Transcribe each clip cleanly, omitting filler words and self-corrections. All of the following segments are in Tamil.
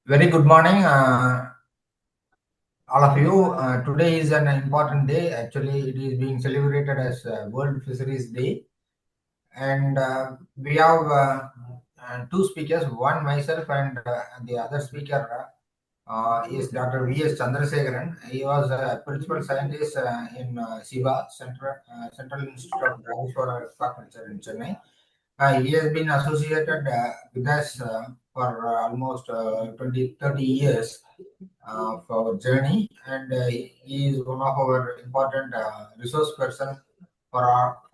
Very good morning, all of you. Today is an important day. Actually, it is being celebrated as World Fisheries Day, and we have two speakers. One myself, and the other speaker is Dr. V.S. Chandrasekharan. He was a principal scientist in SIVA, Central Institute of Dragon's for Aquaculture in Chennai. He has been associated with us for almost 30 years of our journey, and he is one of our important resource person for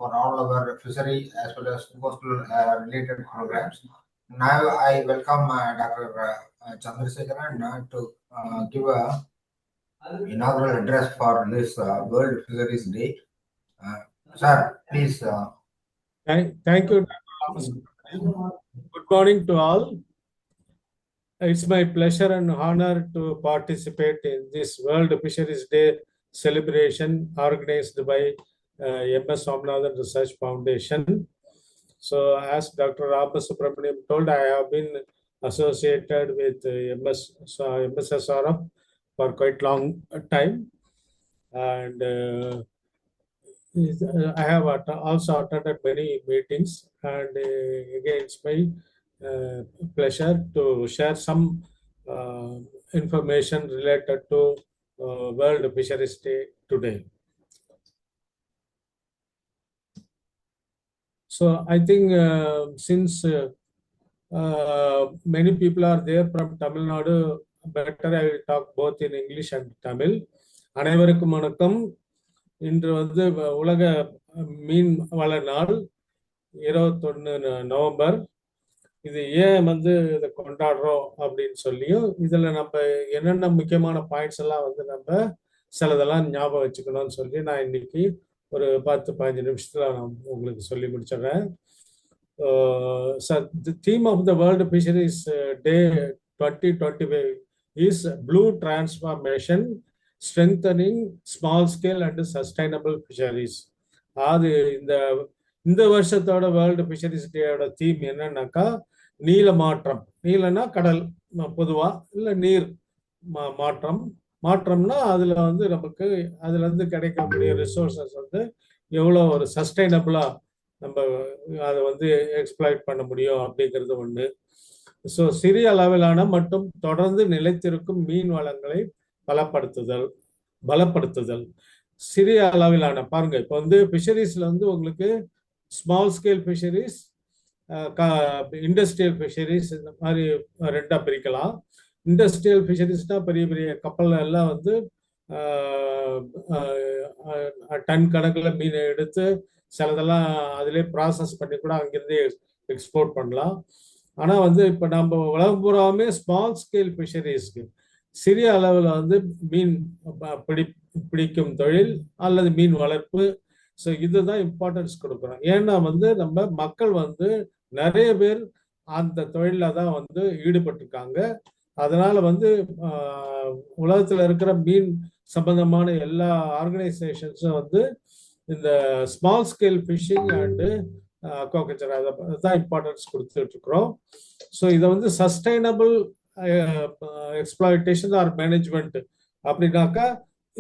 all our fishery as well as coastal related programs. Now I welcome Dr. Chandrasekharan to give a inaugural address for this World Fisheries Day. Sir, please. Thank you, Dr. Ramasubramanian. Good morning to all. It's my pleasure and honor to participate in this World Fisheries Day celebration organized by MS Swaminathan Research Foundation. So, as Dr. Ramasubramanian told, I have been associated with MSSRF for quite long time, and I have also attended many meetings, and again, it's my pleasure to share some information related to World Fisheries Day today. So I think since many people are there from Tamil Nadu, better I will talk both in English and Tamil. அனைவருக்கும் வணக்கம். இன்று வந்து உலக மீன் வள நாள் 21 நவம்பர். இது ஏன் வந்து இதை கொண்டாடுறோம் அப்படின்னு சொல்லியும் இதுல நம்ம என்னென்ன முக்கியமான பாயிண்ட்ஸ் எல்லாம் வந்து நம்ம சிலதெல்லாம் ஞாபகம் வச்சுக்கணும்னு சொல்லி நான் இன்னைக்கு ஒரு 10-15 நிமிஷத்துல நான் உங்களுக்கு சொல்லி முடிச்சிடுறேன். The theme of the World Fisheries Day 2025 is Blue Transformation, Strengthening Small Scale and Sustainable Fisheries. அது இந்த வருஷத்தோட வேர்ல்டு ஃபிஷரிஸ் டேயோட தீம் என்னன்னாக்கா நீல மாற்றம். நீலனா கடல் பொதுவா, இல்லை நீர் மாற்றம்னா அதுல வந்து நமக்கு அதுல இருந்து கிடைக்கக்கூடிய ரிசோர்சஸ் வந்து எவ்வளோ ஒரு சஸ்டைனபிளா நம்ம அதை வந்து எக்ஸ்ப்ளாய்ட் பண்ண முடியும் அப்படிங்கிறது ஒண்ணு. ஸோ சிறிய அளவிலான மற்றும் தொடர்ந்து நிலைத்திருக்கும் மீன் வளங்களை பலப்படுத்துதல். சிறிய அளவிலான பாருங்க, இப்போ வந்து ஃபிஷரிஸ்ல வந்து உங்களுக்கு small scale fisheries, industrial fisheries, இந்த மாதிரி ரெண்டா பிரிக்கலாம். இண்டஸ்ட்ரியல் ஃபிஷரிஸ்னா பெரிய பெரிய கப்பல் எல்லாம் வந்து டன் கணக்கில் மீனை எடுத்து சிலதெல்லாம் அதிலே ப்ராசஸ் பண்ணி கூட அங்கிருந்து எக்ஸ்போர்ட் பண்ணலாம். ஆனால் வந்து இப்போ நம்ம உலகம் பூராவுமே ஸ்மால் ஸ்கேல் ஃபிஷரிஸ்க்கு சிறிய அளவில் வந்து மீன் பிடிக்கும் தொழில் அல்லது மீன் வளர்ப்பு, ஸோ இதுதான் இம்பார்ட்டன்ஸ் கொடுக்குறோம். ஏன்னா வந்து நம்ம மக்கள் வந்து நிறைய பேர் அந்த தொழிலில் தான் வந்து ஈடுபட்டிருக்காங்க. அதனால வந்து உலகத்தில் இருக்கிற மீன் சம்பந்தமான எல்லா ஆர்கனைசேஷன்ஸும் வந்து இந்த small scale fishing and aquaculture தான் இம்பார்ட்டன்ஸ் கொடுத்துட்டு இருக்கிறோம். ஸோ இதை வந்து சஸ்டைனபிள் எக்ஸ்ப்ளாய்டேஷன் ஆர் மேனேஜ்மெண்ட் அப்படின்னாக்கா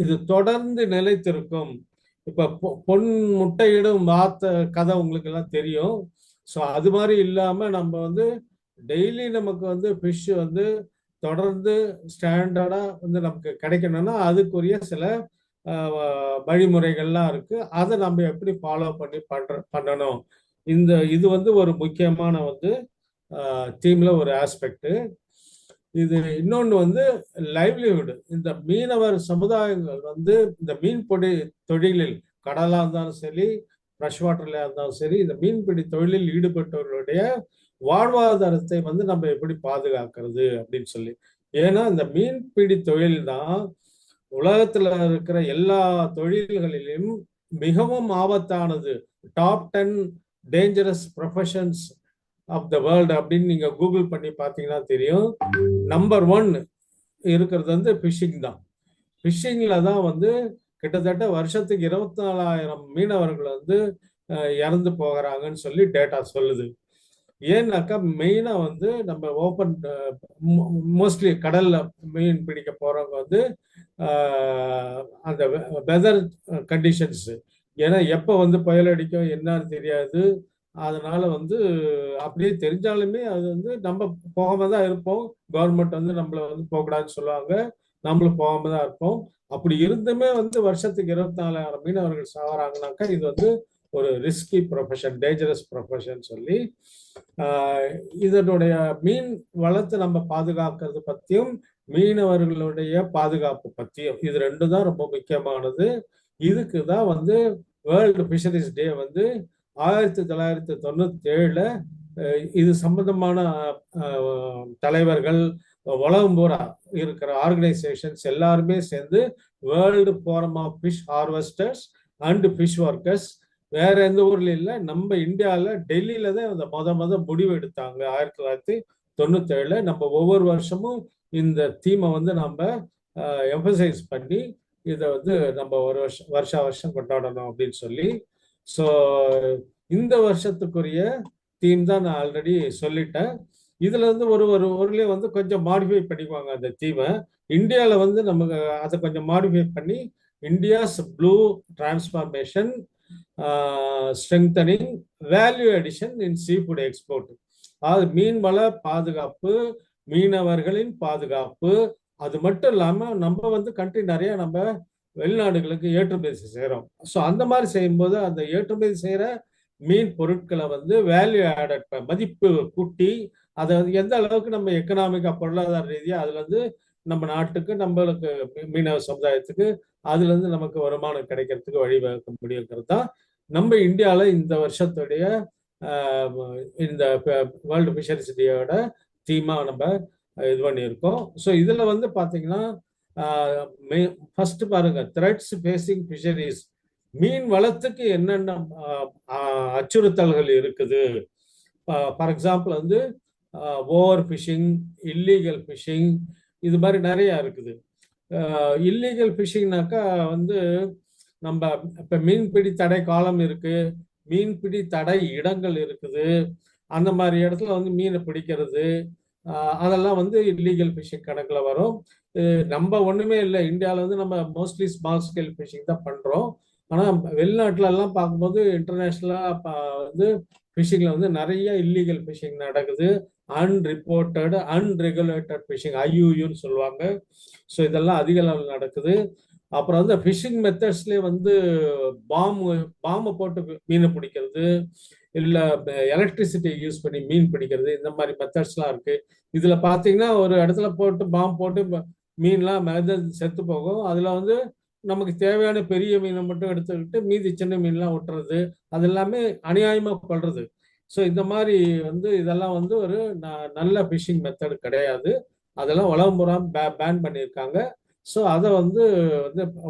இது தொடர்ந்து நிலைத்திருக்கும். இப்ப பொன் முட்டையிடும் கதை உங்களுக்கு எல்லாம் தெரியும். ஸோ அது மாதிரி இல்லாம நம்ம வந்து டெய்லி நமக்கு வந்து ஃபிஷ் வந்து தொடர்ந்து ஸ்டாண்டர்டா வந்து நமக்கு கிடைக்கணும்னா அதுக்குரிய சில வழிமுறைகள்லாம் இருக்கு. அதை நம்ம எப்படி ஃபாலோ பண்ணணும். இது வந்து ஒரு முக்கியமான வந்து தீம்ல ஒரு ஆஸ்பெக்ட். இது இன்னொன்று வந்து லைவ்லிஹுட். இந்த மீனவர் சமுதாயங்கள் வந்து இந்த மீன்பிடி தொழிலில், கடலாக இருந்தாலும் சரி, ஃப்ரெஷ் வாட்டர்ல இருந்தாலும் சரி, இந்த மீன்பிடி தொழிலில் ஈடுபட்டவர்களுடைய வாழ்வாதாரத்தை வந்து நம்ம எப்படி பாதுகாக்கிறது அப்படின்னு சொல்லி. ஏன்னா இந்த மீன்பிடி தொழில் தான் உலகத்துல இருக்கிற எல்லா தொழில்களிலும் மிகவும் ஆபத்தானது. Top 10 dangerous professions of the world அப்படின்னு நீங்க கூகுள் பண்ணி பார்த்தீங்கன்னா தெரியும். நம்பர் 1 இருக்கிறது வந்து ஃபிஷிங் தான். ஃபிஷிங்ல தான் வந்து கிட்டத்தட்ட வருஷத்துக்கு 24,000 மீனவர்கள் வந்து இறந்து போகிறாங்கன்னு சொல்லி டேட்டா சொல்லுது. ஏன்னாக்கா மெயினா வந்து நம்ம ஓப்பன் மோஸ்ட்லி கடல்ல மீன் பிடிக்க போறவங்க வந்து அந்த வெதர் கண்டிஷன்ஸ், ஏன்னா எப்ப வந்து புயல் அடிக்கும் என்னன்னு தெரியாது. அதனால வந்து அப்படியே தெரிஞ்சாலுமே அது வந்து நம்ம போகாம தான் இருப்போம். கவர்மெண்ட் வந்து நம்மள வந்து போகக்கூடாதுன்னு சொல்லுவாங்க, நம்மளும் போகாம தான் இருப்போம். அப்படி இருந்துமே வந்து வருஷத்துக்கு 24,000 மீனவர்கள் சாவறாங்கனாக்கா இது வந்து ஒரு ரிஸ்கி ப்ரொஃபஷன், டேஞ்சரஸ் ப்ரொஃபஷன் சொல்லி இதனுடைய மீன் வளத்தை நம்ம பாதுகாக்கிறது பத்தியும் மீனவர்களுடைய பாதுகாப்பு பத்தியும் இது ரெண்டு தான் ரொம்ப முக்கியமானது. இதுக்கு தான் வந்து வேர்ல்டு ஃபிஷரிஸ் டே வந்து 1997ல இது சம்பந்தமான தலைவர்கள், உலகம் பூரா இருக்கிற ஆர்கனைசேஷன்ஸ் எல்லாருமே சேர்ந்து world forum of fish harvesters and fish workers, வேற எந்த ஊர்ல இல்லை, நம்ம இந்தியாவில் டெல்லியில தான் அந்த முத முடிவு எடுத்தாங்க 1997ல. நம்ம ஒவ்வொரு வருஷமும் இந்த தீமை வந்து நம்ம எம்பசைஸ் பண்ணி இதை வந்து நம்ம ஒரு வருஷம் கொண்டாடணும் அப்படின்னு சொல்லி. ஸோ இந்த வருஷத்துக்குரிய தீம் தான் நான் ஆல்ரெடி சொல்லிட்டேன். இதுல இருந்து ஒரு ஒரு ஊர்லயே வந்து கொஞ்சம் மாடிஃபை பண்ணிக்குவாங்க அந்த தீமை. இந்தியாவில் வந்து நமக்கு அதை கொஞ்சம் மாடிஃபை பண்ணி India's blue transformation strengthening value addition in seafood export. அதாவது மீன்வள பாதுகாப்பு, மீனவர்களின் பாதுகாப்பு, அது மட்டும் இல்லாம நம்ம வந்து கண்ட்ரி நிறைய நம்ம வெளிநாடுகளுக்கு ஏற்றுமதி செய்கிறோம். ஸோ அந்த மாதிரி செய்யும்போது அந்த ஏற்றுமதி செய்கிற மீன் பொருட்களை வந்து வேல்யூ ஆடட் மதிப்பு கூட்டி அதை வந்து எந்த அளவுக்கு நம்ம எக்கனாமிக்கா பொருளாதார ரீதியாக அதுல இருந்து நம்ம நாட்டுக்கு நம்மளுக்கு மீனவ சமுதாயத்துக்கு அதுல இருந்து நமக்கு வருமானம் கிடைக்கிறதுக்கு வழிவகுக்க முடியுங்கிறது தான் நம்ம இந்தியாவில் இந்த வருஷத்துடைய இந்த வேர்ல்டு ஃபிஷரிஸ் டேயோட தீமா நம்ம இது பண்ணியிருக்கோம். ஸோ இதுல வந்து பாத்தீங்கன்னா ஃபர்ஸ்ட் பாருங்க, த்ரெட்ஸ் ஃபேசிங் ஃபிஷரிஸ், மீன் வளத்துக்கு என்னென்ன அச்சுறுத்தல்கள் இருக்குது. ஃபார் எக்ஸாம்பிள் வந்து ஓவர் ஃபிஷிங், இல்லீகல் ஃபிஷிங், இது மாதிரி நிறைய இருக்குது. இல்லீகல் ஃபிஷிங்னாக்கா வந்து நம்ம இப்போ மீன்பிடி தடை காலம் இருக்கு, மீன்பிடி தடை இடங்கள் இருக்குது, அந்த மாதிரி இடத்துல வந்து மீனை பிடிக்கிறது அதெல்லாம் வந்து இல்லீகல் ஃபிஷிங் கணக்கில் வரும். நம்ம ஒன்றுமே இல்லை, இந்தியாவில் வந்து நம்ம மோஸ்ட்லி ஸ்மால் ஸ்கேல் ஃபிஷிங் தான் பண்ணுறோம். ஆனால் வெளிநாட்டிலலாம் பார்க்கும்போது இன்டர்நேஷ்னலாக வந்து ஃபிஷிங்கில் வந்து நிறைய இல்லீகல் ஃபிஷிங் நடக்குது. அன்ரிப்போர்ட்டட் அன்ரெகுலேட்டட் ஃபிஷிங், ஐயூன்னு சொல்லுவாங்க. ஸோ இதெல்லாம் அதிக அளவில் நடக்குது. அப்புறம் வந்து ஃபிஷிங் மெத்தட்ஸ்லேயே வந்து பாம்பை போட்டு மீனை பிடிக்கிறது, இல்லை எலக்ட்ரிசிட்டி யூஸ் பண்ணி மீன் பிடிக்கிறது, இந்த மாதிரி மெத்தட்ஸ்லாம் இருக்கு. இதில் பார்த்தீங்கன்னா ஒரு இடத்துல போட்டு பாம்பு போட்டு மீன்லாம் மிதந்து செத்து போகும். அதில் வந்து நமக்கு தேவையான பெரிய மீனை மட்டும் எடுத்துக்கிட்டு மீதி சின்ன மீன்லாம் விட்டுறது, அது எல்லாமே அநியாயமாக கொள்றது. ஸோ இந்த மாதிரி வந்து இதெல்லாம் வந்து ஒரு நல்ல ஃபிஷிங் மெத்தட் கிடையாது. அதெல்லாம் உலகம் பூரா பேன் பண்ணியிருக்காங்க. ஸோ அதை வந்து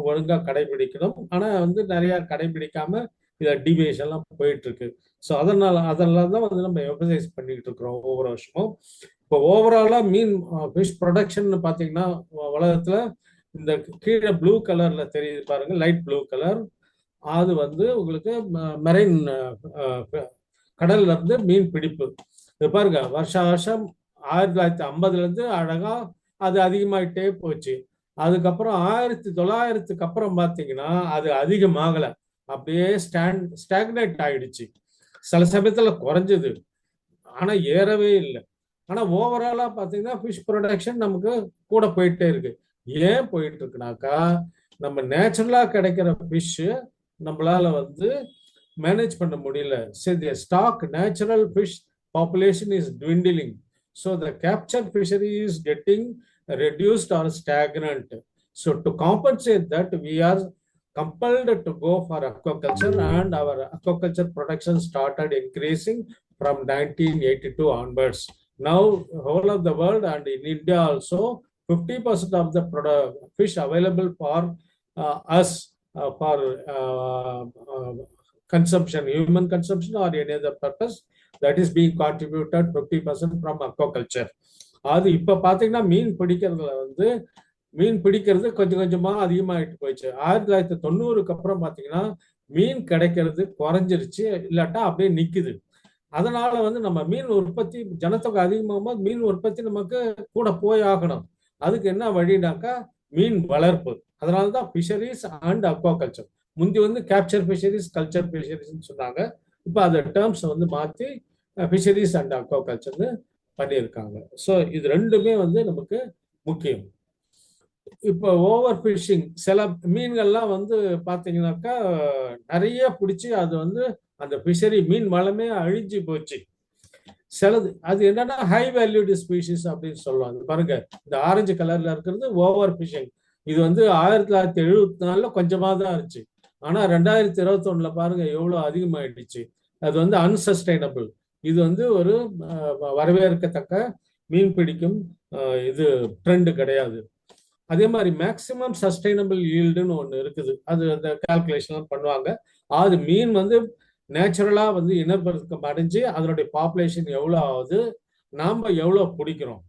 ஒழுங்காக கடைபிடிக்கணும். ஆனால் வந்து நிறைய கடைபிடிக்காம இதை டிவியேஷன்லாம் போயிட்டு இருக்கு. ஸோ அதெல்லாம் தான் வந்து நம்ம எம்பசைஸ் பண்ணிட்டு இருக்கிறோம் ஒவ்வொரு வருஷமும். இப்போ ஓவராலா மீன் ஃபிஷ் ப்ரொடக்ஷன் பார்த்தீங்கன்னா உலகத்துல இந்த கீழே ப்ளூ கலர்ல தெரியுது பாருங்க, லைட் ப்ளூ கலர், அது வந்து உங்களுக்கு மெரைன் கடல்ல இருந்து மீன் பிடிப்பு. இது பாருங்க, வருஷம் 1950ல இருந்து அழகா அது அதிகமாயிட்டே போச்சு. அதுக்கப்புறம் 1900க்கு அப்புறம் பார்த்தீங்கன்னா அது அதிகமாகலை, அப்படியே ஸ்டாக்னேட் ஆயிடுச்சு. சில சமயத்துல குறைஞ்சது, ஆனா ஏறவே இல்லை. ஆனா ஓவராலா பாத்தீங்கன்னா ஃபிஷ் ப்ரொடக்ஷன் நமக்கு கூட போயிட்டே இருக்கு. ஏன் போயிட்டு இருக்குனாக்கா, நம்ம நேச்சுரலா கிடைக்கிற ஃபிஷ் நம்மளால வந்து மேனேஜ் பண்ண முடியல. சரி, stock natural fish population is dwindling, so the captured fishery is getting reduced or stagnant. So to compensate that, we are compelled to go for aquaculture, and our aquaculture production started increasing from 1982 onwards. Now whole of the world and in India also 50% of the fish available for us for consumption, human consumption or any other purpose, that is being contributed 50% from aquaculture. அது இப்ப பாத்தீங்கன்னா மீன் பிடிக்கிறது கொஞ்சம் கொஞ்சமா அதிகமாயிட்டு போயிடுச்சு. 1990க்கு அப்புறம் பாத்தீங்கன்னா மீன் கிடைக்கிறது குறைஞ்சிருச்சு, இல்லாட்டா அப்படியே நிக்குது. அதனால வந்து நம்ம மீன் உற்பத்தி ஜனத்தொகை அதிகமாகும்போது மீன் உற்பத்தி நமக்கு கூட போய் ஆகணும். அதுக்கு என்ன வழினாக்கா மீன் வளர்ப்பு. அதனால தான் ஃபிஷரிஸ் அண்ட் அக்வாகல்ச்சர். முந்தி வந்து கேப்சர் ஃபிஷரிஸ், கல்ச்சர் ஃபிஷரிஸ்ன்னு சொன்னாங்க. இப்போ அந்த டேர்ம்ஸ் வந்து மாற்றி ஃபிஷரிஸ் அண்ட் அக்வாகல்ச்சர்னு பண்ணியிருக்காங்க. ஸோ இது ரெண்டுமே வந்து நமக்கு முக்கியம். இப்போ ஓவர் ஃபிஷிங், சில மீன்கள்லாம் வந்து பார்த்தீங்கன்னாக்கா நிறைய பிடிச்சி அது வந்து அந்த ஃபிஷரி மீன் வளமே அழிஞ்சு போச்சு. சிலது அது என்னன்னா ஹை வேல்யூடு ஸ்பீஷிஸ் அப்படின்னு சொல்லுவாங்க. பாருங்க, இந்த ஆரஞ்சு கலர்ல இருக்கிறது ஓவர் ஃபிஷிங். இது வந்து 1974 கொஞ்சமா தான் இருந்துச்சு. ஆனா 2021 பாருங்க எவ்வளவு அதிகமாயிடுச்சு. அது வந்து அன்சஸ்டைனபிள். இது வந்து ஒரு வரவேற்கத்தக்க மீன் பிடிக்கும் இது ட்ரெண்ட் கிடையாது. அதே மாதிரி மேக்சிமம் சஸ்டைனபிள் ஈல்டுன்னு ஒன்று இருக்குது. அது அந்த கால்குலேஷன் பண்ணுவாங்க. அது மீன் வந்து நேச்சுரலா வந்து இனப்பெருக்கம் அடைஞ்சு அதனுடைய பாப்புலேஷன் எவ்வளோ ஆகுது, நாம் எவ்வளோ பிடிக்கிறோம்.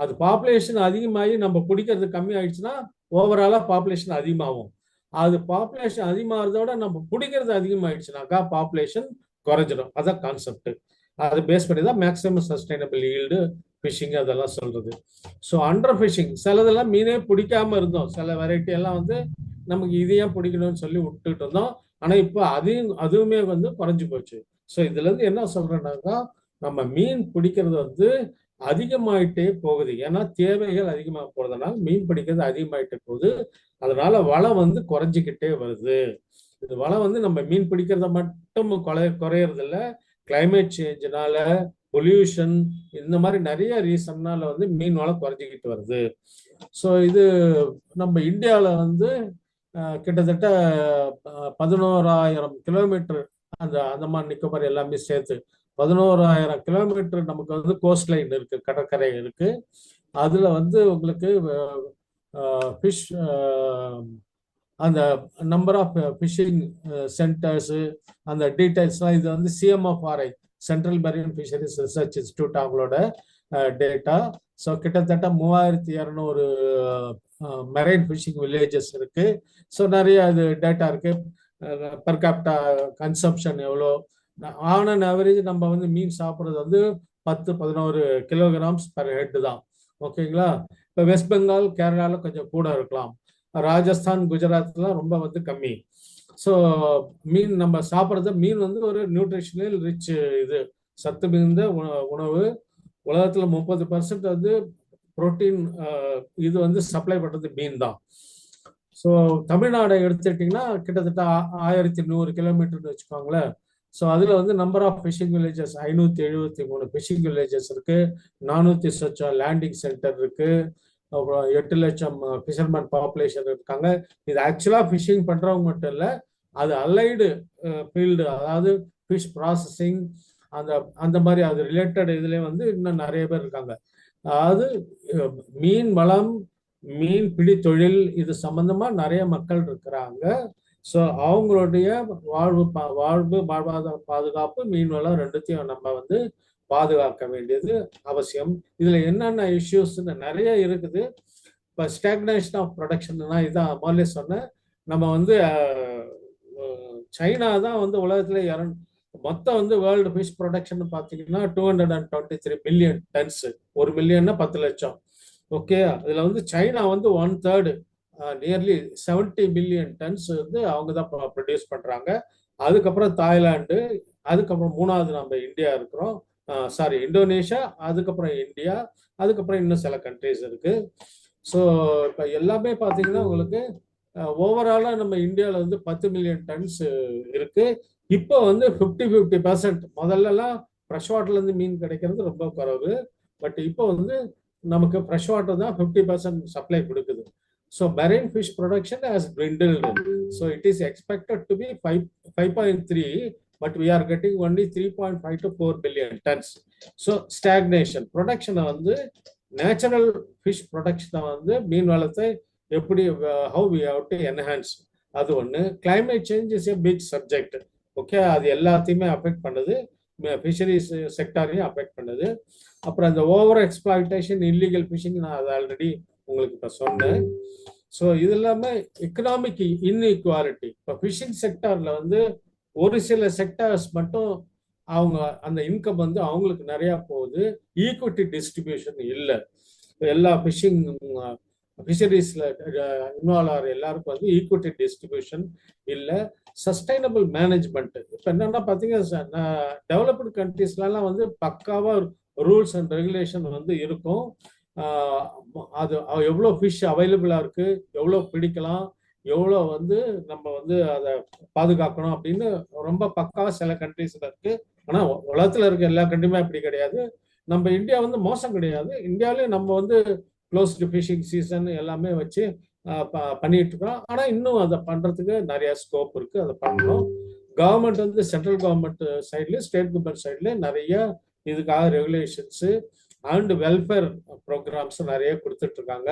அது பாப்புலேஷன் அதிகமாகி நம்ம பிடிக்கிறது கம்மி ஆயிடுச்சுன்னா ஓவராலா பாப்புலேஷன் அதிகமாகும். அது பாப்புலேஷன் அதிகமாகிறதோட நம்ம பிடிக்கிறது அதிகமாயிடுச்சுனாக்கா பாப்புலேஷன் குறைஞ்சிடும். அதான் கான்செப்ட். அதை பேஸ் பண்ணி தான் மேக்சிமம் சஸ்டைனபிள் ஈல்டு ஃபிஷிங் அதெல்லாம் சொல்றது. ஸோ அண்டர் ஃபிஷிங், சிலதெல்லாம் மீனே பிடிக்காம இருந்தோம். சில வெரைட்டி எல்லாம் வந்து நமக்கு இதையே பிடிக்கணும்னு சொல்லி விட்டுட்டு இருந்தோம். ஆனா இப்போ அதுவுமே வந்து குறைஞ்சு போச்சு. ஸோ இதுல இருந்து என்ன சொல்றேன்னாக்கா, நம்ம மீன் பிடிக்கிறது வந்து அதிகமாயிட்டே போகுது. ஏன்னா தேவைகள் அதிகமாக போறதுனால மீன் பிடிக்கிறது அதிகமாயிட்டே போகுது. அதனால வளம் வந்து குறைஞ்சிக்கிட்டே வருது. இது வளம் வந்து நம்ம மீன் பிடிக்கிறத மட்டும் குறையறது இல்லை, கிளைமேட் சேஞ்சினால, பொல்யூஷன், இந்த மாதிரி நிறைய ரீசன்னால வந்து மீன் வளம் குறைஞ்சிக்கிட்டு வருது. ஸோ இது நம்ம இந்தியாவில் வந்து கிட்டத்தட்ட 11,000 கிலோமீட்டர் அந்த அந்தமான் நிக்கோபார் எல்லாமே சேர்த்து 11,000 கிலோமீட்டர் நமக்கு வந்து கோஸ்ட் லைன் இருக்கு, கடற்கரை இருக்கு. அதுல வந்து உங்களுக்கு ஃபிஷ் அந்த நம்பர் ஆஃப் ஃபிஷிங் சென்டர்ஸ் அந்த டீடைல்ஸ்லாம் இது வந்து CMFRI, central marine fisheries research institute அவங்களோட டேட்டா. ஸோ கிட்டத்தட்ட 3,200 மெரைன் ஃபிஷிங் வில்லேஜஸ் இருக்கு. ஸோ நிறைய அது டேட்டா இருக்கு. பெர் கேப்டா கன்சம்ஷன் எவ்வளோ, ஆன் அண்ட் ஆவரேஜ் நம்ம வந்து மீன் சாப்பிட்றது வந்து 10-11 கிலோகிராம்ஸ் பர் ஹெட் தான். ஓகேங்களா? இப்போ வெஸ்ட் பெங்கால், கேரளாவில் கொஞ்சம் கூட இருக்கலாம். ராஜஸ்தான், குஜராத்லாம் ரொம்ப வந்து கம்மி. ஸோ மீன் நம்ம சாப்பிட்றது, மீன் வந்து ஒரு நியூட்ரிஷனல் ரிச் இது, சத்து மிகுந்த உணவு. உலகத்தில் 30% வந்து புரோட்டீன் இது வந்து சப்ளை பண்ணுறது மீன் தான். ஸோ தமிழ்நாடை எடுத்துக்கிட்டிங்கன்னா கிட்டத்தட்ட 1,100 கிலோமீட்டர்னு வச்சுக்கோங்களேன். ஸோ அதில் வந்து number of fishing villages 573 fishing villages இருக்கு, 400 சொச்சம் லேண்டிங் சென்டர் இருக்கு, அப்புறம் 8 லட்சம் ஃபிஷர்மேன் பாப்புலேஷன் இருக்காங்க. இது ஆக்சுவலாக ஃபிஷிங் பண்ணுறவங்க மட்டும் இல்லை, அது அலைடு ஃபீல்டு, அதாவது ஃபிஷ் ப்ராசஸிங் அந்த மாதிரி அது ரிலேட்டட் இதுலேயே வந்து இன்னும் நிறைய பேர் இருக்காங்க. அதாவது மீன் வளம், மீன் பிடி தொழில் இது சம்பந்தமா நிறைய மக்கள் இருக்கிறாங்க. ஸோ அவங்களுடைய வாழ்வாதார பாதுகாப்பு, மீன் வளம் ரெண்டுத்தையும் நம்ம வந்து பாதுகாக்க வேண்டியது அவசியம். இதுல என்னென்ன இஷ்யூஸ் நிறைய இருக்குது. இப்போ ஸ்டாக்னேஷன் ஆஃப் ப்ரொடக்ஷன்னா இதான் முதல்ல சொன்னேன். நம்ம வந்து சைனா தான் வந்து உலகத்துல மொத்தம் வந்து வேர்ல்டு ஃபிஷ் ப்ரொடக்ஷன் பார்த்தீங்கன்னா 223 மில்லியன் டன்ஸ். 1 மில்லியன்னா 10 லட்சம். ஓகே, அதுல வந்து சைனா வந்து 1/3 நியர்லி 70 மில்லியன் டன்ஸ் வந்து அவங்க தான் ப்ரொடியூஸ் பண்றாங்க. அதுக்கப்புறம் தாய்லாந்து, அதுக்கப்புறம் மூணாவது நம்ம இந்தியா இருக்கிறோம், சாரி இந்தோனேஷியா, அதுக்கப்புறம் இந்தியா, அதுக்கப்புறம் இன்னும் சில கண்ட்ரிஸ் இருக்கு. ஸோ இப்போ எல்லாமே பார்த்தீங்கன்னா உங்களுக்கு ஓவராலாக நம்ம இந்தியாவில் வந்து 10 மில்லியன் டன்ஸ் இருக்கு. இப்போ வந்து 50% முதல்லலாம் ஃப்ரெஷ் வாட்டர்லேருந்து மீன் கிடைக்கிறது ரொம்ப குறைவு. பட் இப்போ வந்து நமக்கு ஃப்ரெஷ் வாட்டர் தான் 50% சப்ளை கொடுக்குது. So marine fish production has dwindled. So it is expected to be 5.3, but we are getting only 3.5 to 4 billion tons. So stagnation ப்ரொடக்ஷனை வந்து, நேச்சுரல் ஃபிஷ் ப்ரொடக்ஷனை வந்து மீன் வளத்தை எப்படி how we have to enhance, அது ஒன்று. Climate change is a big subject. Okay, அது எல்லாத்தையுமே அஃபெக்ட் பண்ணுது, ஃபிஷரிஸ் செக்டாரையும் அஃபெக்ட் பண்ணுது. அப்புறம் இந்த ஓவர் எக்ஸ்பிளாய்டேஷன், இல்லீகல் ஃபிஷிங், நான் அதை ஆல்ரெடி உங்களுக்கு இப்போ சொன்னேன். ஸோ இது இல்லாமல் எக்கனாமிக் இன்இக்வாலிட்டி. இப்போ ஃபிஷிங் செக்டாரில் வந்து ஒரு சில செக்டார்ஸ் மட்டும் அவங்க அந்த இன்கம் வந்து அவங்களுக்கு நிறைய போகுது. ஈக்விட்டி டிஸ்ட்ரிபியூஷன் இல்லை. எல்லா ஃபிஷரிஸ்ல இன்வால்வ் ஆகிற எல்லாருக்கும் வந்து ஈக்விட்டி டிஸ்ட்ரிபியூஷன் இல்லை. சஸ்டைனபிள் மேனேஜ்மெண்ட் இப்போ என்னன்னா பார்த்தீங்கன்னா, டெவலப்டு கண்ட்ரீஸ்லாம் வந்து பக்காவா ரூல்ஸ் அண்ட் ரெகுலேஷன் வந்து இருக்கும். அது எவ்வளோ ஃபிஷ் அவைலபிளாக இருக்கு, எவ்வளோ பிடிக்கலாம், எவ்வளோ வந்து நம்ம வந்து அதை பாதுகாக்கணும் அப்படின்னு ரொம்ப பக்காவாக சில கண்ட்ரீஸ்ல இருக்கு. ஆனால் உலகத்தில் இருக்க எல்லா கண்ட்ரியுமே அப்படி கிடையாது. நம்ம இந்தியா வந்து மோசம் கிடையாது. இந்தியாவிலேயும் நம்ம வந்து க்ளோஸ்டு ஃபிஷிங் சீசன் எல்லாமே வச்சு பண்ணிட்டு இருக்கோம். ஆனால் இன்னும் அதை பண்றதுக்கு நிறைய ஸ்கோப் இருக்கு, அதை பண்ணணும். கவர்மெண்ட் வந்து சென்ட்ரல் கவர்மெண்ட் சைட்லேயும் ஸ்டேட் கவர்மெண்ட் சைட்லேயும் நிறைய இதுக்காக ரெகுலேஷன்ஸு அண்ட் வெல்ஃபேர் ப்ரோக்ராம்ஸ் நிறைய கொடுத்துட்டு இருக்காங்க.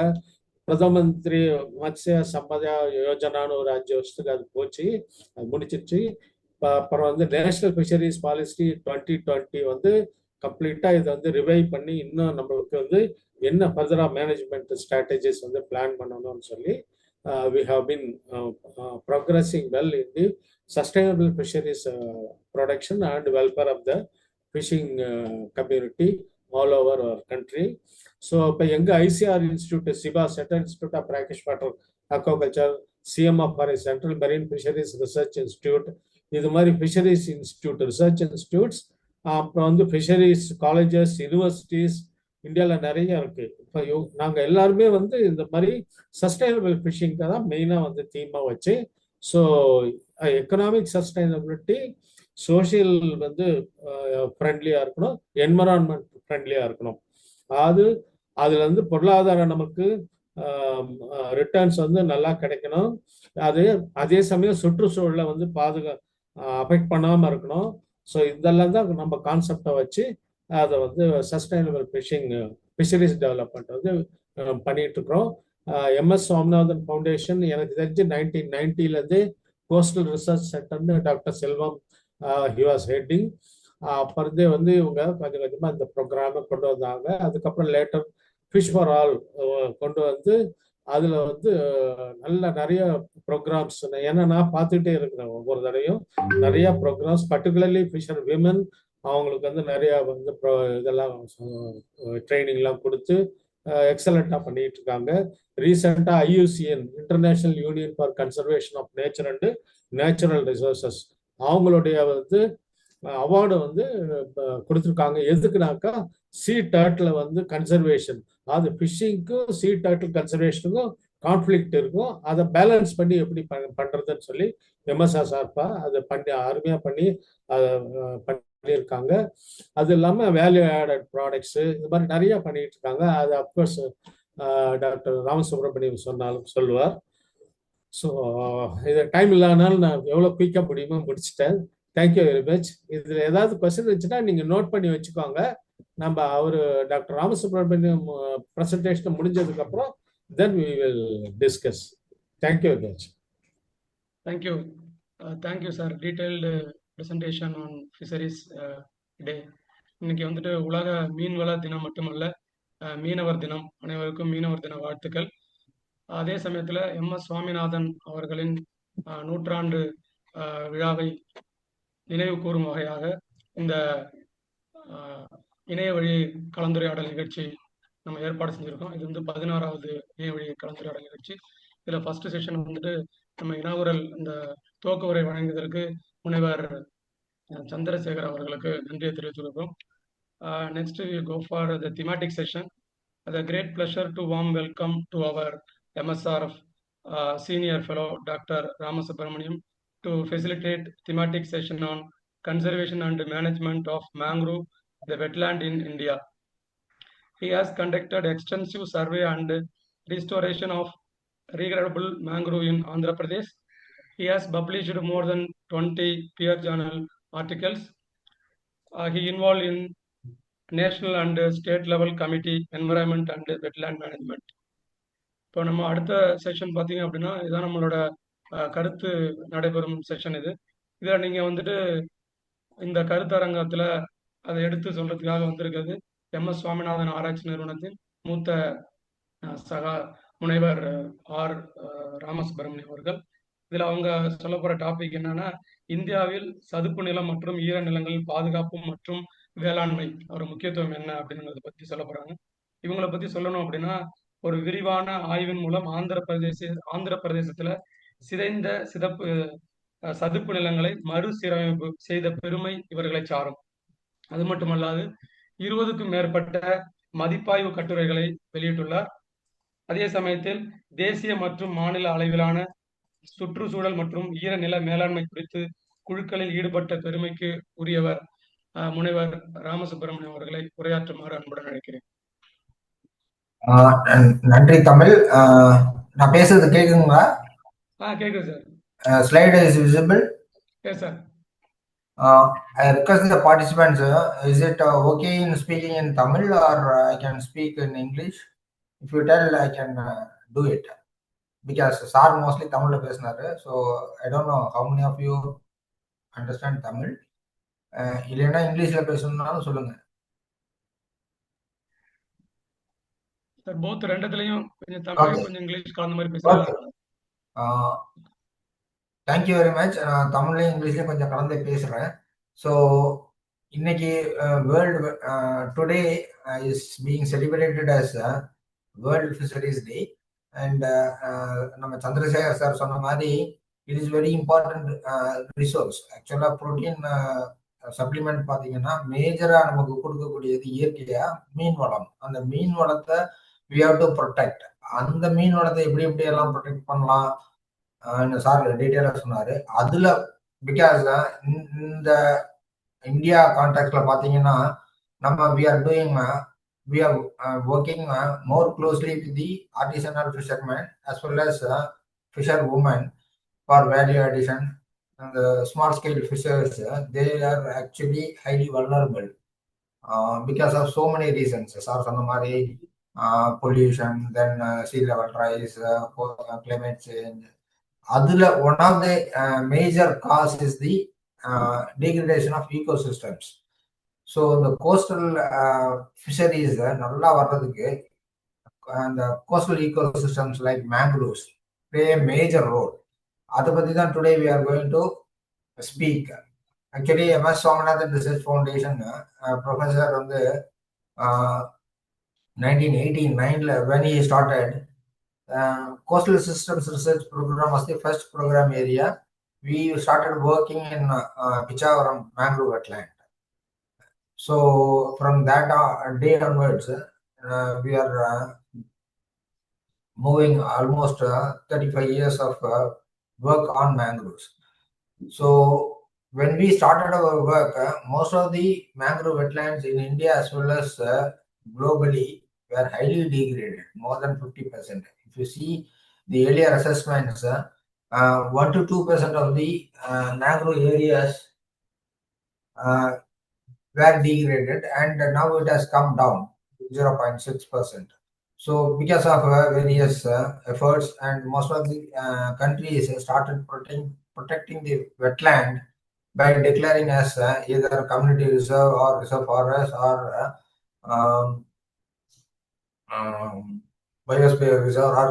பிரதம மந்திரி மத்ஸ்ய சம்பதா யோஜனான்னு ஒரு 5 வருஷத்துக்கு அது போச்சு, அது முடிச்சிருச்சு. அப்புறம் வந்து நேஷனல் ஃபிஷரிஸ் பாலிசி 2020 வந்து கம்ப்ளீட்டா இதை வந்து ரிவைவ் பண்ணி இன்னும் நம்மளுக்கு வந்து என்ன ஃபர்தரா மேனேஜ்மெண்ட் ஸ்ட்ராட்டஜிஸ் வந்து பிளான் பண்ணணும்னு சொல்லி we have been progressing well in the sustainable fisheries production and welfare of the fishing community all over our country. So இப்போ எங்கள் ICR institute, CIBA central institute of brackish water aquaculture, CMFR central marine fisheries research institute, இது மாதிரி ஃபிஷரிஸ் இன்ஸ்டியூட் ரிசர்ச் இன்ஸ்டியூட்ஸ், அப்புறம் வந்து ஃபிஷரிஸ் காலேஜஸ், யூனிவர்சிட்டிஸ் இந்தியாவில் நிறைய இருக்கு. இப்போ நாங்கள் எல்லாருமே வந்து இந்த மாதிரி சஸ்டைனபிள் ஃபிஷிங்க்கு தான் மெயினாக வந்து தீமாக வச்சு, ஸோ எக்கனாமிக் சஸ்டைனபிலிட்டி, சோஷியல் வந்து ஃப்ரெண்ட்லியாக இருக்கணும், என்விரான்மெண்ட் ஃப்ரெண்ட்லியாக இருக்கணும். அதுல வந்து பொருளாதாரம் நமக்கு ரிட்டர்ன்ஸ் வந்து நல்லா கிடைக்கணும். அதே சமயம் சுற்றுச்சூழலை வந்து அஃபெக்ட் பண்ணாம இருக்கணும். ஸோ இதெல்லாம் தான் நம்ம கான்செப்டை வச்சு அதை வந்து சஸ்டைனபிள் ஃபிஷரிஸ் டெவலப்மெண்ட் வந்து பண்ணிட்டு இருக்கிறோம். எம்எஸ் சுவாமிநாதன் ஃபவுண்டேஷன் எனக்கு தெரிஞ்சு 1990 கோஸ்டல் ரிசர்ச் சென்டர்னு doctor Selvam he was heading. அப்புறந்தே வந்து இவங்க கொஞ்சம் கொஞ்சமாக இந்த ப்ரோக்ராமை கொண்டு வந்தாங்க. அதுக்கப்புறம் லேட்டர் ஃபிஷ் ஃபார் ஆல் கொண்டு வந்து அதில் வந்து நிறைய ப்ரோக்ராம்ஸ், ஏன்னா நான் பார்த்துக்கிட்டே இருக்கிறேன் ஒவ்வொரு தடையும் நிறைய ப்ரோக்ராம்ஸ், பர்டிகுலர்லி ஃபிஷர் விமன், அவங்களுக்கு வந்து நிறைய வந்து இதெல்லாம் ட்ரைனிங்லாம் கொடுத்து எக்ஸலண்ட்டாக பண்ணிட்டு இருக்காங்க. ரீசெண்டாக IUCN international union for conservation of nature and natural resources அவங்களுடைய வந்து அவார்டு வந்து கொடுத்துருக்காங்க. எதுக்குனாக்கா சீ டர்ட்டில் வந்து கன்சர்வேஷன், அது ஃபிஷிங்க்கும் சீ டர்ட்டில் கன்சர்வேஷனுக்கும் கான்ஃப்ளிக்ட் இருக்கும், அதை பேலன்ஸ் பண்ணி எப்படி பண்றதுன்னு சொல்லி எம்எஸ்ஆர் சார்பா அதை அருமையாக பண்ணி அதை பண்ணியிருக்காங்க. அது இல்லாமல் வேல்யூ ஆடட் ப்ராடக்ட்ஸு இது மாதிரி நிறைய பண்ணிட்டு இருக்காங்க. அது அப்கோர்ஸ் டாக்டர் ராமசுப்ரமணியம் சொல்லுவார். ஸோ இது டைம் இல்லாதனால நான் எவ்வளோ குயிக்காக முடியுமோ முடிச்சிட்டேன். Thank you very much. இதில் ஏதாவது கொஸ்டின் இருந்துச்சுன்னா நீங்கள் நோட் பண்ணி வச்சுக்கோங்க. நம்ம டாக்டர் ராமசுப்ரமணியம் ப்ரெசன்டேஷன் முடிஞ்சதுக்கப்புறம் then we will discuss. Thank you very much. Thank you sir. Detailed presentation on fisheries day. இன்னைக்கு வந்துட்டு உலக மீன்வள தினம் மட்டுமல்ல, மீனவர் தினம். அனைவருக்கும் மீனவர் தின வாழ்த்துக்கள். அதே சமயத்தில் MS சுவாமிநாதன் அவர்களின் 100ஆண்டு விழாவை நினைவு கூறும் வகையாக இந்த இணைய வழி கலந்துரையாடல் நிகழ்ச்சி நம்ம ஏற்பாடு செஞ்சுருக்கோம். இது வந்து 16வது இணைய வழி கலந்துரையாடல் நிகழ்ச்சி. இதில் ஃபர்ஸ்ட் செஷன் வந்துட்டு நம்ம இனாகுரல் இந்த துவக்க உரை வழங்கியதற்கு முனைவர் சந்திரசேகர் அவர்களுக்கு நன்றியை தெரிவித்துள்ளோம். Next we go for the thematic session. The great pleasure to warm welcome to our MSRF senior fellow Dr. Ramasubramaniam to facilitate thematic session on conservation and management of mangrove, the wetland in India. He has conducted extensive survey and restoration of regradable mangrove in Andhra Pradesh. He has published more than 20 peer journal articles. He involved in national and state level committee environment and wetland management. இப்போ நம்ம அடுத்த செஷன் பார்த்தீங்க அப்படின்னா இதுதான் நம்மளோட கருத்து நடைபெறும் செஷன். இதில் நீங்கள் வந்துட்டு இந்த கருத்தரங்கத்தில் அதை எடுத்து சொல்றதுக்காக வந்திருக்கிறது MS சுவாமிநாதன் ஆராய்ச்சி நிறுவனத்தின் மூத்த சகா முனைவர் R. ராமசுப்ரமணியம் அவர்கள். இதில் அவங்க சொல்ல போகிற டாபிக் என்னன்னா இந்தியாவில் சதுப்பு நிலம் மற்றும் ஈர நிலங்களின் பாதுகாப்பு மற்றும் வேளாண்மை ஒரு முக்கியத்துவம் என்ன அப்படிங்கிறத பத்தி சொல்ல போறாங்க. இவங்களை பத்தி சொல்லணும் அப்படின்னா, ஒரு விரிவான ஆய்வின் மூலம் ஆந்திர பிரதேசத்துல சிதைந்த சதுப்பு நிலங்களை மறுசீரமைப்பு செய்த பெருமை இவர்களை சாரும். அது மட்டுமல்லாது 20க்கும் மேற்பட்ட மதிப்பாய்வு கட்டுரைகளை வெளியிட்டுள்ளார். அதே சமயத்தில் தேசிய மற்றும் மாநில அளவிலான சுற்றுச்சூழல் மற்றும் ஈரநில மேலாண்மை குறித்து குழுக்களில் ஈடுபட்ட பெருமைக்கு உரியவர் முனைவர் ராமசுப்பிரமணியம் அவர்களை உரையாற்றுமாறு அன்புடன் அழைக்கிறேன். நன்றி தமிழ். நான் பேசுறது கேக்குங்களா? கேக்குது sir. Slide is visible? Yes sir. I request the participants, is it okay in speaking in Tamil or I can speak in English? If you tell, I can do it. Because sir mostly Tamil பேசினாரு, so I don't know how many of you understand Tamil. இல்லைன்னா இங்கிலீஷ்ல பேசணும்னாலும் சொல்லுங்க. சார் போத் ரெண்டுத்துலயும் கொஞ்சம் தமிழ் கொஞ்சம் இங்கிலீஷ் கலந்த மாதிரி பேசலாம். Thank you very much. நான் தமிழ்லையும் இங்கிலீஷ்லையும் கொஞ்சம் கலந்து பேசுகிறேன். ஸோ இன்னைக்கு world today is being celebrated as world fisheries day. And நம்ம சந்திரசேகர் சார் சொன்ன மாதிரி it is very important resource. ஆக்சுவலாக ப்ரோட்டீன் சப்ளிமெண்ட் பார்த்தீங்கன்னா மேஜராக நமக்கு கொடுக்கக்கூடியது இயற்கையாக மீன் வளம். அந்த மீன் வளத்தை we have to protect. அந்த மீன் வளத்தை எப்படி எல்லாம் ப்ரொடெக்ட் பண்ணலாம் சார் டீட்டெயிலாக சொன்னாரு. அதுல பிகாஸ் இந்த இந்தியா கான்டாக்ட்ல பாத்தீங்கன்னா நம்ம we are working more closely with the artisanal fishermen as well as fisher women for value addition. And the small scale fishers, they are actually highly vulnerable because of so many reasons. Sir சொன்ன மாதிரி pollution, then sea level rise, climate change. அதுல one of the major cause is the degradation of ecosystems. So the coastal fisheries நல்லா வர்றதுக்கு அந்த coastal ecosystems like mangroves play a major role. அதை பத்தி தான் today we are going to speak. Actually MS Swaminathan Research Foundation professor வந்து 1989 when he started Coastal Systems Research Program was the first program area. We started working in Pichavaram mangrove wetland. So from that day onwards, we are moving almost 35 years of work on mangroves. So when we started our work, most of the mangrove wetlands in India as well as globally were highly degraded, more than 50%. If you see the earlier assessments, 1 to 2% of the mangrove areas were degraded, and now it has come down to 0.6%. So because of various efforts, and most of the countries started protecting the wetland by declaring as either community reserve or reserve forest or biosphere reserve, or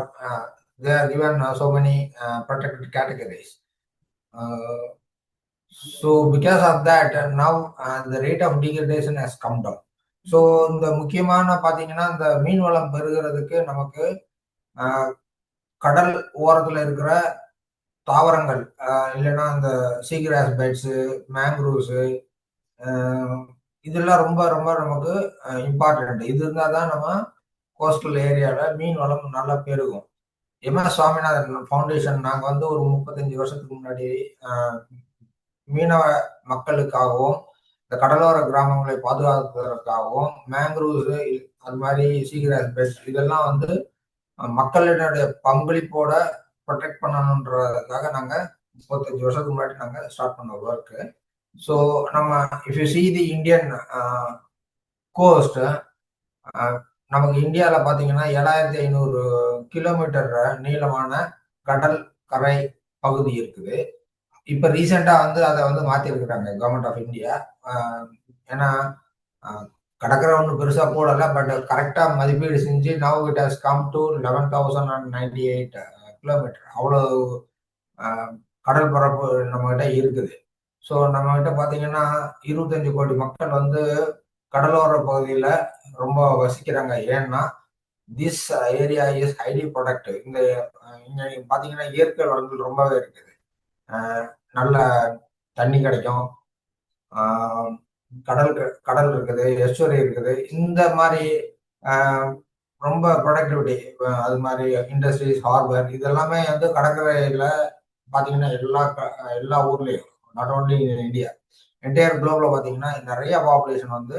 they are given so many protected categories. So because of that, now the rate of degradation has come down. So இந்த முக்கியமான பார்த்தீங்கன்னா இந்த மீன் வளம் பெறுகிறதுக்கு நமக்கு கடல் ஓரத்தில் இருக்கிற தாவரங்கள் இல்லைன்னா இந்த சீகிராஸ் பெட்ஸு, மேங்க்ரூவ்ஸு, இதெல்லாம் ரொம்ப ரொம்ப நமக்கு இம்பார்ட்டன்ட். இது இருந்தால் தான் நம்ம கோஸ்டல் ஏரியாவில் மீன் வளம் நல்லா பெருகும். MS சுவாமிநாதன் ஃபவுண்டேஷன் நாங்கள் வந்து ஒரு 35 வருஷத்துக்கு முன்னாடி மீனவ மக்களுக்காகவும் இந்த கடலோர கிராமங்களை பாதுகாப்பதற்காகவும் மேங்க்ரூவ்ஸ் அது மாதிரி சீகிராஸ் பெட்ஸ் இதெல்லாம் வந்து மக்களினுடைய பங்களிப்போட ப்ரொடெக்ட் பண்ணணுன்றதுக்காக நாங்கள் 35 வருஷத்துக்கு முன்னாடி நாங்கள் ஸ்டார்ட் பண்ண ஒர்க்கு. ஸோ நம்ம if you see the Indian cost, நமக்கு இந்தியாவில் பார்த்தீங்கன்னா 7500 கிலோமீட்டர் நீளமான கடல் கரை பகுதி இருக்குது. இப்போ ரீசெண்டாக வந்து அதை வந்து மாற்றிருக்கிறாங்க கவர்மெண்ட் ஆஃப் இந்தியா. ஏன்னா கடற்கரை ஒன்றும் பெருசாக போடலை, பட் கரெக்டாக மதிப்பீடு செஞ்சு now it has come to 11,098 kilometre. அவ்வளோ கடல் பரப்பு நம்மகிட்ட இருக்குது. ஸோ நம்ம கிட்ட பார்த்தீங்கன்னா 25 கோடி மக்கள் வந்து கடலோர பகுதியில் ரொம்ப வசிக்கிறாங்க. ஏன்னா this area is highly productive. இங்க நீங்க பார்த்தீங்கன்னா இயற்கை வளங்கள் ரொம்பவே இருக்குது. நல்ல தண்ணி கிடைக்கும், கடல் கடல் இருக்குது, எஸ்டோரி இருக்குது. இந்த மாதிரி ரொம்ப ப்ரொடக்டிவிட்டி, அது மாதிரி இண்டஸ்ட்ரீஸ், ஹார்பர் இதெல்லாமே வந்து கடற்கரையில் பார்த்தீங்கன்னா எல்லா ஊர்லேயும், நாட் ஓன்லி இந்தியா, என்டையர் குளோப்ல பார்த்தீங்கன்னா நிறைய பாப்புலேஷன் வந்து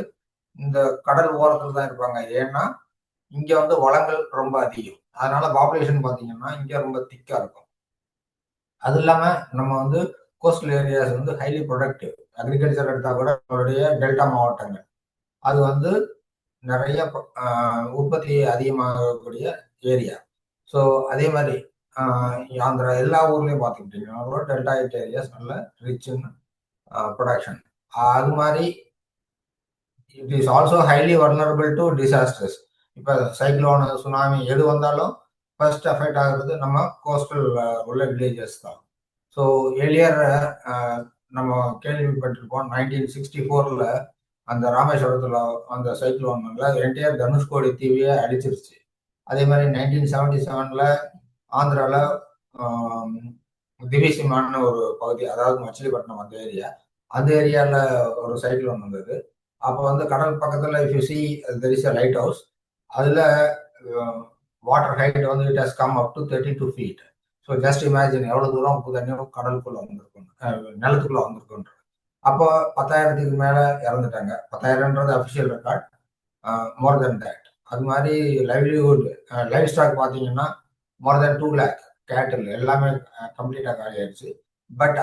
இந்த கடல் ஓரத்தில் தான் இருப்பாங்க. ஏன்னா இங்க வந்து வளங்கள் ரொம்ப அதிகம். அதனால பாப்புலேஷன் பார்த்தீங்கன்னா இங்க ரொம்ப திக்கா இருக்கும். அது இல்லாம நம்ம வந்து கோஸ்டல் ஏரியாஸ் வந்து ஹைலி ப்ரொடக்டிவ். அக்ரிகல்ச்சர் எடுத்தா கூட நம்மளுடைய டெல்டா மாவட்டங்கள் அது வந்து நிறைய உற்பத்தி அதிகமாகக்கூடிய ஏரியா. ஸோ அதே மாதிரி ஆந்திரா எல்லா ஊர்லயும் பார்த்துக்கிட்டீங்கன்னா டெல்டா ஏரியாஸ் நல்ல ரிச் இன் ப்ரொடக்ஷன். அது மாதிரி it is also highly vulnerable to disasters. இப்போ சைக்ளோனு, சுனாமி எது வந்தாலும் ஃபர்ஸ்ட் அஃபெக்ட் ஆகுறது நம்ம கோஸ்டல் உள்ள வில்லேஜஸ் தான். ஸோ எர்லியர் நம்ம கேள்விப்பட்டிருப்போம் 1964ல் அந்த ராமேஸ்வரத்தில் அந்த சைக்ளோன்ல என்டையர் தனுஷ்கோடி தீவியை அடிச்சிருச்சு. அதே மாதிரி 1977ல் ஆந்திராவில் திவிசிமான்னு ஒரு பகுதி, அதாவது மச்சிலிப்பட்டினம் அந்த ஏரியாவில் ஒரு சைக்ளோன் வந்தது. அப்போ வந்து கடல் பக்கத்தில் if you see there is a light house. அதில் வாட்டர் ஹைட் வந்து it has come up to 32 feet. So just imagine எவ்வளோ தூரம் உப்பு தண்ணியும் கடலுக்குள்ள வந்திருக்கும், நிலத்துக்குள்ள வந்திருக்குன்ற. அப்போ 10,000க்கு மேலே இறந்துட்டாங்க. 10,000ன்றது official record, more than that. அது மாதிரி லைவ்லிஹுட், லைவ் ஸ்டாக் பார்த்தீங்கன்னா மோர் தென் 2 lakh கேட்டில் எல்லாமே கம்ப்ளீட்டாக காலி ஆயிடுச்சு. பட்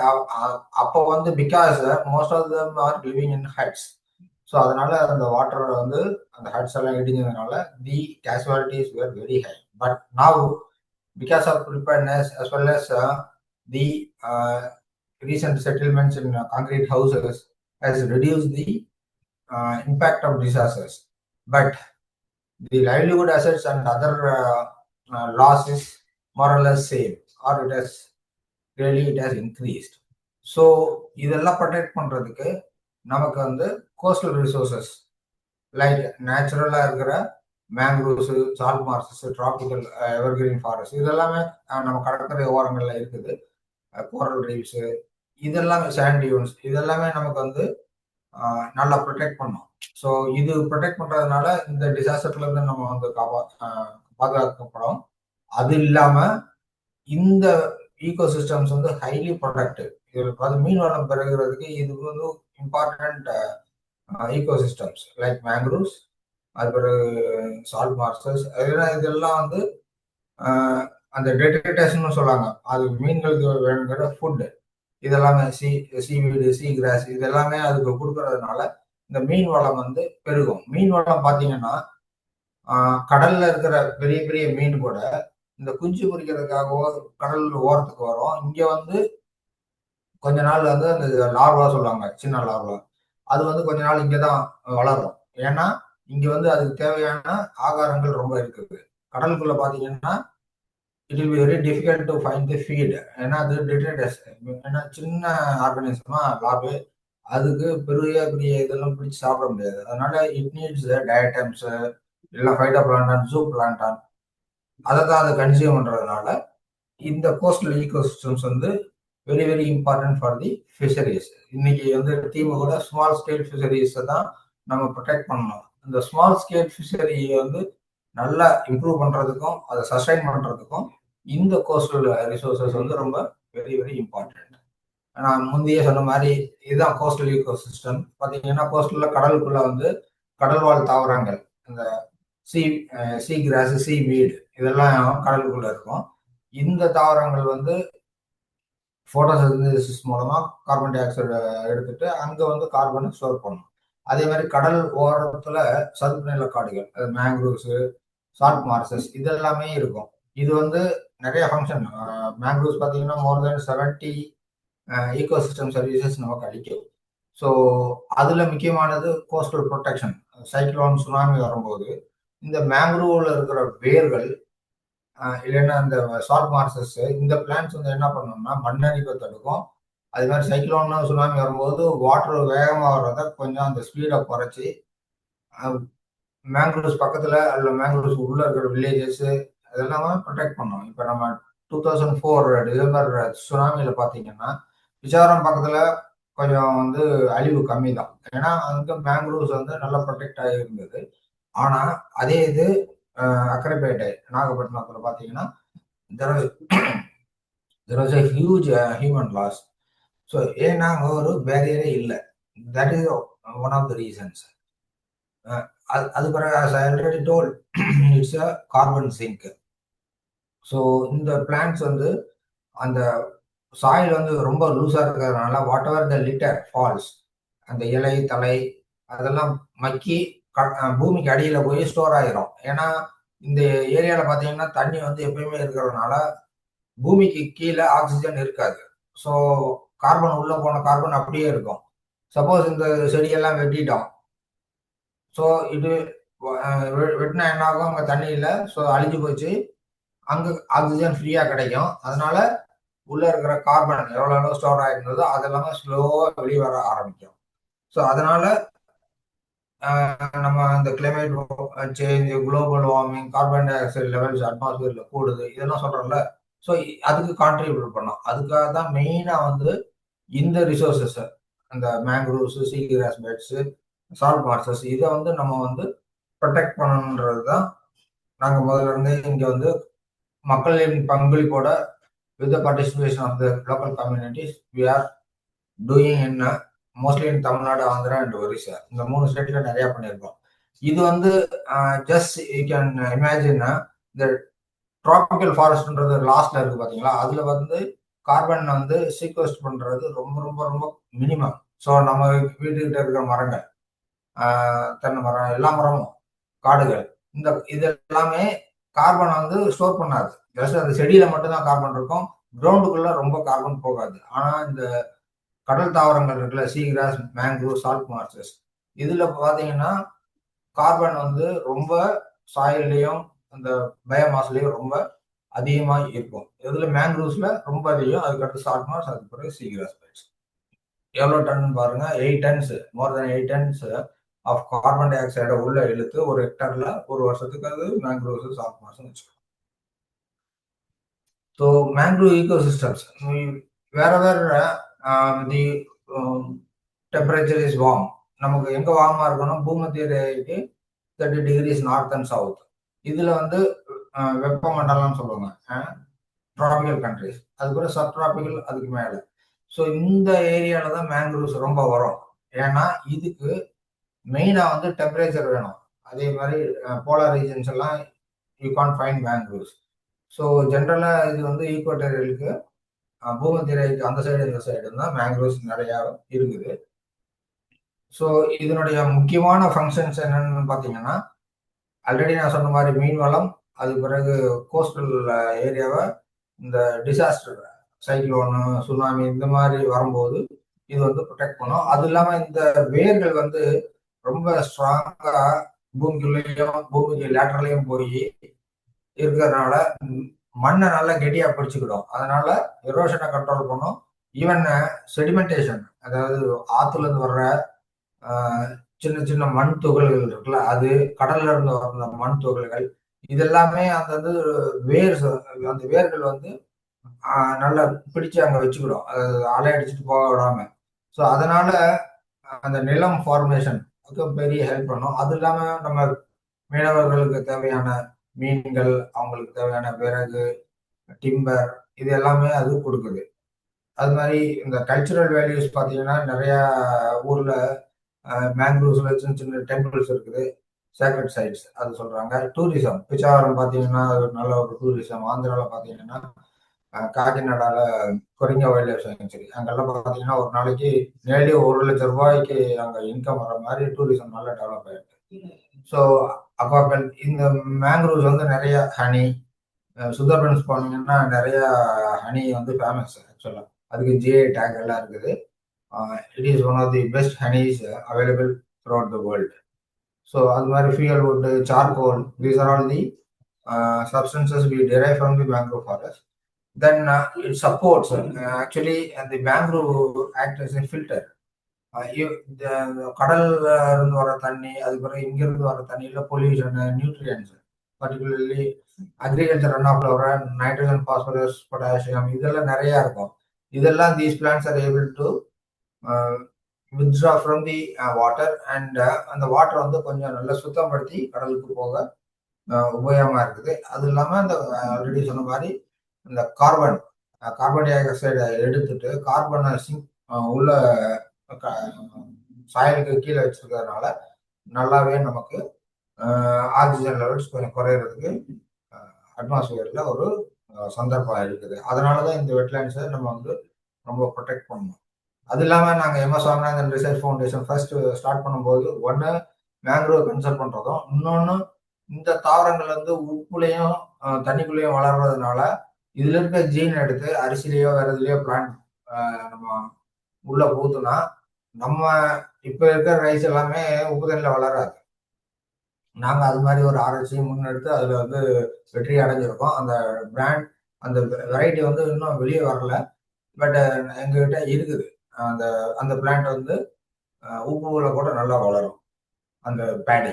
அப்போ வந்து because most of them are living in huts. So அதனால அந்த வாட்டரோட வந்து அந்த ஹட்ஸ் எல்லாம் இடிஞ்சதுனால the casualties were very high. But now because of preparedness as well as the recent settlements in concrete houses has reduced the impact of disasters. But the livelihood assets and other loss is more or less same, or it has increased. So இதெல்லாம் ப்ரொடெக்ட் பண்றதுக்கு நமக்கு வந்து கோஸ்டல் ரிசோர்சஸ் லைக் நேச்சுரலா இருக்கிற mangroves, salt marshes, tropical evergreen forest இதெல்லாமே நம்ம கடற்கரை ஓரங்களில் இருக்குது. கோரல் ரீவ்ஸ் இதெல்லாமே, சாண்ட் டியூன்ஸ் இதெல்லாமே நமக்கு வந்து நல்லா ப்ரொடெக்ட் பண்ணும். ஸோ இது ப்ரொடெக்ட் பண்றதுனால இந்த டிசாஸ்டர்ல இருந்து நம்ம வந்து பாதுகாக்கப்படும். அது இல்லாம இந்த ஈகோ சிஸ்டம்ஸ் வந்து ஹைலி ப்ரொடக்டிவ். அது மீன் வளம் பெறுகிறதுக்கு இது வந்து important ecosystems like mangroves, அது பிறகு சால்ட் மார்சஸ் இதெல்லாம் வந்து அந்த டெட்ரேட்டர்ஸ்னு சொல்லுவாங்க. அது மீன்களுக்கு வேணுங்கிற ஃபுட்டு இதெல்லாமே சீவீடு, சீ கிராஸ் இதெல்லாமே அதுக்கு கொடுக்கறதுனால இந்த மீன் வளம் வந்து பெருகும். மீன் வளம் பார்த்தீங்கன்னா கடல்ல இருக்கிற பெரிய பெரிய மீன் கூட இந்த குஞ்சு பொரிக்கிறதுக்காகவோ கடல் ஓரத்துக்கு வரும். இங்க வந்து கொஞ்ச நாள் வந்து அந்த லார்வா சொல்லுவாங்க, சின்ன லார்வா, அது வந்து கொஞ்ச நாள் இங்கதான் வளரும். ஏன்னா இங்க வந்து அதுக்கு தேவையான ஆகாரங்கள் ரொம்ப இருக்குது. கடலுக்குள்ள பாத்தீங்கன்னா it will be very difficult to find the feed. ஏன்னா அது டிட்ரேட்டர்ஸ், ஏன்னா சின்ன ஆர்கானிசமா லாபு, அதுக்கு பெரிய பெரிய இதெல்லாம் பிடிச்சி சாப்பிட முடியாது. அதனால இட் நீட்ஸ் டயட்டம்ஸ் இல்லை ஃபைட்டோ பிளான்டான், ஜூ பிளான்டான், அதை தான் அதை கன்சியூம் பண்றதுனால இந்த கோஸ்டல் ஈகோசிஸ்டம்ஸ் வந்து very very important for the fisheries. இன்னைக்கு வந்து தீமை கூட ஸ்மால் ஸ்கேல் ஃபிஷரிஸை தான் நம்ம ப்ரொடெக்ட் பண்ணணும். இந்த ஸ்மால் ஸ்கேல் ஃபிஷரியை வந்து நல்லா இம்ப்ரூவ் பண்றதுக்கும் அதை சஸ்டைன் பண்றதுக்கும் இந்த கோஸ்டல் ரிசோர்சஸ் வந்து ரொம்ப வெரி வெரி இம்பார்ட்டன்ட். நான் முந்தைய சொன்ன மாதிரி இதுதான் கோஸ்டல் ஈகோசிஸ்டம். பார்த்தீங்கன்னா கோஸ்டல்ல கடலுக்குள்ள வந்து கடல்வாழ் தாவரங்கள், இந்த சீ கிராஸ், சீ வீடு இதெல்லாம் கடலுக்குள்ள இருக்கும். இந்த தாவரங்கள் வந்து போட்டோசிந்தசிஸ் மூலமா கார்பன் டை ஆக்சைடு எடுத்துட்டு அங்க வந்து கார்பனை ஸ்டோர் பண்ணும். அதே மாதிரி கடல் ஓரத்துல சதுப்பு நில காடுகள், மேங்க்ரூவ்ஸ், சால்ட் மார்சஸ் இதெல்லாமே இருக்கும். இது வந்து நிறைய ஃபங்க்ஷன். மேங்க்ரூவ்ஸ் பார்த்தீங்கன்னா மோர் தென் 70 ஈகோசிஸ்டம் சர்வீசஸ் நமக்கு அளிக்கும். ஸோ அதுல முக்கியமானது கோஸ்டல் ப்ரொடெக்ஷன். சைக்ளோன், சுனாமி வரும்போது இந்த மேங்க்ரூவ்ல இருக்கிற வேர்கள் இல்லைன்னா அந்த சால்ட் மார்சஸ், இந்த பிளான்ஸ் வந்து என்ன பண்ணணும்னா மண்ணரிப்பை தடுக்கும். அது மாதிரி சைக்ளோன் சுனாமி வரும்போது வாட்டர் வேகமாக வர்றத கொஞ்சம் அந்த ஸ்பீடை குறைச்சி மேங்களூர்ஸ் பக்கத்தில் அல்ல மேங்களூர்ஸ் உள்ள இருக்கிற வில்லேஜஸ் அதெல்லாமே ப்ரொடெக்ட் பண்ணோம். இப்போ நம்ம 2004 டிசம்பர் சுனாமியில் பார்த்தீங்கன்னா பிச்சாவரம் பக்கத்தில் கொஞ்சம் வந்து அழிவு கம்மி தான். ஏன்னா அங்கே மேங்களூர்ஸ் வந்து நல்லா ப்ரொடெக்ட் ஆகியிருந்தது. ஆனால் அதே இது அக்கரைப்பேட்டை நாகப்பட்டினத்தில் பார்த்தீங்கன்னா there was a huge human loss. So ஏன்னா அங்கே ஒரு பேரியரே இல்லை. That is one of the reasons. அது பிறகு as I already told it's a carbon sink. So இந்த பிளான்ட்ஸ் வந்து அந்த சாயில் வந்து ரொம்ப லூஸாக இருக்கிறதுனால whatever the litter falls, அந்த இலை தலை அதெல்லாம் மக்கி பூமிக்கு அடியில் போய் ஸ்டோர் ஆகிரும். ஏன்னா இந்த ஏரியாவில் பார்த்தீங்கன்னா தண்ணி வந்து எப்பயுமே இருக்கிறதுனால பூமிக்கு கீழே ஆக்சிஜன் இருக்காது. ஸோ கார்பன் உள்ள போன கார்பன் அப்படியே இருக்கும். சப்போஸ் இந்த செடியெல்லாம் வெட்டிட்டோம், ஸோ இது வெட்டினா என்ன ஆகும், அங்கே தண்ணி இல்லை, ஸோ அழிஞ்சு போச்சு, அங்கே ஆக்சிஜன் ஃப்ரீயாக கிடைக்கும். அதனால உள்ள இருக்கிற கார்பன் எவ்வளோ ஸ்டோர் ஆகிருந்ததோ அதெல்லாமே ஸ்லோவாக வெளியே வர ஆரம்பிக்கும். ஸோ அதனால நம்ம இந்த climate change, global warming, carbon dioxide levels அட்மாஸ்பியர்ல கூடுது இதெல்லாம் சொல்றோம்ல. ஸோ அதுக்கு கான்ட்ரிபியூட் பண்ணோம். அதுக்காக தான் மெயினாக வந்து இந்த ரிசோர்சஸ், அந்த மேங்க்ரூவ்ஸ், சீகிராஸ் பெட்ஸ், சால்ட் மார்சஸ் இதை வந்து நம்ம வந்து ப்ரொடெக்ட் பண்ணணுன்றது தான் நாங்கள் முதல்ல இருந்து இங்கே வந்து மக்களின் பங்களிப்போட with the participation of the local communities we are doing in mostly in Tamil Nadu, Andhra and Orissa. இந்த 3 ஸ்டேட்ல நிறைய பண்ணியிருக்கோம். இது வந்து ஜஸ்ட் யூ கேன் இமேஜின் இந்த ட்ராபிக்கல் ஃபாரஸ்ட்ன்றது லாஸ்ட்ல இருக்கு பார்த்தீங்களா, அதுல வந்து கார்பன் வந்து சீக்வெஸ்ட் பண்றது ரொம்ப ரொம்ப ரொம்ப மினிமம். ஸோ நம்ம வீட்டுக்கிட்ட இருக்கிற மரங்கள், தென்னை மரம், எல்லா மரமும், காடுகள், இது எல்லாமே கார்பன் வந்து ஸ்டோர் பண்ணாது. ஜஸ்ட் அந்த செடியில மட்டும்தான் கார்பன் இருக்கும், கிரவுண்டுக்குள்ள ரொம்ப கார்பன் போகாது. ஆனா இந்த கடல் தாவரங்கள் இருக்குல்ல, சீகிராஸ், மேங்க்ரூவ், சால்ட் மார்சஸ், இதுல பாத்தீங்கன்னா கார்பன் வந்து ரொம்ப சாயில்லையும் அந்த பயோமாஸ்லயும் ரொம்ப அதிகமா இருக்கும். இதுல மேங்க்ரூவ்ஸ்ல ரொம்ப அதிகம், அதுக்கடுத்து சால்ட் மார்ஸ், அதுக்கு பிறகு சீகிராஸ் பெட்ஸ். எவ்வளவு டன் பாருங்க, 8 tons, more than 8 tons of carbon டை ஆக்சைடை உள்ள இழுத்து ஒரு ஹெக்டர்ல ஒரு வருஷத்துக்கு அது மேங்க்ரூவ்ஸ், சால்ட் மார்ஸ் வச்சுக்கணும். So mangrove ecosystems wherever the temperature is warm, நமக்கு எங்க வார்மா இருக்கணும், பூமத்திய ரேகைக்கு 30 degrees நார்த் அண்ட் சவுத். இதுல வந்து வெப்பமண்டலம்னு சொல்லுவாங்க, ட்ராபிக்கல் கண்ட்ரிஸ், அதுக்கப்புறம் சப் ட்ராபிக்கல், அதுக்கு மேல. ஸோ இந்த ஏரியால தான் மேங்க்ரூவ்ஸ் ரொம்ப வரும். ஏன்னா இதுக்கு மெயினா வந்து டெம்பரேச்சர் வேணும். அதே மாதிரி போலார் ரீஜன்ஸ் எல்லாம் you can find mangroves. So ஜென்ரலா இது வந்து ஈக்குவட்டோரியலுக்கு, பூமத்திய ரேகைக்கு அந்த சைடு இந்த சைடு தான் மேங்க்ரூவ்ஸ் நிறைய இருக்குது. ஸோ இதனுடைய முக்கியமான ஃபங்க்ஷன்ஸ் என்னன்னு பார்த்தீங்கன்னா, ஆல்ரெடி நான் சொன்ன மாதிரி மீன் வளம், அது பிறகு கோஸ்டல் ஏரியாவை இந்த டிசாஸ்டர், சைக்ளோனு, சுனாமி இந்த மாதிரி வரும்போது இது வந்து ப்ரொடெக்ட் பண்ணும். அது இல்லாமல் இந்த வேர்கள் வந்து ரொம்ப ஸ்ட்ராங்கா பூமிக்குள்ளேயும் பூமிக்கு லேட்டர்லையும் போய் இருக்கிறதுனால மண்ணை நல்லா கெட்டியா பிடிச்சுக்கிடும். அதனால எரோஷனை கண்ட்ரோல் பண்ணும். ஈவன் செடிமெண்டேஷன், அதாவது ஆத்துல இருந்து வர்ற சின்ன சின்ன மண் துகள்கள் இருக்குல்ல, அது கடல்ல இருந்து வர்ற மண் துகள்கள், இதெல்லாமே அந்த அந்த வேர்கள் வந்து நல்லா பிடிச்சு அங்க வச்சுக்கிடும், அலை அடிச்சுட்டு போக விடாம. ஸோ அதனால அந்த நிலம் ஃபார்மேஷன் பெரிய ஹெல்ப் பண்ணும். அது இல்லாம நம்ம மீனவர்களுக்கு தேவையான மீன்கள், அவங்களுக்கு தேவையான விறகு, டிம்பர், இது எல்லாமே அது கொடுக்குது. அது மாதிரி இந்த கல்ச்சுரல் வேல்யூஸ் பார்த்தீங்கன்னா நிறைய ஊர்ல மேங்க்ரூவ்ஸ்ல சின்ன சின்ன டெம்பிள்ஸ் இருக்குது, சேக்ரெட் சைட்ஸ் அது சொல்றாங்க. டூரிசம், பிச்சாவரம் பார்த்தீங்கன்னா அது நல்ல ஒரு டூரிசம். ஆந்திராவில் பார்த்தீங்கன்னா காக்கிநாடால கொரிங்கா வைல்ட் லைஃப் சேங்சுரி, அங்கெல்லாம் பார்த்தீங்கன்னா ஒரு நாளைக்கு நேரடி 1 லட்சம் ரூபாய்க்கு அங்கே இன்கம் வர மாதிரி டூரிசம் நல்லா டெவலப் ஆயிருக்கு. ஸோ அப்போ இந்த மேங்க்ரூவ்ஸ் வந்து நிறைய ஹனி, சுந்தர்பன்ஸ் போனீங்கன்னா நிறைய ஹனி வந்து ஃபேமஸ். ஆக்சுவலாக அதுக்கு ஜிஐ டேக் எல்லாம் இருக்குது. It is one of the best honeys available throughout the world. So அது மாதிரி fuel wood, charcoal, these are all the substances we derive from the mangrove forest. then it supports actually the mangrove act as a filter. கடல்ல இருந்து வர தண்ணி, அது பிறகு இங்கிருந்து வர தண்ணியில pollution, nutrients, particularly agriculture run ஆஃப்ல வர நைட்ரஜன், பாஸ்பரஸ், பொட்டாசியம் இதெல்லாம் நிறைய இருக்கும். இதெல்லாம் these plants are able to withdraw from the water and அந்த வாட்டர் வந்து கொஞ்சம் நல்லா சுத்தப்படுத்தி கடலுக்கு போக உபயோகமா இருக்குது. அது இல்லாம அந்த ஆல்ரெடி சொன்ன மாதிரி இந்த கார்பன் டை ஆக்சைடை எடுத்துட்டு கார்பனை உள்ள சாயலுக்கு கீழே வச்சிருக்கிறதுனால நல்லாவே நமக்கு ஆக்சிஜன் லெவல்ஸ் கொஞ்சம் குறையிறதுக்கு அட்மாஸ்பியர்ல ஒரு சந்தர்ப்பம் இருக்குது. அதனாலதான் இந்த வெட்லேண்ட்ஸை நம்ம வந்து ரொம்ப ப்ரொடெக்ட் பண்ணணும். அது இல்லாம நாங்க MS Swaminathan research foundation first start பண்ணும்போது ஒன்னு மேங்க்ரோவ் கன்சர்வ் பண்றதும், இன்னொன்னு இந்த தாவரங்கள் வந்து உப்புலையும் தண்ணிக்குள்ளேயும் வளர்றதுனால இதுல இருக்க ஜீன் எடுத்து அரிசிலையோ வேற இதுலயோ பிளான்ட் நம்ம உள்ள பூத்துனா நம்ம இப்ப இருக்கிற ரைஸ் எல்லாமே உப்பு தண்ணியில வளராது. நாங்க அது மாதிரி ஒரு ஆராய்ச்சி முன்னெடுத்து அதுல வந்து வெற்றி அடைஞ்சிருக்கோம். அந்த பிராண்ட் அந்த வெரைட்டி வந்து இன்னும் வெளியே வரல, பட் எங்ககிட்ட இருக்குது. அந்த அந்த பிளான்ட் வந்து உப்புல கூட நல்லா வளரும் அந்த பேடி.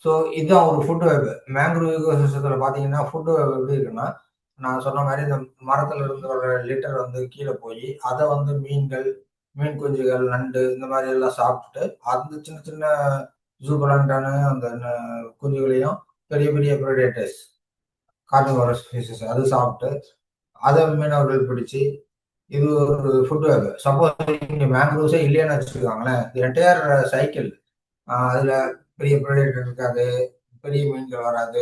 ஸோ இதுதான் ஒரு ஃபுட் வெப். மேங்க்ரோவ் ஈகோசிஸ்டத்துல பாத்தீங்கன்னா ஃபுட் வெப் எப்படி இருக்குன்னா, நான் சொன்ன மாதிரி இந்த மரத்துல இருந்து வர லிட்டர் வந்து கீழே போய் அதை வந்து மீன்கள், மீன் குஞ்சுகள், நண்டு இந்த மாதிரி எல்லாம் சாப்பிட்டுட்டு அந்த சின்ன சின்ன ஜூபலண்டான அந்த குஞ்சுகளையும் பெரிய பெரிய ப்ரெடேட்டர்ஸ் கார்னிவோரஸ் ஃபிஷஸ் அது சாப்பிட்டு அதை மீனவர்கள் பிடிச்சு இது ஒரு ஃபுட் வெப். சப்போஸ் இங்க மேங்க்ரோவ்ஸே இல்லைன்னு வச்சுருக்காங்களேன், தி என்டையர் சைக்கிள் அதுல பெரிய ப்ரெடேட்டர் இருக்காது, பெரிய மீன்கள் வராது,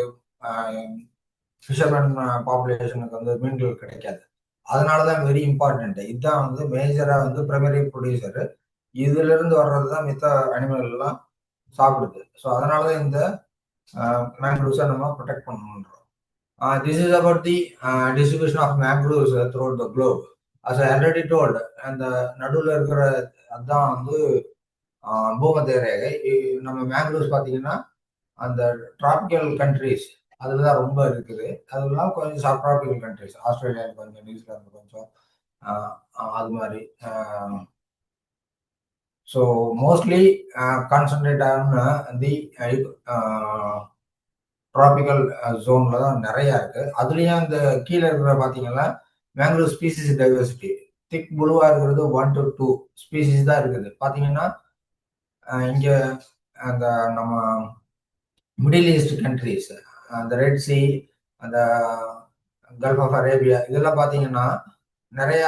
ஃபிஷர்மேன் பாப்புலேஷனுக்கு வந்து மீன்கள் கிடைக்காது. அதனாலதான் வெரி இம்பார்ட்டன்ட். இதுதான் வந்து மேஜரா வந்து பிரைமரி ப்ரொடியூசர். இதுல இருந்து வர்றதுதான் மித்த அனிமல் எல்லாம் சாப்பிடுது. ஸோ அதனாலதான் இந்த மேங்க்ரோவ்ஸை நம்ம ப்ரொடெக்ட் பண்ணணுன்றோம். This is about the distribution of mangroves throughout the globe. as I already told, அந்த நடுவில் இருக்கிற அதுதான் வந்து பூமத்திய ரேகை. நம்ம மேங்க்ரோவ்ஸ் பார்த்தீங்கன்னா அந்த டிராபிக்கல் கண்ட்ரிஸ் அதுலதான் ரொம்ப இருக்குது. அதெல்லாம் கொஞ்சம் சப் டிராபிக்கல் கண்ட்ரிஸ், ஆஸ்திரேலியா கொஞ்சம், நியூசிலாந்து கொஞ்சம், அது மாதிரி. ஸோ மோஸ்ட்லி கான்சன்ட்ரேட் ஆன தி டிராபிக்கல் ஜோன்ல தான் நிறைய இருக்கு. அதுலயும் இந்த கீழே இருக்கிற பாத்தீங்கன்னா மேங்க்ரோவ் ஸ்பீசிஸ் டைவர்சிட்டி திக் புளுவா இருக்கிறது 1 to 2 ஸ்பீசிஸ் தான் இருக்குது. பாத்தீங்கன்னா இங்க அந்த நம்ம மிடில் ஈஸ்ட் கண்ட்ரிஸ், அந்த ரெட் சி, அந்த கல்ஃப் ஆஃப் அரேபியா இதெல்லாம் பாத்தீங்கன்னா நிறைய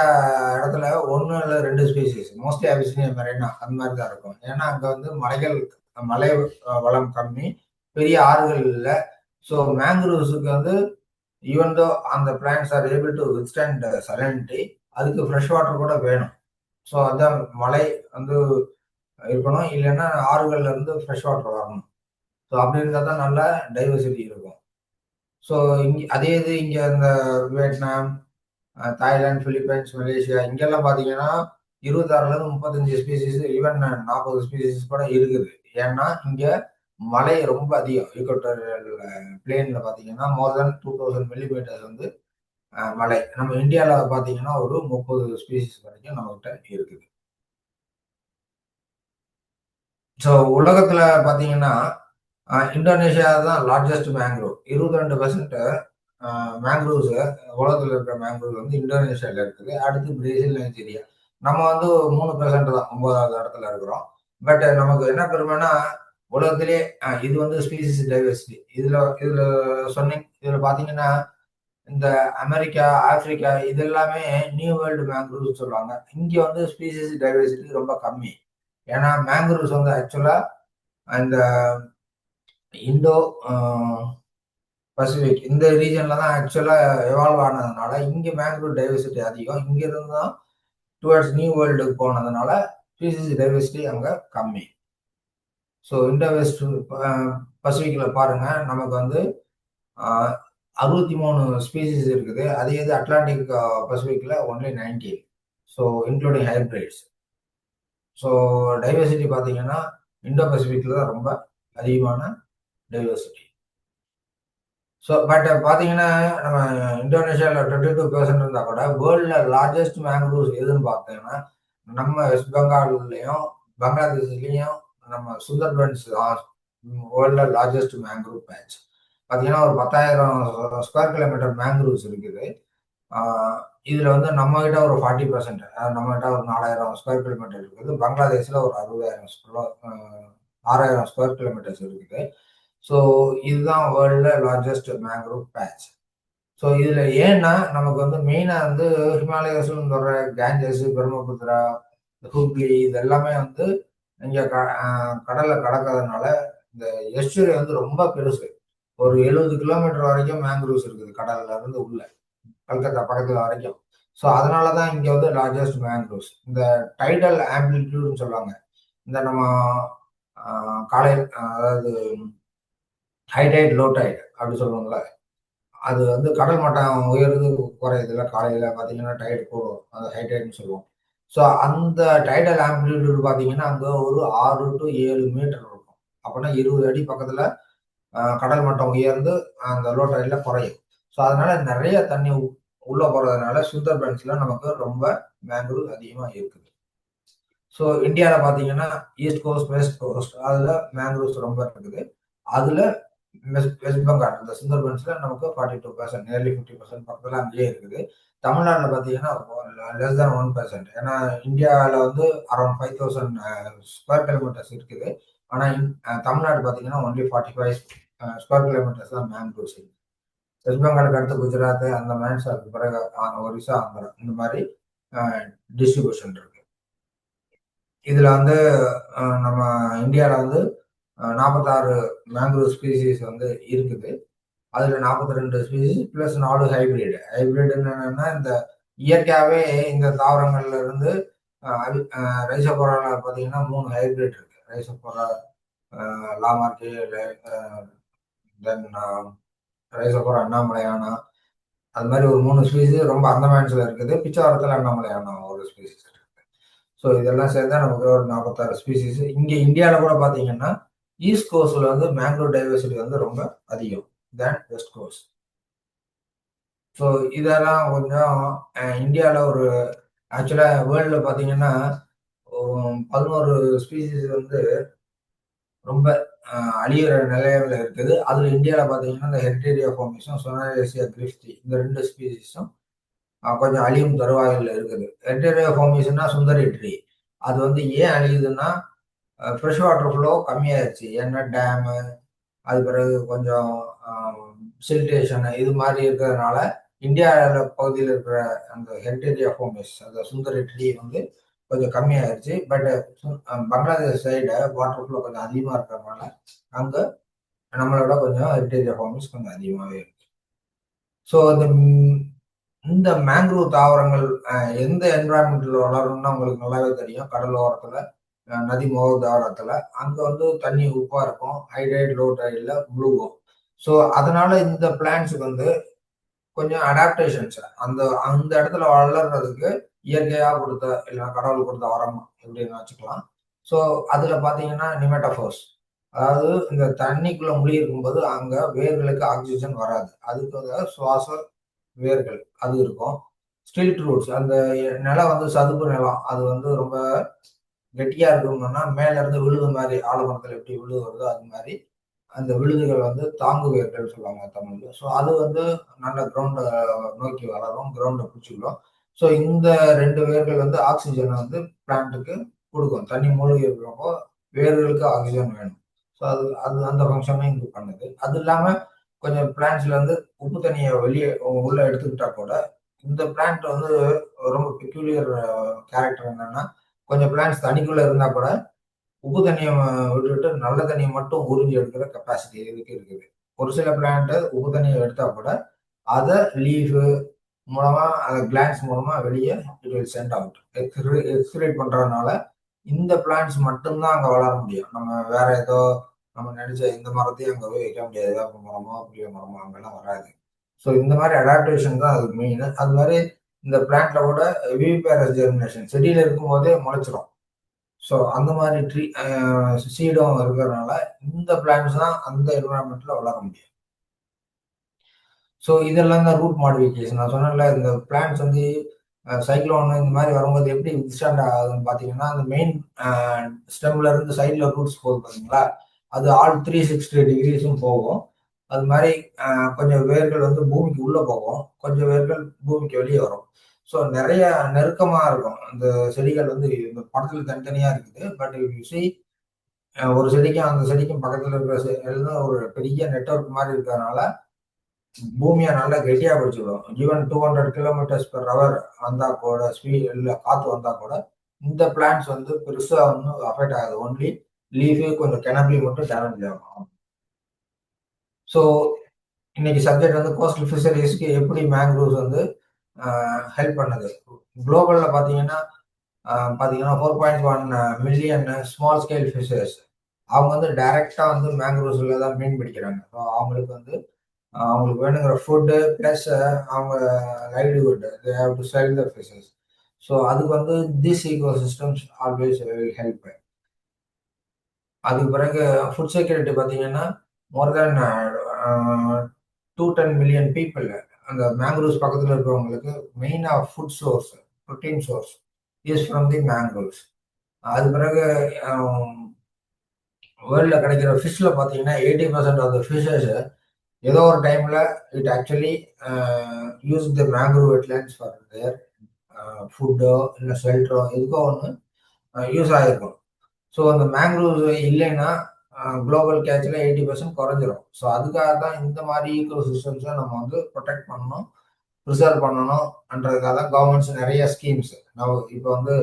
இடத்துல 1 இல்ல 2 ஸ்பீசிஸ், மோஸ்ட்லி அபிசினியா மெரினா அந்த மாதிரி தான் இருக்கும். ஏன்னா அங்க வந்து மலை வளம் கம்மி, பெரிய ஆறுகள் இல்லை. ஸோ மேங்க்ரோவ்ஸுக்கு வந்து ஈவன் தோ அந்த plants are able to withstand salinity, அதுக்கு ஃப்ரெஷ் வாட்டர் கூட வேணும். ஸோ அதான் மழை வந்து இருக்கணும், இல்லைன்னா ஆறுகள்ல இருந்து ஃப்ரெஷ் வாட்டர் வரணும். ஸோ அப்படி இருந்தால் தான் நல்ல டைவர்சிட்டி இருக்கும். ஸோ அதே இது இங்கே இந்த வியட்நாம், தாய்லாந்து, பிலிப்பைன்ஸ், மலேசியா இங்கெல்லாம் பார்த்தீங்கன்னா 26லேருந்து 35 ஸ்பீசிஸ், ஈவன் 40 ஸ்பீசிஸ் கூட இருக்குது. ஏன்னா இங்க மழை ரொம்ப அதிகம். ஈக்குவட்டோரியல் பிளேன்ல பாத்தீங்கன்னா மோர் தென் 2000 மில்லிமீட்டர்ஸ் வந்து மழை. நம்ம இந்தியாவில் பாத்தீங்கன்னா ஒரு 30 ஸ்பீசிஸ் வரைக்கும் நம்ம கிட்ட இருக்குது. ஸோ உலகத்துல பாத்தீங்கன்னா இந்தோனேஷியா தான் லார்ஜஸ்ட் மேங்க்ரோவ். 22% மேங்க்ரோவ்ஸ் உலகத்துல இருக்கிற மேங்க்ரோவ் வந்து இந்தோனேஷியால இருக்குது. அடுத்து பிரேசில், நைஜீரியா. நம்ம வந்து 3% தான், 9வது இடத்துல இருக்கிறோம். பட் நமக்கு என்ன பெருமைன்னா உலகத்திலேயே இது வந்து ஸ்பீசிஸ் டைவர்சிட்டி. இதுல சொன்னீங்க, இதுல பாத்தீங்கன்னா இந்த அமெரிக்கா, ஆப்பிரிக்கா இது எல்லாமே நியூ வேர்ல்டு மேங்க்ரோவ்ஸ் சொல்லுவாங்க. இங்க வந்து ஸ்பீசிஸ் டைவர்சிட்டி ரொம்ப கம்மி. ஏன்னா மேங்க்ரோவ்ஸ் வந்து ஆக்சுவலா இந்த இந்தோ பசிபிக் இந்த ரீஜன்ல தான் ஆக்சுவலா எவால்வ் ஆனதுனால இங்க மேங்க்ரோவ் டைவர்சிட்டி அதிகம். இங்க இருந்து தான் டுவர்ட்ஸ் நியூ வேர்ல்டுக்கு போனதுனால ஸ்பீசிஸ் டைவர்சிட்டி அங்க கம்மி. ஸோ இண்டோ வெஸ்ட் பசிபிக்ல பாருங்க, நமக்கு வந்து 63 ஸ்பீசிஸ் இருக்குது. அதே இது அட்லாண்டிக் பசிபிக்ல only 19. So including hybrids. So diversity பார்த்தீங்கன்னா இண்டோ பசிபிக்ல தான் ரொம்ப அதிகமான டைவர்சிட்டி. ஸோ ஸோ பட் பார்த்தீங்கன்னா நம்ம இந்தோனேஷியாவில் 22% இருந்தால் கூட வேர்ல்டில் லார்ஜஸ்ட் மேங்க்ரூவ்ஸ் எதுன்னு பார்த்தீங்கன்னா நம்ம வெஸ்ட் பெங்கால்லையும் பங்களாதேஷ்லையும் நம்ம சுந்தர்பன்ஸ் வேர்ல்டில் லார்ஜஸ்ட் மேங்க்ரூவ் பேட்ச் பார்த்தீங்கன்னா ஒரு 10,000 ஸ்கொயர் கிலோமீட்டர் மேங்க்ரூவ்ஸ் இருக்குது. இதில் வந்து நம்மகிட்ட ஒரு 40%, நம்மகிட்ட ஒரு 4,000 ஸ்கொயர் கிலோமீட்டர் இருக்குது. பங்களாதேஷில் ஒரு 6,000 ஸ்கொயர் கிலோமீட்டர்ஸ் இருக்குது. ஸோ இதுதான் வேர்ல்டில் லார்ஜஸ்ட் மேங்க்ரூவ் பேட்ச். ஸோ இதில் ஏன்னா நமக்கு வந்து மெயினாக வந்து ஹிமாலயஸ்ன்னு சொல்கிற கேஞ்சஸ், பிரம்மபுத்திரா, ஹூக்ளி இது எல்லாமே வந்து இங்கே கடலில் கடக்கிறதுனால இந்த எஸ்டரி வந்து ரொம்ப பெருசு. ஒரு 70 கிலோமீட்டர் வரைக்கும் மேங்க்ரூவ்ஸ் இருக்குது கடல்ல இருந்து உள்ள கல்கத்தா பக்கத்தில் வரைக்கும். ஸோ அதனால தான் இங்கே வந்து லார்ஜஸ்ட் மேங்க்ரூவ்ஸ். இந்த டைடல் ஆம்பிளிடியூட்னு சொல்லுவாங்க. இந்த நம்ம காலையில் அதாவது ஹை டைட் லோ டைட் அப்படி சொல்லுவாங்கல்ல, அது வந்து கடல் மட்டம் உயர்ந்து குறையுதுல காலையில் பார்த்தீங்கன்னா டைடு போடும், அது ஹை டைட்னு சொல்லுவோம். ஸோ அந்த டைடல் ஆம்பிளிடியூட் பார்த்தீங்கன்னா அங்கே ஒரு 6 to 7 மீட்டர் இருக்கும். அப்படின்னா 20 அடி பக்கத்தில் கடல் மட்டம் உயர்ந்து அந்த லோ டைடில் குறையும். ஸோ அதனால நிறைய தண்ணி உள்ள போறதுனால சுந்தர்பன்ஸ்ல நமக்கு ரொம்ப மேங்க்ரூவ் அதிகமாக இருக்குது. ஸோ இந்தியாவில் பார்த்தீங்கன்னா ஈஸ்ட் கோஸ்ட், வெஸ்ட் கோஸ்ட் அதில் மேங்க்ரூவ்ஸ் ரொம்ப இருக்குது. அதில் வெஸ்ட் பெங்கால் இந்த சுந்தர்பன்ஸ்ல நமக்கு 42%, நியர்லி 50% பக்கத்தில் அங்கேயே இருக்குது. தமிழ்நாட்டில் பார்த்தீங்கன்னா லெஸ் தேன் 1%. ஏன்னா இந்தியாவில் வந்து அரௌண்ட் 5,000 ஸ்கொயர் கிலோமீட்டர்ஸ் இருக்குது. ஆனால் தமிழ்நாடு பார்த்தீங்கன்னா ஒன்லி 45 ஸ்கொயர் கிலோமீட்டர்ஸ் தான் மேங்க்ரூவ்ஸ் இருக்குது. வெஸ்ட் பெங்காலுக்கு அடுத்து குஜராத், அந்த அதுக்கு பிறகு ஒரிசா, ஆந்திரா இந்த மாதிரி டிஸ்ட்ரிபியூஷன் இருக்கு. இதுல வந்து நம்ம இந்தியாவில் வந்து 46 மேங்க்ரூவ் ஸ்பீசிஸ் வந்து இருக்குது. அதுல 42 ஸ்பீசிஸ் பிளஸ் 4 ஹைபிரிட். ஹைபிரிட்னு என்னன்னா இந்த இயற்கையாகவே இந்த தாவரங்கள்ல இருந்து ரைசோபோரால பார்த்தீங்கன்னா 3 ஹைபிரிட் இருக்கு. ரைசோபோரா, லாமார்கே, தென் ரைசோபோரா அண்ணாமலையானா, அது மாதிரி ஒரு 3 ஸ்பீசிஸ் ரொம்ப அந்தமான்ஸ்ல இருக்குது. பிச்சாவரத்தில் அண்ணாமலையானா ஒரு ஸ்பீசிஸ் இருக்கு. ஸோ இதெல்லாம் சேர்ந்தா நமக்கு ஒரு 46 ஸ்பீசிஸ். இங்கே இந்தியாவில் கூட பார்த்தீங்கன்னா ஈஸ்ட் கோஸ்ட்ல வந்து மேங்க்ரோவ் டைவர்சிட்டி வந்து ரொம்ப அதிகம் தேன் வெஸ்ட் கோஸ்ட். ஸோ இதெல்லாம் கொஞ்சம் இந்தியாவில் ஒரு ஆக்சுவலாக வேர்ல்டில் பார்த்தீங்கன்னா 11 ஸ்பீசிஸ் வந்து ரொம்ப அழியிற நிலையில இருக்குது. அதில் இந்தியாவில் பார்த்தீங்கன்னா இந்த ஹெரிட்டேரியா ஃபார்மேஷன், சொனாரேசியா கிரிஃப்டி இந்த 2 ஸ்பீசிஸும் கொஞ்சம் அழியும் தருவாயில் இருக்குது. ஹெரிட்டேரியா ஃபார்மேஷன்னா சுந்தரி ட்ரீ. அது வந்து ஏன் அழியுதுன்னா ஃப்ரெஷ் வாட்டர் ஃப்ளோ கம்மியாயிருச்சு. ஏன்னா டேமு, அது பிறகு கொஞ்சம் சில்டேஷன் இது மாதிரி இருக்கிறதுனால இந்தியாவில் பகுதியில் இருக்கிற அந்த ஹெரிட்டேரியா ஃபார்மேஸ் அந்த சுந்தரி ட்ரீ வந்து கொஞ்சம் கம்மியாயிருச்சு. But Bangladesh side water flow கொஞ்சம் அதிகமாக இருக்கிறதுனால அங்கே நம்மளோட கொஞ்சம் ஹெரிட்டேரியா ஃபார்மேஸ் கொஞ்சம் அதிகமாகவே இருக்கு. ஸோ இந்த மேங்க்ரூவ் தாவரங்கள் எந்த என்விரான்மெண்ட்ல வளரும்னா உங்களுக்கு நல்லாவே தெரியும். கடலோரத்துல, நதி முகதாரத்துல அங்க வந்து தண்ணி உப்பா இருக்கும். ஹை டைட், லோ டைட்ல முழுகும். ஸோ அதனால இந்த பிளான்ட்ஸுக்கு வந்து கொஞ்சம் அடாப்டேஷன்ஸ் அந்த அந்த இடத்துல வளர்றதுக்கு இயற்கையா கொடுத்த இல்லைன்னா கடவுள் கொடுத்த வரம் எப்படின்னு வச்சுக்கலாம். ஸோ அதுல பாத்தீங்கன்னா நிமெட்டோஃபோர்ஸ், அதாவது இந்த தண்ணிக்குள்ள முழி இருக்கும்போது அங்க வேர்களுக்கு ஆக்சிஜன் வராது. அதுக்கு சுவாச வேர்கள் அது இருக்கும். ஸ்டில்ட் ரூட்ஸ், அந்த நிலம் வந்து சதுப்பு நிலம், அது வந்து ரொம்ப கெட்டியா இருக்கணும்னா மேல இருந்து விழுது மாதிரி ஆலமரத்துல எப்படி விழுது வருதோ அது மாதிரி அந்த விழுதுகள் வந்து தாங்கு வேர்கள் சொல்லுவாங்க தமிழ்ல. ஸோ அது வந்து நல்ல கிரவுண்டை நோக்கி வளரும், கிரவுண்டை பிடிச்சிக்கலாம். ஸோ இந்த 2 வேர்கள் வந்து ஆக்சிஜனை வந்து பிளான்ட்டுக்கு கொடுக்கும். தண்ணி மூழ்கி இருக்கிறப்போ வேர்களுக்கு ஆக்சிஜன் வேணும். ஸோ அது அது அந்த ஃபங்க்ஷனையும் இது பண்ணுது. அது இல்லாம கொஞ்சம் பிளான்ட்ஸ்ல இருந்து உப்பு தண்ணியை வெளியே உள்ள எடுத்துக்கிட்டா கூட இந்த பிளான்ட் வந்து ரொம்ப பெக்யூலியர் கேரக்டர் என்னன்னா, கொஞ்சம் பிளான்ட்ஸ் தண்ணிக்குள்ள இருந்தா கூட உப்பு தண்ணியை விட்டுட்டு நல்ல தண்ணியை மட்டும் உறிஞ்சி எடுக்கிற கெப்பாசிட்டி இதுக்கு இருக்குது. ஒரு சில பிளான்ட் உப்பு தண்ணியை எடுத்தா கூட அதை லீஃபு மூலமா அதை கிளான்ஸ் மூலமா வெளியே இட் வில் சென்ட் அவுட் எக்ஸ்கிரேட் பண்றதுனால இந்த பிளான்ட்ஸ் மட்டும்தான் அங்க வளர முடியும். நம்ம வேற ஏதோ நம்ம நினைச்ச இந்த மரத்தையும் அங்க போய் வைக்க முடியாது. வேப்ப மரமோ புளிய மரமோ அங்கெல்லாம் வராது. ஸோ இந்த மாதிரி அடாப்டேஷன் தான் அதுக்கு மெயின். அது மாதிரி இந்த பிளான்ட்ல கூட விவிபேரஸ் ஜெர்மினேஷன் செடியில இருக்கும் போதே முளைச்சிடும். ஸோ அந்த மாதிரி ட்ரீ சீடும் இருக்கிறதுனால இந்த பிளான்ட்ஸ் தான் அந்த என்விரான்மெண்ட்ல வளர முடியும். ஸோ இதெல்லாம் தான் ரூட் மாடிஃபிகேஷன். நான் சொன்னேன்ல, இந்த பிளான்ஸ் வந்து சைக்ளோன் இந்த மாதிரி வரும்போது எப்படி வித்ஸ்டாண்ட் ஆகுதுன்னு பார்த்தீங்கன்னா, அந்த மெயின் ஸ்டெம்ல இருந்து சைடில் ரூட்ஸ் போகுது பார்த்தீங்களா, அது ஆல் 360 டிகிரிஸும் போகும். அது மாதிரி கொஞ்சம் வேர்கள் வந்து பூமிக்கு உள்ள போகும், கொஞ்சம் வேர்கள் பூமிக்கு வெளியே வரும். ஸோ நிறைய நெருக்கமா இருக்கும். அந்த செடிகள் வந்து இந்த படத்துல தனித்தனியா இருக்குது. பட் யூ சி ஒரு செடிக்கும் அந்த செடிக்கும் பக்கத்துல இருக்கிற எல்லாம் ஒரு பெரிய நெட்வொர்க் மாதிரி இருக்கிறதுனால பூமியை நல்லா கெட்டியா பிடிச்சிடும். ஈவன் 200 கிலோமீட்டர்ஸ் பெர் ஹவர் வந்தா கூட, ஸ்பீட் இல்லை காத்து வந்தா கூட இந்த பிளான்ஸ் வந்து பெருசா ஒன்றும் அஃபெக்ட் ஆகாது. ஒன்லி லீஃபு கொஞ்சம் கிணப்பி மட்டும் டேமேஜ் ஆகும். ஸோ இன்னைக்கு சப்ஜெக்ட் வந்து கோஸ்டல் ஃபிஷரிஸ்க்கு எப்படி மேங்க்ரூவ்ஸ் வந்து ஹெல்ப் பண்ணுது. குளோபல்ல பார்த்தீங்கன்னா 4.1 மில்லியன் ஸ்மால் ஸ்கேல் ஃபிஷர்ஸ் அவங்க வந்து டைரக்டா வந்து மேங்க்ரூவ்ஸ்ல தான் மீன் பிடிக்கிறாங்க. ஸோ அவங்களுக்கு வந்து அவங்களுக்கு வேணுங்கிற ஃபுட்டு ப்ளஸ் அவங்க livelihood they have to sell the fishes. So அதுக்கு வந்து this ecosystems always will help. அதுக்கு பிறகு ஃபுட் செக்யூரிட்டி பார்த்தீங்கன்னா மோர் தென் 210 மில்லியன் பீப்புள் அந்த மேங்க்ரூவ்ஸ் பக்கத்தில் இருக்கிறவங்களுக்கு மெயினாக food source, protein source is from the mangroves. அது பிறகு வேர்ல்டில் கிடைக்கிற ஃபிஷ்ஷில் பார்த்தீங்கன்னா 80% ஆஃப் த ஃபிஷஸ் ஏதோ ஒரு டைம்ல it actually use the mangrove wetlands for their ஃபுட்டோ இல்லை ஷெல்டரோ எதுக்கோ ஒன்று யூஸ் ஆகிருக்கும். ஸோ அந்த மேங்க்ரூவ் இல்லைன்னா குளோபல் கேட்சில் 80% குறைஞ்சிரும். ஸோ அதுக்காக தான் இந்த மாதிரி ஈக்கோ சிஸ்டம்ஸை நம்ம வந்து ப்ரொடெக்ட் பண்ணணும், ப்ரிசர்வ் பண்ணணும்ன்றதுக்காக தான் கவர்மெண்ட்ஸ் நிறைய ஸ்கீம்ஸ் இப்போ வந்து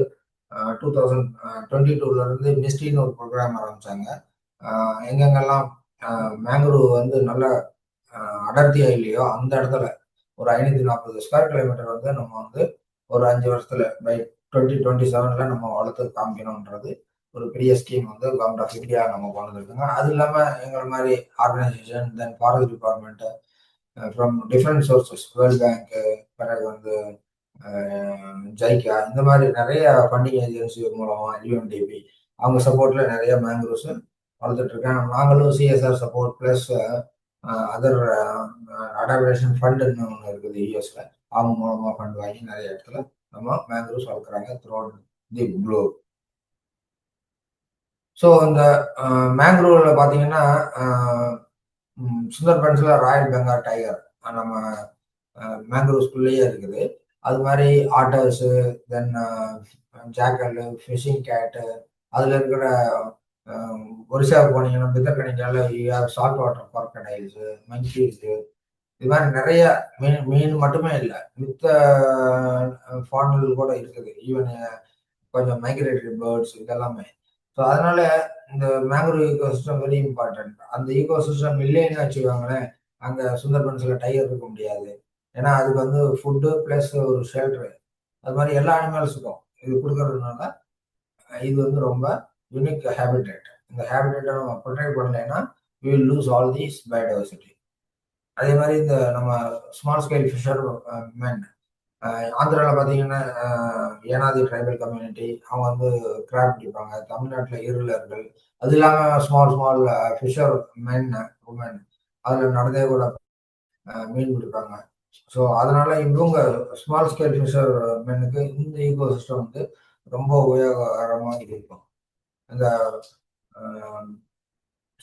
2022 இருந்து மிஸ்டின்னு ஒரு ப்ரோக்ராம் ஆரம்பிச்சாங்க. எங்கெங்கெல்லாம் மேங்க்ரூவ் வந்து நல்ல அடர்த்தியா இல்லையோ அந்த இடத்துல ஒரு 540 ஸ்கொயர் கிலோமீட்டர் வந்து நம்ம வந்து ஒரு 5 வருஷத்துல பை 2027 நம்ம வளர்த்து காமிக்கணும்ன்றது ஒரு பெரிய ஸ்கீம் வந்து கவர்மெண்ட் ஆஃப் இந்தியா நம்ம கொண்டு வந்துருக்காங்க. அது இல்லாம எங்களை மாதிரி organisation then forest department from different sources, world bank, பிறகு வந்து ஜைகா, இந்த மாதிரி நிறைய ஃபண்டிங் ஏஜென்சி மூலமா யூஎன்டிபி அவங்க சப்போர்ட்ல நிறைய மேங்க்ரூவ்ஸ் வளர்த்துட்டு இருக்காங்க. நாங்களும் CSR support plus other adaptation ஃபண்டுன்னு ஒன்று இருக்குது யூஎஸ்ல, அவங்க மூலமா ஃபண்ட் வாங்கி நிறைய இடத்துல நம்ம மேங்க்ரூவ்ஸ் வளர்க்குறாங்க த்ரூ தி குளோப். ஸோ இந்த மேங்க்ரூவ்ல பார்த்தீங்கன்னா சுந்தர்பன்ஸ்ல ராயல் பெங்கால் டைகர் நம்ம மேங்க்ரூவ்ஸ்குள்ளேயே இருக்குது. அது மாதிரி ஆட்டர்ஸு, தென் ஜாக்கல், ஃபிஷிங் கேட்டு, அதில் இருக்கிற ஒரிசாவுக்கு போனீங்கன்னா பித்தக்கணிக்கால சால்ட் வாட்டர் கார்கடைல்ஸு, மங்கீஸு, இது மாதிரி நிறைய மீன் மட்டுமே இல்லை, மித்த ஃபார்னல் கூட இருக்குது. ஈவன் கொஞ்சம் மைக்ரேட்டரி பேர்ட்ஸ் இதெல்லாமே. ஸோ அதனால இந்த mangrove ecosystem very important. அந்த ஈகோ சிஸ்டம் இல்லைன்னு வச்சுக்கோங்களேன், அங்கே சுந்தர்பன்ஸ்ல டைகர் இருக்க முடியாது. ஏன்னா அதுக்கு வந்து ஃபுட்டு ப்ளஸ் ஒரு ஷெல்டரு, அது மாதிரி எல்லா அனிமல்ஸுக்கும் இது கொடுக்கறதுனால இது வந்து ரொம்ப யூனிக் ஹேபிடேட். இந்த ஹேபிடேட்டை நம்ம ப்ரொடெக்ட் பண்ணலைன்னா we will lose all these biodiversity. அதே மாதிரி இந்த நம்ம ஸ்மால் ஸ்கேல் ஃபிஷர் மேன் ஆந்திராவில் பார்த்தீங்கன்னா ஏனாதி ட்ரைபல் கம்யூனிட்டி அவங்க வந்து கிராப் பிடிப்பாங்க. தமிழ்நாட்டில் இருளர்கள், அது இல்லாமல் ஸ்மால் ஸ்மால் ஃபிஷர் மென் உமன் அதில் நடந்தே கூட மீன் பிடிப்பாங்க. ஸோ அதனால இவங்க ஸ்மால் ஸ்கேல் ஃபிஷர் மென்னுக்கு இந்த ஈகோ சிஸ்டம் வந்து ரொம்ப உபயோகரமாக இருக்கும். இந்த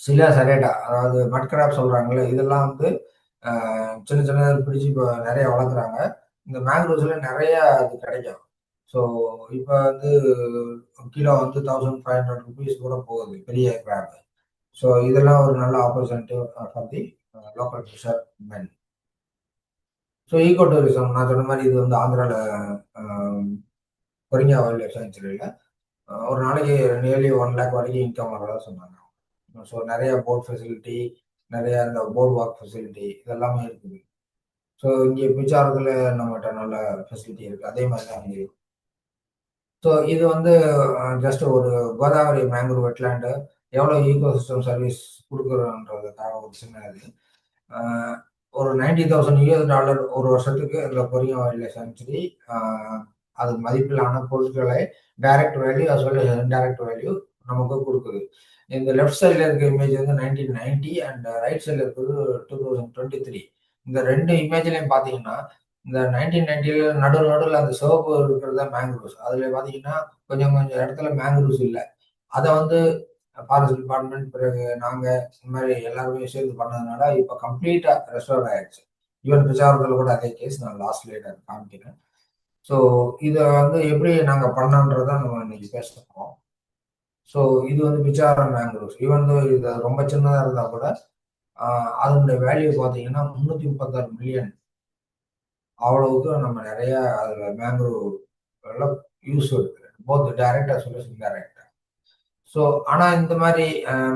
சில சரேடா, அதாவது மட் கிராப் சொல்றாங்கல்ல, இதெல்லாம் வந்து சின்ன சின்ன பிடிச்சி இப்போ நிறைய வளர்க்குறாங்க. இந்த மேங்க்ரூவ்ஸ்ல நிறைய அது கிடைக்கும். ஸோ இப்போ வந்து கிலோ வந்து 1500 ருபீஸ் கூட போகுது பெரிய கிராப். ஸோ இதெல்லாம் ஒரு நல்ல opportunity for the local fishermen. So ecotourism நான் சொன்ன மாதிரி இது வந்து ஆந்திராவில் கொரிங்கா வைல்ட் லைஃப் சாங்சுரியில் ஒரு நாளைக்கு நியர்லி 1 lakh வரைக்கும் இன்கம் வரதா சொன்னாங்க. ஸோ நிறைய போட் ஃபெசிலிட்டி, நிறைய இந்த போர்ட் வாக் ஃபெசிலிட்டி இதெல்லாமே இருக்குது. ஸோ இங்கே பிச்சாரத்தில் நம்மகிட்ட நல்ல ஃபெசிலிட்டி இருக்குது, அதே மாதிரி தான் அங்கே இருக்கும். ஸோ இது வந்து ஜஸ்ட் ஒரு கோதாவரி மேங்க்ரூவ் வெட்லேண்டு எவ்வளோ ஈகோ சிஸ்டம் சர்வீஸ் கொடுக்குறோன்றதுக்காக ஒரு சின்ன இது. ஒரு $90,000 ஒரு வருஷத்துக்கு இந்த கொரியா வைல்ட் லைஃப் சாங்சுரி அது மதிப்பிலான பொருட்களை direct value as well as indirect value நமக்கு கொடுக்குது. இந்த லெஃப்ட் சைடில் இருக்க இமேஜ் வந்து 1990 அண்ட் ரைட் சைடில் இருக்கிறது 2023. இந்த 2 இமேஜ்லயும் பார்த்தீங்கன்னா, இந்த 1990ல நடுவுல அந்த சிவப்பு இருக்கிறது தான் மேங்க்ரூவ்ஸ். அதுல பார்த்தீங்கன்னா, கொஞ்சம் கொஞ்சம் இடத்துல மேங்க்ரூவ்ஸ் இல்ல. அத வந்து ஃபாரஸ்ட் டிபார்ட்மெண்ட், பிறகு நாங்க இந்த மாரி எல்லாருமே சேர்ந்து பண்ணதுனால, இப்ப கம்ப்ளீட்டா ரெஸ்டோர் ஆயிடுச்சு. ஈவன் பிச்சாவரத்துல கூட அதே கேஸ் நான் லாஸ்ட் ஸ்லைட்ல காமிக்கிறேன். ஸோ இத வந்து எப்படி நாங்க பண்ணோன்றத நம்ம இன்னைக்கு பேச போறோம். ஸோ இது வந்து பிச்சாவரம் மேங்க்ரூவ்ஸ். ஈவன் தோ இது ரொம்ப சின்னதா இருந்தா கூட, அதனுடைய வேல்யூ பார்த்தீங்கன்னா 336 மில்லியன். அவ்வளவுக்கு நம்ம நெறைய அதுல மேங்க்ரூவ் எல்லாம் யூஸ் இருக்கு. Both direct as well as indirect. So ஆனா இந்த மாரி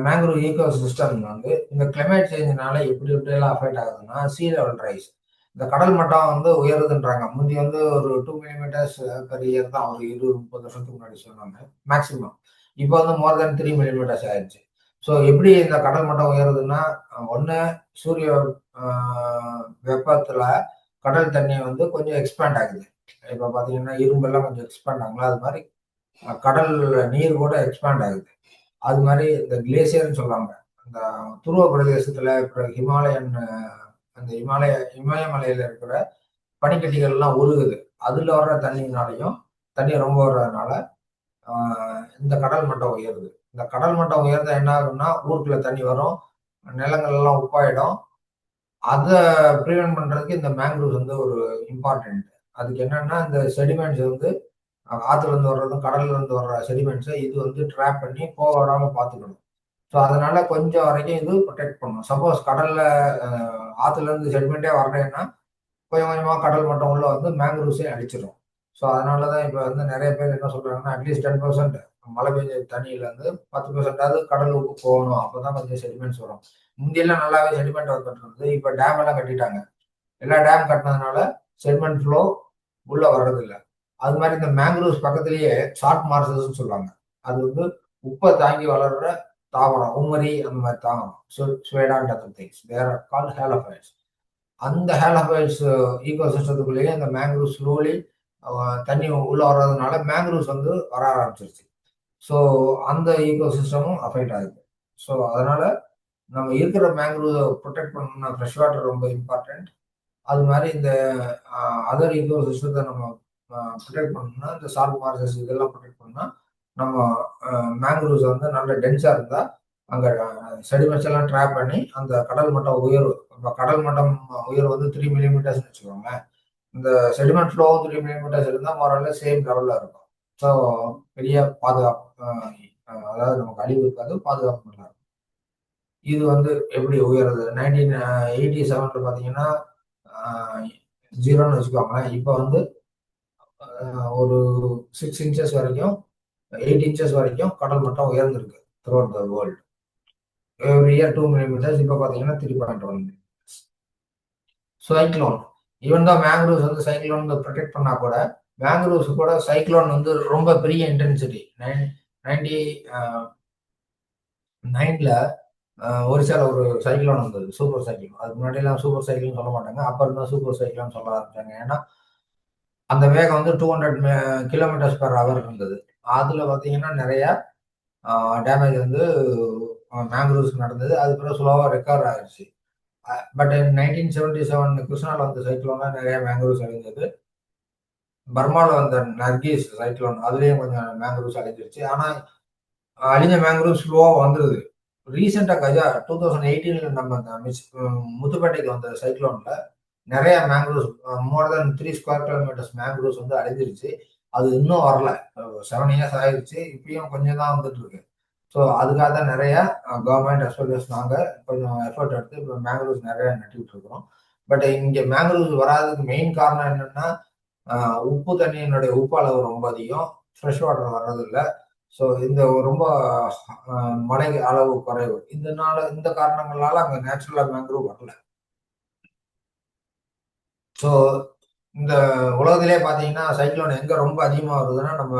மேங்க்ரூவ் ஈகோ சிஸ்டம் வந்து இந்த கிளைமேட் சேஞ்ச்னால எப்படி எப்படியெல்லாம் அஃபெக்ட் ஆகுதுன்னா, சீ லெவல் ரைஸ். இந்த கடல் மட்டம் வந்து உயருதுன்றாங்க. முந்தி வந்து ஒரு 2 மில்லிமீட்டர்ஸ் பெர் இயர் தான் ஒரு 20, 30 வருஷத்துக்கு முன்னாடி சொன்னாங்க. மேக்ஸிமம். இப்போ வந்து மோர் தென் 3 மில்லிமீட்டர்ஸ் ஆயிடுச்சு. ஸோ எப்படி இந்த கடல் மட்டம் உயருதுன்னா, ஒண்ணு சூரிய அ வெப்பத்துல கடல் தண்ணி வந்து கொஞ்சம் எக்ஸ்பேண்ட் ஆகுது. இப்ப பார்த்தீங்கன்னா, இரும்பெல்லாம் கொஞ்சம் எக்ஸ்பேண்ட் ஆகும்ல, அது மாரி கடல் நீர் கூட எக்ஸ்பேண்ட் ஆகுது. அது மாரி இந்த கிளேசியர்ன்னு சொல்லுவாங்க. அந்த துருவ பிரதேசத்துல இருக்கிற ஹிமாலயன் அந்த இமயமலையில இருக்கிற பனிக்கட்டிகள்லாம் உருகுது. அதுல வர்ற தண்ணியினாலயும், தண்ணி ரொம்ப வர்றதுனால ஆ இந்த கடல் மட்டம் உயருது. இந்த கடல் மட்டம் உயர்ந்தா என்ன ஆகும்னா, ஊருக்குள்ள தண்ணி வரும். நிலங்கள் எல்லாம் உப்பாயிடும். அத பிரிவென்ட் பண்றதுக்கு இந்த மேங்க்ரூவ்ஸ் வந்து ஒரு இம்பார்ட்டன்ட். அதுக்கு என்னன்னா, இந்த செடிமெண்ட்ஸ் வந்து ஆத்துல இருந்து வர்றதும், கடல்ல இருந்து வர்ற செடிமெண்ட்ஸ இது வந்து ட்ராப் பண்ணி போக விடாம பார்த்துக்கணும். ஸோ அதனால கொஞ்சம் வரைக்கும் இது புரொடெக்ட் பண்ணும். சப்போஸ் கடல்ல அ ஆத்துல இருந்து செடிமெண்ட்டே வரலைன்னா, கொஞ்சம் கொஞ்சமா கடல் மட்டம் உள்ள வந்து மேங்க்ரூவ்ஸையும் அழிச்சிரும். ஸோ அதனால தான் இப்ப வந்து நெறைய பேர் என்ன சொல்றாங்கன்னா, அட்லீஸ்ட் 10% மழை பெய்ஞ்ச தண்ணீல இருந்து 10% கடலுக்கு போகணும். அப்பதான் கொஞ்சம் செடிமெண்ட்ஸ் வரும். முந்தியெல்லாம் நல்லாவே செடிமெண்ட் வந்துட்டு இருந்தது. இப்ப டேம் எல்லாம் கட்டிட்டாங்க. எல்லா டேம் கட்டினதுனால செடிமெண்ட் ஃப்ளோ உள்ள வர்றதில்ல. அது மாரி இந்த மேங்க்ரூவ்ஸ் பக்கத்திலேயே சால்ட் மார்ஷஸ்ன்னு சொல்லுவாங்க. அது வந்து உப்ப தாங்கி வளர்ற தாவரம். உம்மரி அந்த மாரி தாவரம். Suaeda and other things. They are called halophytes. அந்த ஹேலோபைட்ஸ் ஈகோ சிஸ்டத்துக்குள்ளேயே அந்த மேங்க்ரூவ் ஸ்லோலி தண்ணி உள்ள வர்றதுனால மேங்க்ரூவ்ஸ் வந்து வர ஆரம்பிச்சிருச்சு. ஸோ அந்த ஈகோ சிஸ்டமும் அஃபெக்ட் ஆகுது. ஸோ அதனால நம்ம இருக்கிற மேங்க்ரூவ புரொடெக்ட் பண்ணணும்னா ஃப்ரெஷ் வாட்டர் ரொம்ப இம்பார்ட்டன்ட். அது மாரி இந்த அதர் ஈகோ சிஸ்டத்த நம்ம புரொடெக்ட் பண்ணணும்னா, இந்த சால்ட் மார்ஷஸ் இதெல்லாம் புரொடெக்ட் பண்ணா, நம்ம மேங்க்ரூவ்ஸ் வந்து நல்ல டென்ஸா இருந்தா, அங்க செடிமெண்ட்ஸ் எல்லாம் ட்ராப் பண்ணி, அந்த கடல் மட்டம் உயர்வு. இப்ப கடல் மட்டம் உயர்வு வந்து 3 மில்லிமீட்டர்ஸ்ன்னு வச்சுக்கோங்களேன். இந்த செடிமெண்ட் ஃப்ளோவும் 3 மில்லிமீட்டர்ஸ் இருந்தா மோர் ஆர் லெஸ் சேம் லெவல்ல இருக்கும். ஸோ பெரிய பாதுகாப்பு அதாவது நமக்கு அழிவு இருக்காது, பாதுகாப்பு நல்லா இருக்கும். இது வந்து எப்படி உயருது? 1987ல பார்த்தீங்கன்னா, ஆ 0ன்னு வச்சுக்கோங்களேன். இப்ப வந்து ஒரு 6 இன்ச்சஸ் வரைக்கும், 8 இன்ச்சஸ் வரைக்கும் கடல் மட்டம் உயர்ந்திருக்கு throughout the world. Every year 2 millimetres. இப்ப பார்த்தீங்கன்னா 3.1. சைக்ளோன். ஈவன் தான் மேங்க்ரூவ்ஸ் வந்து சைக்ளோன் ப்ரொடெக்ட் பண்ணா கூட, மேங்க்ரூவ்ஸ் கூட சைக்ளோன் வந்து ரொம்ப பெரிய இன்டென்சிட்டி. 99ல ஒரிசால ஒரு சைக்ளோன் வந்தது. Super cyclone. அதுக்கு முன்னாடிலாம் சூப்பர் சைக்ளோன் சொல்ல மாட்டாங்க. அப்புறம் தான் சூப்பர் சைக்ளோன் சொல்ல ஆரம்பிச்சாங்க. ஏன்னா, அந்த வேகம் வந்து 200 கிலோமீட்டர்ஸ் பெர் ஹவர் இருந்தது. அதுல பார்த்தீங்கன்னா நெறைய டேமேஜ் வந்து மேங்க்ரூவ்ஸ்க்கு நடந்தது. அது பிறகு ஸ்லோவா ரெக்கவர் ஆயிருச்சு. பட் 1977 கிருஷ்ணால வந்த சைக்ளோன்ல நெறைய மேங்க்ரூவ்ஸ் அழிஞ்சது. பர்மால வந்த நர்கீஸ் சைக்ளோன் அதுலயும் கொஞ்சம் மேங்க்ரூவ்ஸ் அழிஞ்சிருச்சு. ஆனா அழிஞ்ச மேங்க்ரூவ் ஸ்லோவா வந்துருது. ரீசென்ட்டா கஜா 2018ல நம்ம அந்த முத்துப்பேட்டைக்கு வந்த சைக்ளோன்ல நெறைய மேங்க்ரூவ்ஸ் மோர் தென் 3 ஸ்கொயர் கிலோமீட்டர்ஸ் மேங்க்ரூவ்ஸ் வந்து அழிஞ்சிருச்சு. அது இன்னும் வரல. 7 இயர்ஸ் ஆயிருச்சு. இப்பயும் கொஞ்சம் தான் வந்துட்டு இருக்கு. ஸோ அதுக்காக தான் நெறைய கவர்ன்மெண்ட் அஸ் வெல் அஸ் நாங்க கொஞ்சம் எஃபோர்ட் எடுத்து இப்ப மேங்க்ரூவ்ஸ் நெறைய நட்டுட்டு இருக்கிறோம். பட் இங்க மேங்க்ரூவ்ஸ் வராததுக்கு மெயின் காரணம் என்னன்னா, அ உப்பு தண்ணீயினுடைய உப்பு அளவு ரொம்ப அதிகம். ஃப்ரெஷ் வாட்டர் வர்றதில்ல. ஸோ இந்த ரொம்ப மழை அளவு குறைவு. இந்த காரணங்களால அங்க நேச்சுரலா மேங்க்ரூவ் வரல. ஸோ இந்த உலகத்திலேயே பார்த்தீங்கன்னா, சைக்ளோன் எங்க ரொம்ப அதிகமா வருதுன்னா, நம்ம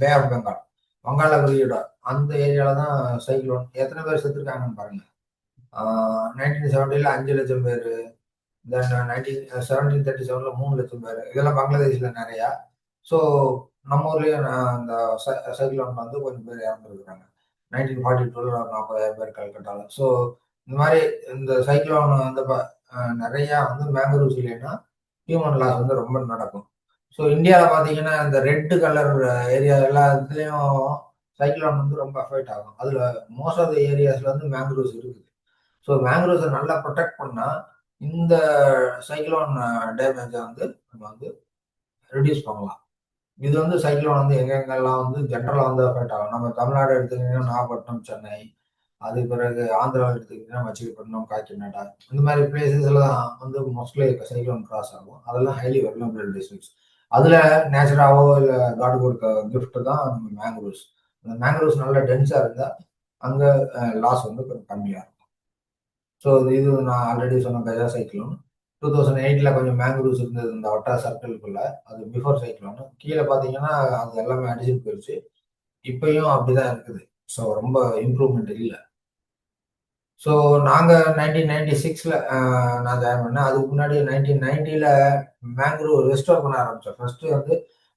பே ஆஃப் பெங்கால். வங்காள விரிகுடா. அந்த ஏரியால தான் சைக்ளோன். எத்தன பேர் செத்துருக்காங்கன்னு பாருங்க. 1970ல 5,00,000 பேரு. தென் 1737ல 3,00,000 பேரு. இதெல்லாம் பங்களாதேஷ்ல நெறையா. ஸோ நம்ம ஊர்லயும் அந்த சைக்ளோன்ல வந்து கொஞ்சம் பேர் இறந்துருக்காங்க. 1942ல ஒரு 40,000 பேர் கல்கட்டால. ஸோ இந்த மாரி இந்த சைக்ளோன் வந்து நிறைய வந்து மேங்க்ரூவ்ஸ் இல்லைன்னா ஹியூமன் லாஸ் வந்து ரொம்ப நடக்கும். ஸோ இந்தியாவில் பார்த்தீங்கன்னா இந்த ரெட் கலர் ஏரியா எல்லாத்துலேயும் சைக்ளோன் வந்து ரொம்ப அஃபெக்ட் ஆகும். அதில் மோஸ்ட் ஆஃப் த ஏரியாஸில் வந்து மேங்க்ரூவ்ஸ் இருக்குது. ஸோ மேங்க்ரூவ்ஸை நல்லா ப்ரொடெக்ட் பண்ணால் இந்த சைக்ளோன் டேமேஜை வந்து நம்ம வந்து ரெடியூஸ் பண்ணலாம். இது வந்து சைக்ளோன் வந்து எங்கெங்கெல்லாம் வந்து ஜென்ரலாக வந்து அஃபெக்ட் ஆகும். நம்ம தமிழ்நாடு எடுத்துக்கிட்டிங்கன்னா நாகப்பட்டினம், சென்னை, அது பிறகு ஆந்திராவில் எடுத்துக்கிட்டிங்கன்னா மச்சிலிப்பட்டினம், காக்கிநாடா, இந்த மாதிரி பிளேசஸ்ல தான் வந்து மோஸ்ட்லி சைக்ளோன் கிராஸ் ஆகும். அதெல்லாம் ஹைலி வெல்னரபிள் டிஸ்ட்ரிக்ட்ஸ். அதில் நேச்சுராவோ இல்லை காடு கொடுக்க கிஃப்ட் தான் நம்ம மேங்க்ரூவ்ஸ். அந்த மேங்க்ரூவ்ஸ் நல்லா டென்ஸாக இருந்தால் அங்கே லாஸ் வந்து கொஞ்சம் கம்மியாக இருக்கும். ஸோ இது நான் ஆல்ரெடி சொன்ன கஜா சைக்ளோன் 2008 கொஞ்சம் மேங்க்ரூவ்ஸ் இருந்தது இந்த வட்டா சர்க்கிள்குள்ள. அது பிஃபோர் சைக்ளோன். கீழே பார்த்தீங்கன்னா அது எல்லாமே அடிச்சுட்டு போயிடுச்சு. இப்பயும் அப்படிதான் இருக்குது. ஸோ ரொம்ப இம்ப்ரூவ்மெண்ட் இல்லை. ஸோ நாங்கள் 1996 நான் ஜாயின் பண்ணேன். அதுக்கு முன்னாடி 1990 மேங்க்ரூவ் ரெஸ்டோர் பண்ண ஆரம்பித்தோம். ஃபர்ஸ்ட்டு வந்து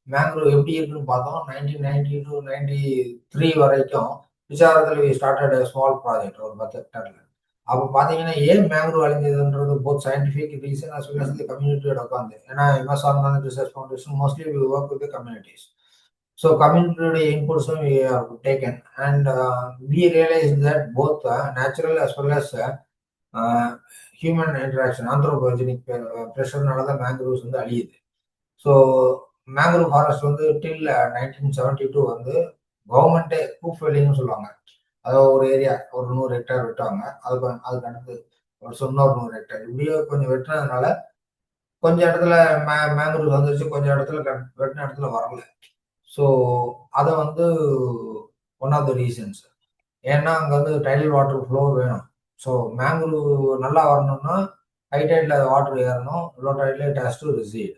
மேங்க்ரூவ் எப்படி இருக்குன்னு பார்த்தோம். 1990 to 93 வரைக்கும் விசாரத்தில் ஸ்டார்டட் ஸ்மால் ப்ராஜெக்ட் ஒரு 10 ஹெக்டாரில். அப்போ பார்த்தீங்கன்னா ஏன் மேங்க்ரூவ் அழிஞ்சதுன்றது both scientific reason as well as the கம்யூனிட்டியோட உட்காந்து. ஏன்னா MSR research foundation mostly we work with the communities. So community inputs we have taken, and we realized that both natural as well as human interaction, anthropogenic pressure தான் மேங்க்ரூவ்ஸ் வந்து அழியுது. ஸோ மேங்க்ரூவ் ஃபாரஸ்ட் வந்து டில் 1972 வந்து கவர்மெண்ட்டே ப்ரூஃப் வெல்லிங்னு சொல்லுவாங்க. அதாவது ஒரு ஏரியா ஒரு 100 ஹெக்டேர் வெட்டுவாங்க. அதுக்கு அடுத்து இன்னொரு 100 ஹெக்டேர் இப்படியே கொஞ்சம் வெட்டினதுனால கொஞ்சம் இடத்துல மேங்க்ரூவ் வந்துருச்சு, கொஞ்சம் இடத்துல வெட்டின இடத்துல வரல. ஸோ அதை வந்து ஒன் ஆஃப் த ரீசன்ஸ். ஏன்னா அங்கே வந்து டைடல் வாட்டர் ஃப்ளோ வேணும். ஸோ மேங்க்ரூவ் நல்லா வரணும்னா ஹை டைடில் வாட்டர் ஏறணும், low Tidel it has to receipt.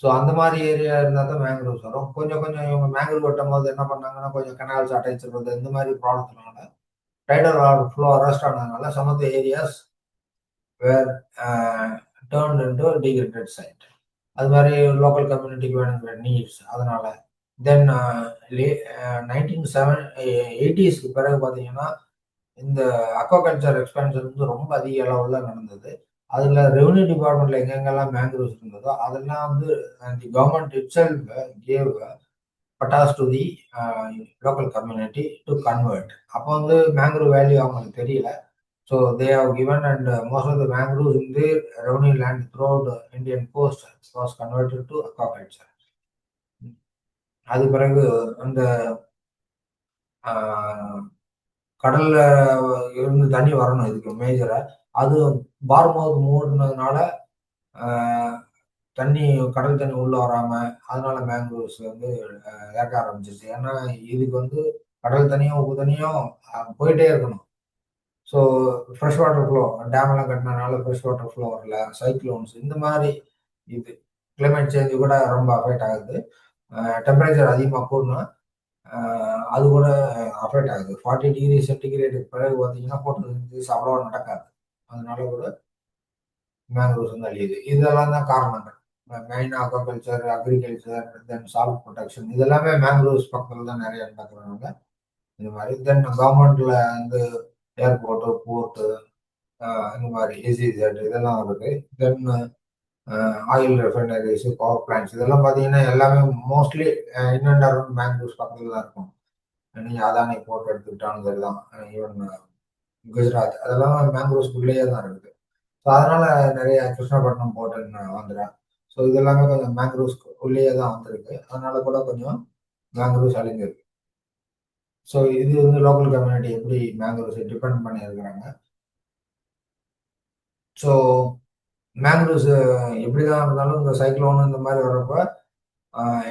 So அந்த மாதிரி ஏரியா இருந்தால் தான் மேங்க்ரூவ்ஸ் வரும். கொஞ்சம் கொஞ்சம் இவங்க மேங்க்ரூவ் வெட்டும் போது என்ன பண்ணாங்கன்னா கொஞ்சம் கனால்ஸ் அடைச்சிருக்கிறது இந்த மாதிரி ப்ராப்ளத்தினால டைடல் வாட்டர் ஃப்ளோ அரெஸ்ட் ஆனதுனால some of the areas were turned into degraded site. அது மாதிரி லோக்கல் கம்யூனிட்டிக்கு வேணுங்கிற நீட்ஸ். அதனால தென் 1980s பிறகு பார்த்தீங்கன்னா இந்த அக்வாகல்ச்சர் எக்ஸ்பென்ஷன் வந்து ரொம்ப அதிக அளவில் நடந்தது. அதில் ரெவன்யூ டிபார்ட்மெண்ட்ல எங்கெங்கெல்லாம் மேங்க்ரூவ்ஸ் இருந்ததோ அதெல்லாம் வந்து the government itself gave pattas to the local community to convert. அப்போ வந்து மேங்க்ரூவ் வேல்யூ அவங்களுக்கு தெரியல. So they have given and most of the mangroves in the revenue land throughout Indian coast was converted to aquaculture. அது பிறகு அந்த கடல்ல இருந்து தண்ணி வரணும் இதுக்கு மேஜரா. அது பார்மவுத் மூடினதுனால தண்ணி கடல் தண்ணி உள்ள வராம அதனால மேங்க்ரூவ்ஸ் வந்து இறக்க ஆரம்பிச்சிருச்சு. ஏன்னா இதுக்கு வந்து கடல் தண்ணியும் உப்பு தண்ணியும் போயிட்டே இருக்கணும். ஸோ ஃப்ரெஷ் வாட்டர் ஃப்ளோ டேம்லாம் கட்டினதுனால ஃப்ரெஷ் வாட்டர் ஃப்ளோ வரல. சைக்ளோன்ஸ் இந்த மாதிரி இது கிளைமேட் சேஞ்சு கூட ரொம்ப அஃபெக்ட் ஆகுது. டெம்பரேச்சர் அதிகமாக கூடனா அது கூட அஃபெக்ட் ஆகுது. 40 டிகிரி சென்டிகிரேடு பிறகு பார்த்தீங்கன்னா ஃபோட்டோசிந்தசிஸ் அவ்வளோவா நடக்காது. அதனால கூட மேங்க்ரூவ்ஸ் வந்து அழியுது. இதெல்லாம் தான் காரணங்கள். மெயின் அக்வாகல்ச்சர், அக்ரிகல்ச்சர், தென் சால்ட் ப்ரொடெக்ஷன் இதெல்லாமே மேங்க்ரூவ்ஸ் பக்கத்தில் தான் நிறைய நடக்கிறவங்க. இந்த மாதிரி தென் கவர்மெண்ட்ல வந்து ஏர்போர்ட்டு, போர்ட்டு இந்த மாதிரி ECZ இதெல்லாம் வருது. தென் ஆயில் ரெஃபைனரிஸ், பவர் பிளான்ஸ் இதெல்லாம் பார்த்தீங்கன்னா எல்லாமே mostly in and around mangroves பக்கத்தில் தான் இருக்கும். நீங்கள் அதானி போர்ட் எடுத்துக்கிட்டாலும் சரிதான், ஈவன் குஜராத் அதெல்லாம் மேங்க்ரூவ்ஸ்குள்ளேயே தான் இருக்குது. ஸோ அதனால நிறைய கிருஷ்ணப்பட்டினம் போர்ட் ஆந்திரா. ஸோ இதெல்லாமே கொஞ்சம் மேங்க்ரூவ்ஸ் உள்ளேயே தான் வந்திருக்கு. அதனால கூட கொஞ்சம் மேங்க்ரூவ்ஸ் அழிஞ்சிருக்கு. ஸோ இது வந்து லோக்கல் கம்யூனிட்டி எப்படி மேங்க்ரூவ்ஸை டிபெண்ட் பண்ணி இருக்கிறாங்க. ஸோ மேங்க்ரூவ்ஸ் எப்படி தான் இருந்தாலும் இந்த சைக்ளோன் இந்த மாதிரி வர்றப்ப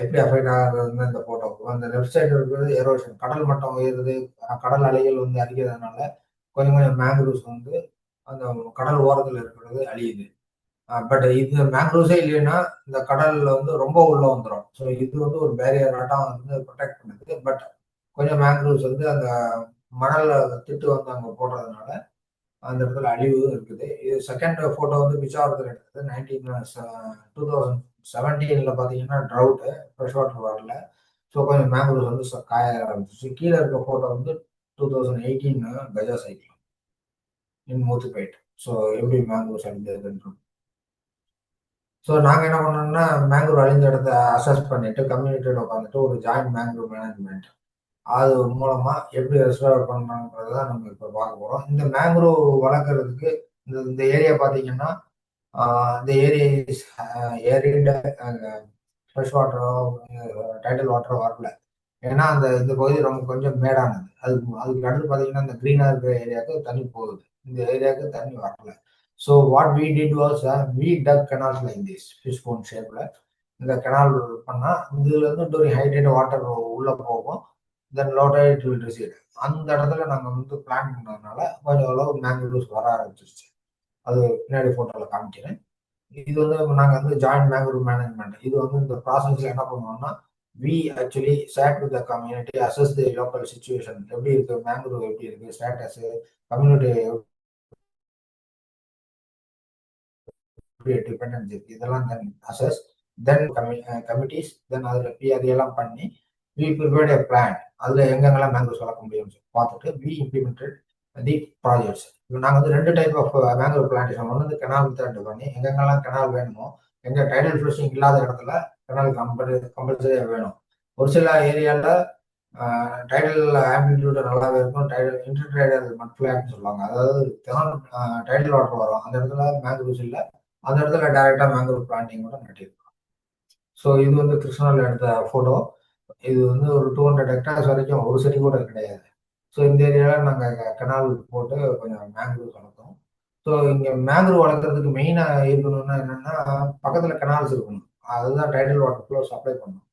எப்படி அஃபெக்ட் ஆகுறதுன்னு இந்த போட்டோ. அந்த லெஃப்ட் சைடு இருக்கிறது எரோஷன், கடல் மட்டம் உயருது, கடல் அலைகள் வந்து அடிக்கிறதுனால கொஞ்சம் கொஞ்சம் மேங்க்ரூவ்ஸ் வந்து அந்த கடல் ஓரத்தில் இருக்கிறது அழியுது. பட் இது மேங்க்ரூவ்ஸே இல்லைன்னா இந்த கடல்ல வந்து ரொம்ப உள்ள வந்துடும். ஸோ இது வந்து ஒரு பேரியர் ஆட்டம் வந்து ப்ரொடெக்ட் பண்ணுது. பட் கொஞ்சம் மேங்க்ரூவ்ஸ் வந்து அந்த மணல் திட்டு வந்து அங்கே போடுறதுனால அந்த இடத்துல அழிவு இருக்குது. இது செகண்ட் போட்டோ வந்து பிச்சாவரத்தில் எடுத்தது 2017 பார்த்தீங்கன்னா ட்ரவுட்டு, ஃப்ரெஷ் வாட்டர் வரல. ஸோ கொஞ்சம் மேங்க்ரூவ்ஸ் வந்து காய ஆரம்பிச்சிச்சு. கீழே இருக்க போட்டோ வந்து 2018 கஜா சைக்ளோன் இன் மூத்துப்பேட். ஸோ எப்படி மேங்க்ரோவ்ஸ் அழிஞ்சதுன்றோம். ஸோ நாங்கள் என்ன பண்ணோம்னா மேங்க்ரோவ் அழிஞ்ச இடத்த அசஸ் பண்ணிட்டு கம்யூனிட்டியோட உட்காந்துட்டு ஒரு ஜாயிண்ட் மேங்க்ரோவ் மேனேஜ்மெண்ட் அது மூலமா எப்படி ரெஸ்டோர் பண்ணணுன்றதை நம்ம இப்போ பார்க்க போகிறோம். இந்த மேங்க்ரோவ் வளர்க்குறதுக்கு இந்த ஏரியா பார்த்தீங்கன்னா இந்த ஏரியா இஸ் ஏரிட ஃப்ரெஷ் வாட்டரோ டைட்டில் வாட்டரோ வரல. ஏன்னா இந்த பகுதி ரொம்ப கொஞ்சம் மேடானது. அதுக்கு அடுத்து பார்த்தீங்கன்னா இந்த க்ரீனாக இருக்கிற ஏரியாவுக்கு தண்ணி போகுது. இந்த ஏரியாவுக்கு தண்ணி வரல. So what we did was we dug canals like this fish bone ஷேப்ல இந்த கெனால் பண்ணா இதுல இருந்து டூரிங் ஹைட்ரேட் வாட்டர் உள்ள போகும். தென் லோ டைட் வில் ரிசீட். அந்த இடத்துல நாங்கள் வந்து பிளான் பண்ணதுனால கொஞ்சம் அளவு மேங்க்ரோவ்ஸ் வர ஆரம்பிச்சிருச்சு. அது பின்னாடி போட்டோல காமிக்கிறேன். இது வந்து நாங்கள் வந்து ஜாயிண்ட் மேங்க்ரோவ் மேனேஜ்மெண்ட். இது வந்து இந்த ப்ராசஸ்ல என்ன பண்ணுவோம்னா we actually sat with the community, assess the local situation. எப்படி இருக்கு மேங்க்ரோவ், எப்படி இருக்கு ஸ்டேட்டஸ், கம்யூனிட்டி டிபெண்டன்ஸ் இருக்கு, இதெல்லாம் தென் அசஸ், தென் கமிட்டிஸ், தென் அதில் பிஆர் எல்லாம் பண்ணி வி ப்ரிப்பேர்ட் எ பிளான். அதில் எங்கெங்கெல்லாம் மேங்க்ரோவ்ஸ் வளர்க்க முடியும்னு பார்த்துட்டு வி இம்ப்ளிமெண்டட் தி ப்ராஜெக்ட்ஸ். இப்போ நாங்கள் வந்து 2 டைப் ஆஃப் மேங்க்ரோவ் பிளான்டேஷன். ஒன்று வந்து கெனால் மெத்தட் பண்ணி எங்கெங்கெல்லாம் கெனால் வேணுமோ, எங்க டைடல் ஃபிஷிங் இல்லாத இடத்துல கெனால் கம்பல்சரியாக வேணும். ஒரு சில ஏரியாவில் டைடல் ஆம்பிளிடியூட் நல்லாவே இருக்கும். டைடல் இன்டர் டைடல் மட் ஃபிளாட்னு சொல்லுவாங்க. அதாவது டைடல் வாட்டர் வரும் அந்த இடத்துல மேங்க்ரோவ்ஸ் இல்லை. அந்த இடத்துல டைரக்டா மேங்க்ரோவ் பிளான்டிங் கூட நட்டிருக்கோம். ஸோ இது வந்து கிருஷ்ணாவில் எடுத்த ஃபோட்டோ. இது வந்து ஒரு 200 ஹெக்டார்ஸ் வரைக்கும் ஒரு செடி கூட கிடையாது. ஸோ இந்த ஏரியாவில் நாங்கள் கெனால் போட்டு கொஞ்சம் மேங்க்ரோவ் வளர்த்தோம். ஸோ இங்கே மேங்க்ரோவ் வளர்க்குறதுக்கு மெயினாக இருக்கணும்னா என்னென்னா பக்கத்தில் கெனால்ஸ் இருக்கணும். அதுதான் டைடல் வாட்டர் ஃப்ளோ சப்ளை பண்ணணும்.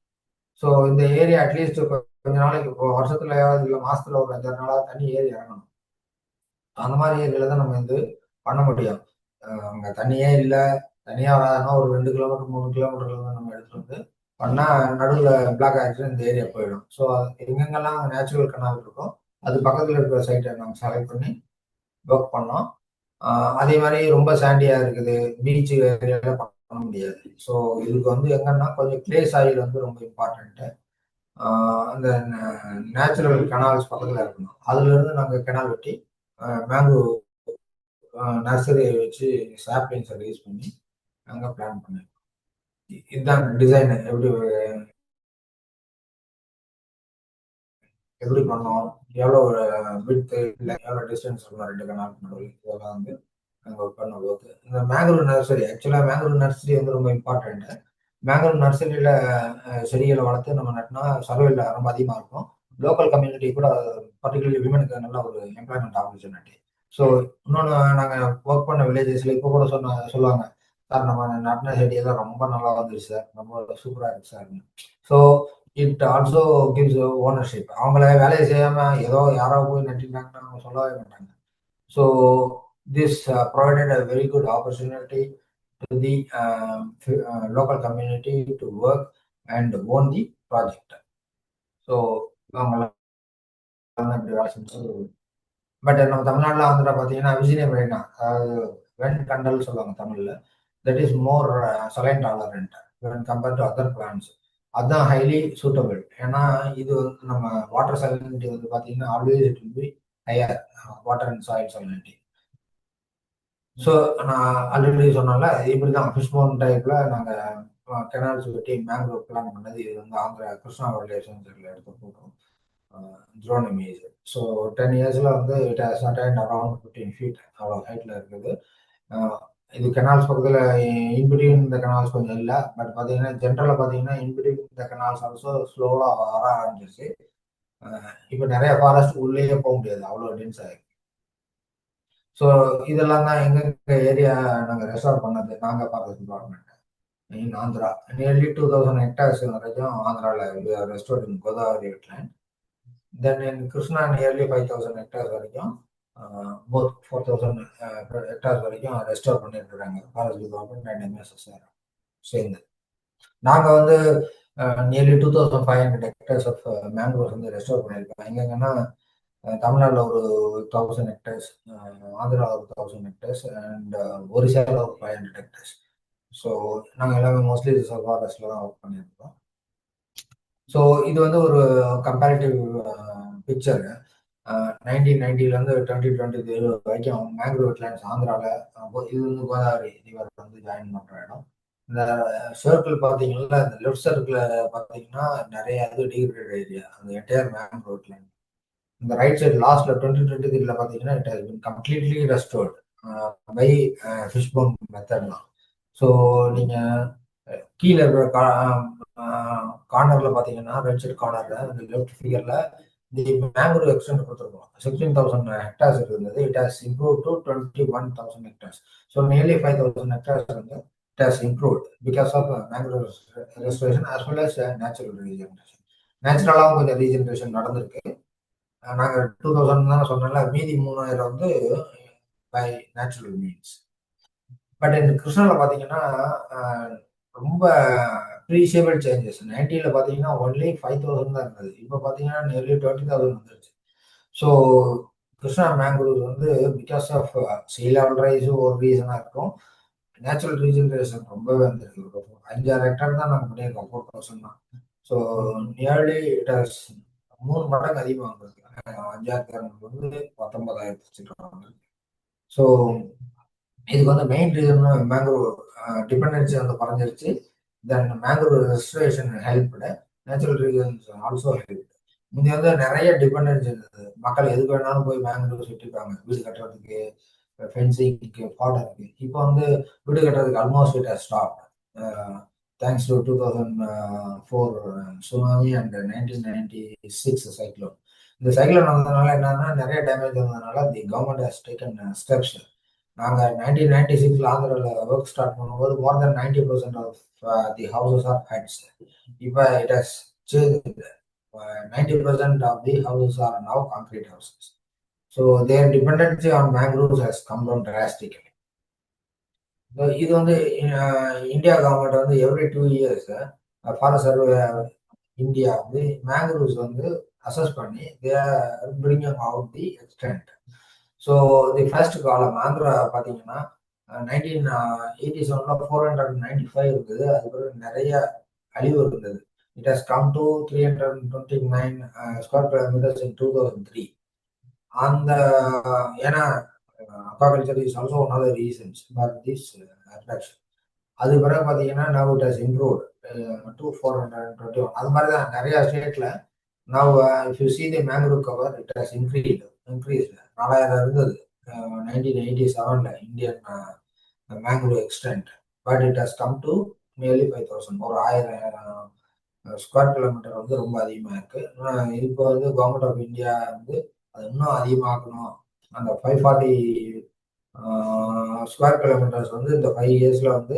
ஸோ இந்த ஏரியா அட்லீஸ்ட் கொஞ்ச நாளைக்கு வருஷத்துலயாவது இல்லை மாசத்துல ஒரு 5 நாளாவது தண்ணி ஏறி இறங்கணும். அந்த மாதிரி ஏரியால தான் நம்ம வந்து பண்ண முடியும். அங்கே தண்ணியே இல்லை, தனியாக வராதுன்னா ஒரு 2 கிலோமீட்டர் 3 கிலோமீட்டர்ல தான் நம்ம எடுத்துட்டு வந்து பண்ணால் நடுவில் பிளாக் ஆகிடுச்சு இந்த ஏரியா போயிடும். ஸோ எங்கெங்கெல்லாம் நேச்சுரல் கனால் இருக்கும் அது பக்கத்தில் இருக்கிற சைட்டை நம்ம செலக்ட் பண்ணி ஒர்க் பண்ணோம். அதே மாதிரி ரொம்ப சாண்டியாக இருக்குது, பீச் ஏரியால பண்ண முடியாது. ஸோ இதுக்கு வந்து எங்கன்னா கொஞ்சம் கிளே சாயில் வந்து ரொம்ப இம்பார்ட்டன்ட்டு. அந்த நேச்சுரல் கனால்ஸ் பக்கத்தில் இருக்கணும். அதுலேருந்து நாங்கள் கெனால் வெட்டி மேங்க்ரோவ் நர்சரியை வச்சு சாப்ளிங்ஸை ரிலீஸ் பண்ணி நாங்கள் பிளான் பண்ணிருக்கோம். இதுதான் டிசைன். எப்படி பண்ணோம், எவ்வளோ விட்த்து இல்லை எவ்வளோ டிஸ்டன்ஸ் இருக்கணும் 2 கனால் நடுவில், இதெல்லாம் வந்து நாங்கள் ஒர்க் பண்ண ஒர்க்கு. இந்த மேங்க்ரோவ் நர்சரி ஆக்சுவலாக மேங்க்ரோவ் நர்சரி வந்து ரொம்ப இம்பார்ட்டன்ட்டு. மேங்க்ரோவ் நர்சரியில் செடிகளை வளர்த்து நம்ம நட்டினா சர்வேல ரொம்ப அதிகமாக இருக்கும். லோக்கல் கம்யூனிட்டி கூட பர்டிகுலர்லி விமனுக்கு நல்ல ஒரு எம்ப்ளாய்மெண்ட் ஆப்பர்ச்சுனிட்டி. ஸோ இன்னொன்று நாங்கள் ஒர்க் பண்ண வில்லேஜஸ்ல இப்போ கூட சொல்லுவாங்க, சார் நம்ம நட்டின செடியெல்லாம் ரொம்ப நல்லா வந்துருச்சு சார், ரொம்ப சூப்பராக இருக்கு sir. So it also gives ownership. அவங்கள வேலையை செய்யாமல் ஏதோ யாரோ போய் நட்டிட்டாங்கன்னு அவங்க சொல்லவே மாட்டாங்க. So this provided a very good opportunity to the local community to work and own the project. So but நம்ம தமிழ்நாட்டில் வந்துட்டு பார்த்தீங்கன்னா விஜினியம் ரெய்னா, அதாவது வெண் கண்டல் சொல்லுவாங்க தமிழில். That is more saline tolerant when compared to other plants. அதுதான் ஹைலி சூட்டபிள். ஏன்னா இது வந்து நம்ம வாட்டர் சலினிட்டி வந்து பார்த்தீங்கன்னா always it will be higher water and soil salinity. So நான் ஆல்ரெடி சொன்னால இப்படிதான் ஃபிஷ்போன் டைப்ல நாங்கள் கெனால்ஸ் வெட்டி மேங்க்ரோவ் பிளான் பண்ணது. இது வந்து ஆந்திரா கிருஷ்ணா வைல்ட்லைஃப் எடுத்து போட்டோம் ட்ரோன் இமேஜ். ஸோ 10 இயர்ஸ்ல வந்து it has attained around 15 feet அவ்வளோ ஹைட்ல இருக்குது. இது கெனால்ஸ் பக்கத்தில் இன்பிட்வீன் இந்த கெனால்ஸ் கொஞ்சம் இல்லை. பட் பார்த்தீங்கன்னா ஜென்ரலாக பார்த்தீங்கன்னா இன்பிட்வீன் இந்த கெனால்ஸ் ஆல்சோ ஸ்லோவாக வர ஆரம்பிச்சிருச்சு. இப்போ நிறைய ஃபாரஸ்ட் உள்ளேயே போக முடியாது, அவ்வளோ டென்ஸ் ஆகிருக்கு. ஸோ இதெல்லாம் தான் எங்க ஏரியா நாங்கள் ரெஸ்டார்ட் பண்ணது. நாங்கள் ஃபாரஸ்ட் டிபார்ட்மெண்ட் இன் ஆந்திரா நியர்லி 2000 hectares வரைக்கும் ஆந்திராவில் ரெஸ்டார்ட் இன் கோதாவரி வெட்லேண்ட். தென் இன் கிருஷ்ணா நியர்லி 5000 hectares வரைக்கும் போத் 4000 hectares வரைக்கும் ரெஸ்டோர் பண்ணிட்டு இருக்காங்க ஃபாரஸ்ட் டிபார்ட்மெண்ட் அண்ட் எம்எஸ்எஸ்ஆர் சேர்ந்து. நாங்கள் வந்து நியர்லி 2500 hectares ஆஃப் மேங்க்ரோவ்ஸ் வந்து ரெஸ்டோர் பண்ணியிருக்கோம். எங்கன்னா தமிழ்நாட்டில் ஒரு 1000 hectares, ஆந்திராவில் ஒரு 1000 hectares அண்ட் ஒரிசாவில் ஒரு 500 hectares. ஸோ நாங்கள் எல்லாமே மோஸ்ட்லி ரிசர்வ் ஃபாரஸ்ட்ல தான் ஒர்க் பண்ணியிருக்கோம். ஸோ இது வந்து ஒரு கம்பேரிட்டிவ் பிக்சரு. 1990லேருந்து 2020 வரைக்கும் மேங்க்ரோவ் வெட்லேண்ட்ஸ் ஆந்திராவில் இது வந்து கோதாவரி ரிவர் வந்து ஜாயின் பண்ணுற இடம். இந்த சர்க்கிள் பார்த்தீங்கன்னா இந்த லெஃப்ட் சர்க்கிள் பார்த்தீங்கன்னா நிறைய இது டிகிரேடட் ஏரியா அந்த என்டையர் மேங்க்ரோவ் வெட்லேண்ட். இந்த ரைட் சைடு லாஸ்ட்ல 2023 பார்த்தீங்கன்னா it has been completely restored by fish bone மெத்தட்லாம். ஸோ நீங்கள் கீழே இருக்கிற கார்னர்ல பார்த்தீங்கன்னா ரைட் சைடு கார்னர்ல இந்த லெஃப்ட் ஃபிகர்ல தி மேங்க்ரோவ் எக்ஸ்டென்ட் கொடுத்துருக்கோம். 16,000 hectares இருந்தது. It has improve to 21,000 hectares. So nearly 5,000 hectares வந்து it has improved because of mangrove restoration as well as natural regeneration. நேச்சுரலாகவும் கொஞ்சம் ரீஜெனரேஷன் நடந்திருக்கு. நாங்கள் 2000 தான் சொன்னால மீதி 3000 வந்து பை நேச்சுரல் மீன்ஸ். பட் இந்த கிருஷ்ணாவில் பார்த்தீங்கன்னா ரொம்ப ப்ரீஷியபிள் சேஞ்சஸ். 90ல பார்த்தீங்கன்னா ஒன்லி 5,000 தான் இருந்தது. இப்போ பார்த்தீங்கன்னா நியர்லி 20,000 வந்துருச்சு. ஸோ கிருஷ்ணா மேங்க்ரோவ் வந்து because of sea level rise ஒரு ரீசனாக இருக்கும். நேச்சுரல் ரீஜெனரேஷன் ரொம்பவே வந்திருக்கு. 5-6 ஹெக்டர் தான் நாங்கள் பண்ணியிருக்கோம் 4,000 தான். ஸோ நியர்லி இட் ஹஸ் 3 மடங்கு அதிகமாக வந்திருக்கு. 5 ஹெக்டர் வந்து 19,000. ஸோ இதுக்கு வந்து மெயின் ரீசன் மேங்க்ரோவ் டிபெண்டன்சி வந்து குறைஞ்சிருச்சு. Then mangrove restoration helped, natural reasons also help. முந்தைய வந்து நிறைய டிபெண்டன்சி இருந்தது. மக்கள் எதுக்கு வேணாலும் போய் மேங்க்ரோவ் சுற்றிப்பாங்க, வீடு கட்டுறதுக்கு, ஃபென்சிங்க்கு, ஃபாடருக்கு. இப்போ வந்து வீடு கட்டுறதுக்கு almost it has stop thanks to 2004 tsunami and 1996 cyclone. இந்த சைக்ளோன் வந்ததுனால என்னன்னா நிறைய டேமேஜ் வந்ததுனால the government has taken steps. நாங்கள் 1996 ஆந்திராவில் ஒர்க் ஸ்டார்ட் பண்ணும்போது more than 90% of the houses are huts. இப்போ it has change. 90% of the houses are now concrete houses. So their dependency on mangroves has come down drastically. இது வந்து இந்தியா கவர்மெண்ட் வந்து every 2 years forest survey India வந்து மேங்க்ரோவ்ஸ் வந்து அசஸ் பண்ணி they are bringing out the extend. So the first column Andhra பார்த்தீங்கன்னா 1987 495 இருந்தது. அதுக்கப்புறம் நிறைய அழிவு இருந்தது. It has come to 329 square kilometers in 2003. And ஏன்னா aquaculture is also one of the reasons for this attraction. அது பிறகு பார்த்தீங்கன்னா now it has improved to 421. அது மாதிரி தான் நிறைய ஸ்டேட்ல now if you see the mangrove cover it has increased 4,000 இருந்தது 1987ல Indian mangrove extent, but it has come to nearly 5,000. ஒரு 1000 ஸ்கொயர் கிலோமீட்டர் வந்து ரொம்ப அதிகமாக இருக்கு. இப்போ வந்து கவர்மெண்ட் ஆஃப் இந்தியா வந்து அது இன்னும் அதிகமாக்கணும். அந்த 540 ஸ்கொயர் கிலோமீட்டர்ஸ் வந்து இந்த 5 இயர்ஸ்ல வந்து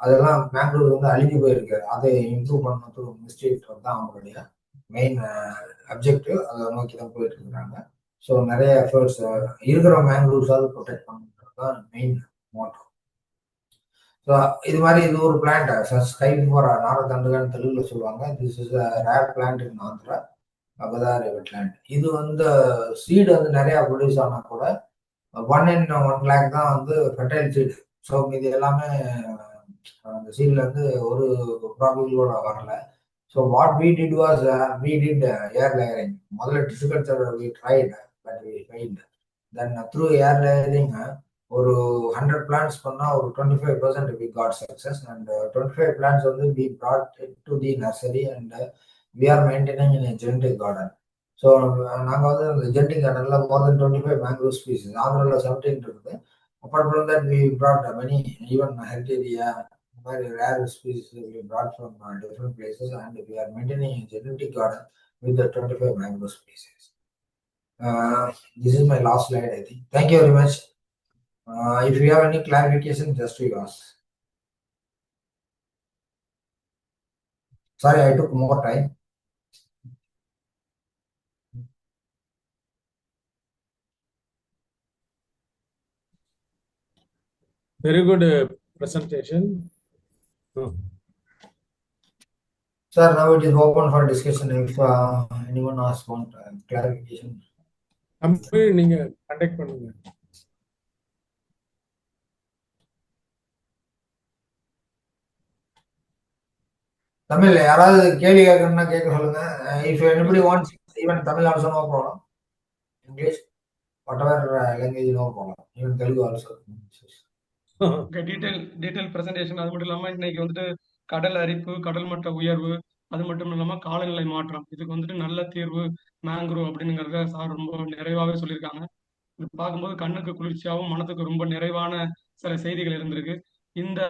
அதெல்லாம் மேங்க்ரோவ் வந்து அழிஞ்சு போயிருக்கு. அதை இம்ப்ரூவ் பண்ணணும் மினிஸ்ட்ரி தான் அவங்களுடைய மெயின் அப்ஜெக்டிவ். அதை நோக்கி தான் போயிட்டு இருக்கிறாங்க. ஸோ நிறைய எஃபர்ட்ஸ் இருக்கிற மேங்க்ரோவ்ஸாவது ப்ரொடெக்ட் பண்ணுறது தான் மெயின் மோட்டோ. ஸோ இது மாதிரி இது ஒரு பிளான்ட் ஸ்கை ஃபார் நாரதண்டுகான்னு தெலுங்குல சொல்லுவாங்க. This is rare plant in Andhra Godavari wetland. இது வந்து சீடு வந்து நிறைய ப்ரொடியூஸ் ஆனால் கூட 1 in 1 lakh தான் வந்து ஃபெர்டைல் சீடு. ஸோ இது எல்லாமே அந்த சீட்ல இருந்து ஒரு ப்ராபிளோட வரல. So what we did was we did air layering. முதல்ல tissue culture we tried but we failed. Then through air layering ஒரு 100 பிளான்ஸ் பண்ணா ஒரு 25% we got success and 25 plants வந்து we brought it to the nursery and we are maintaining in a genetic garden. So நாங்கள் வந்து அந்த ஜெனடிக் கார்டன்ல more than 25 mangrove species. ஆந்திராவில் 17 இருக்குது. apart from that we brought many even heritage very rare species we brought from different places and we are maintaining a genetic garden with the 25 mangrove species. This is my last slide, I think. Thank you very much. If you have any clarification, just you ask. Sorry, I took more time. Very good presentation. Sir, now it is open for discussion. If anyone asks want clarification. நீங்க கண்டக்ட் பண்ணுங்க. தமிழ்ல யாராவது கேள்வி கேட்கணும்னா கேட்க சொல்லுங்க. If anybody wants even Tamil also no problem. English, whatever language you know, even Telugu also. Detail presentation. அது மட்டும் இல்லாம இன்னைக்கு வந்துட்டு கடல் அரிப்பு, கடல் மட்ட உயர்வு, அது மட்டும் இல்லாம காலநிலை மாற்றம், இதுக்கு வந்துட்டு நல்ல தீர்வு மேங்க்ரோவ் அப்படிங்கிறத சார் ரொம்ப நிறைவாவே சொல்லியிருக்காங்க. இது பார்க்கும்போது கண்ணுக்கு குளிர்ச்சியாகவும் மனதுக்கு ரொம்ப நிறைவான சில செய்திகள் இருந்திருக்கு. இந்த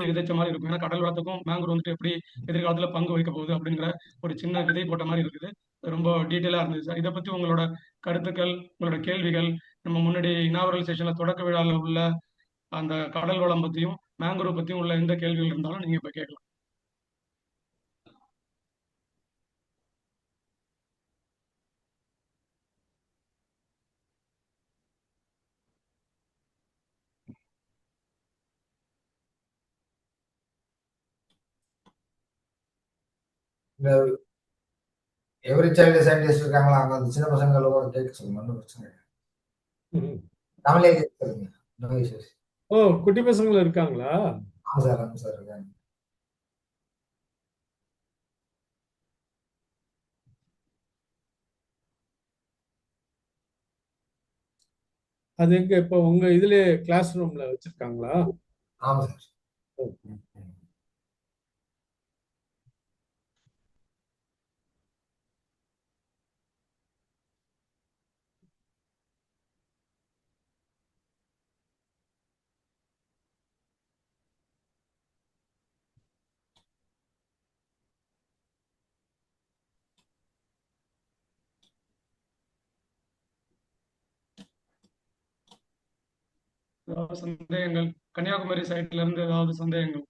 விதைச்ச மாதிரி இருக்கும். ஏன்னா கடல் வளத்துக்கும் மேங்க்ரோவ் வந்துட்டு எப்படி எதிர்காலத்துல பங்கு வைக்க போகுது அப்படிங்கிற ஒரு சின்ன விதை போட்ட மாதிரி இருக்குது. ரொம்ப டீட்டெயிலா இருந்தது சார். இதை பத்தி உங்களோட கருத்துக்கள், உங்களோட கேள்விகள், நம்ம முன்னாடி இனாவரல் செஷன்ல தொடக்க விழாவில் உள்ள அந்த கடல் வளம் பத்தியும் மேங்க்ரோவ் பத்தியும் உள்ள எந்த கேள்விகள் இருந்தாலும் நீங்க இப்ப கேட்கலாம். எவ்ரி சைல்டு சயின்டிஸ்ட் இருக்காங்களா, அங்க அந்த சின்ன பசங்களை கூட கேட்க சொல்லுங்க, ஒன்றும் பிரச்சனை இல்லை. தமிழே கேட்க சொல்லுங்க, no issues. ஓ, குட்டி பசங்களும் இருக்காங்களா? ஆமா சார் இருக்காங்க. அது எங்க இப்போ உங்க இதுல கிளாஸ் ரூம்ல வச்சிருக்காங்களா? ஆமா சார். ஏதாவது சந்தேகங்கள், கன்னியாகுமரி சைட்ல இருந்து ஏதாவது சந்தேகங்கள்?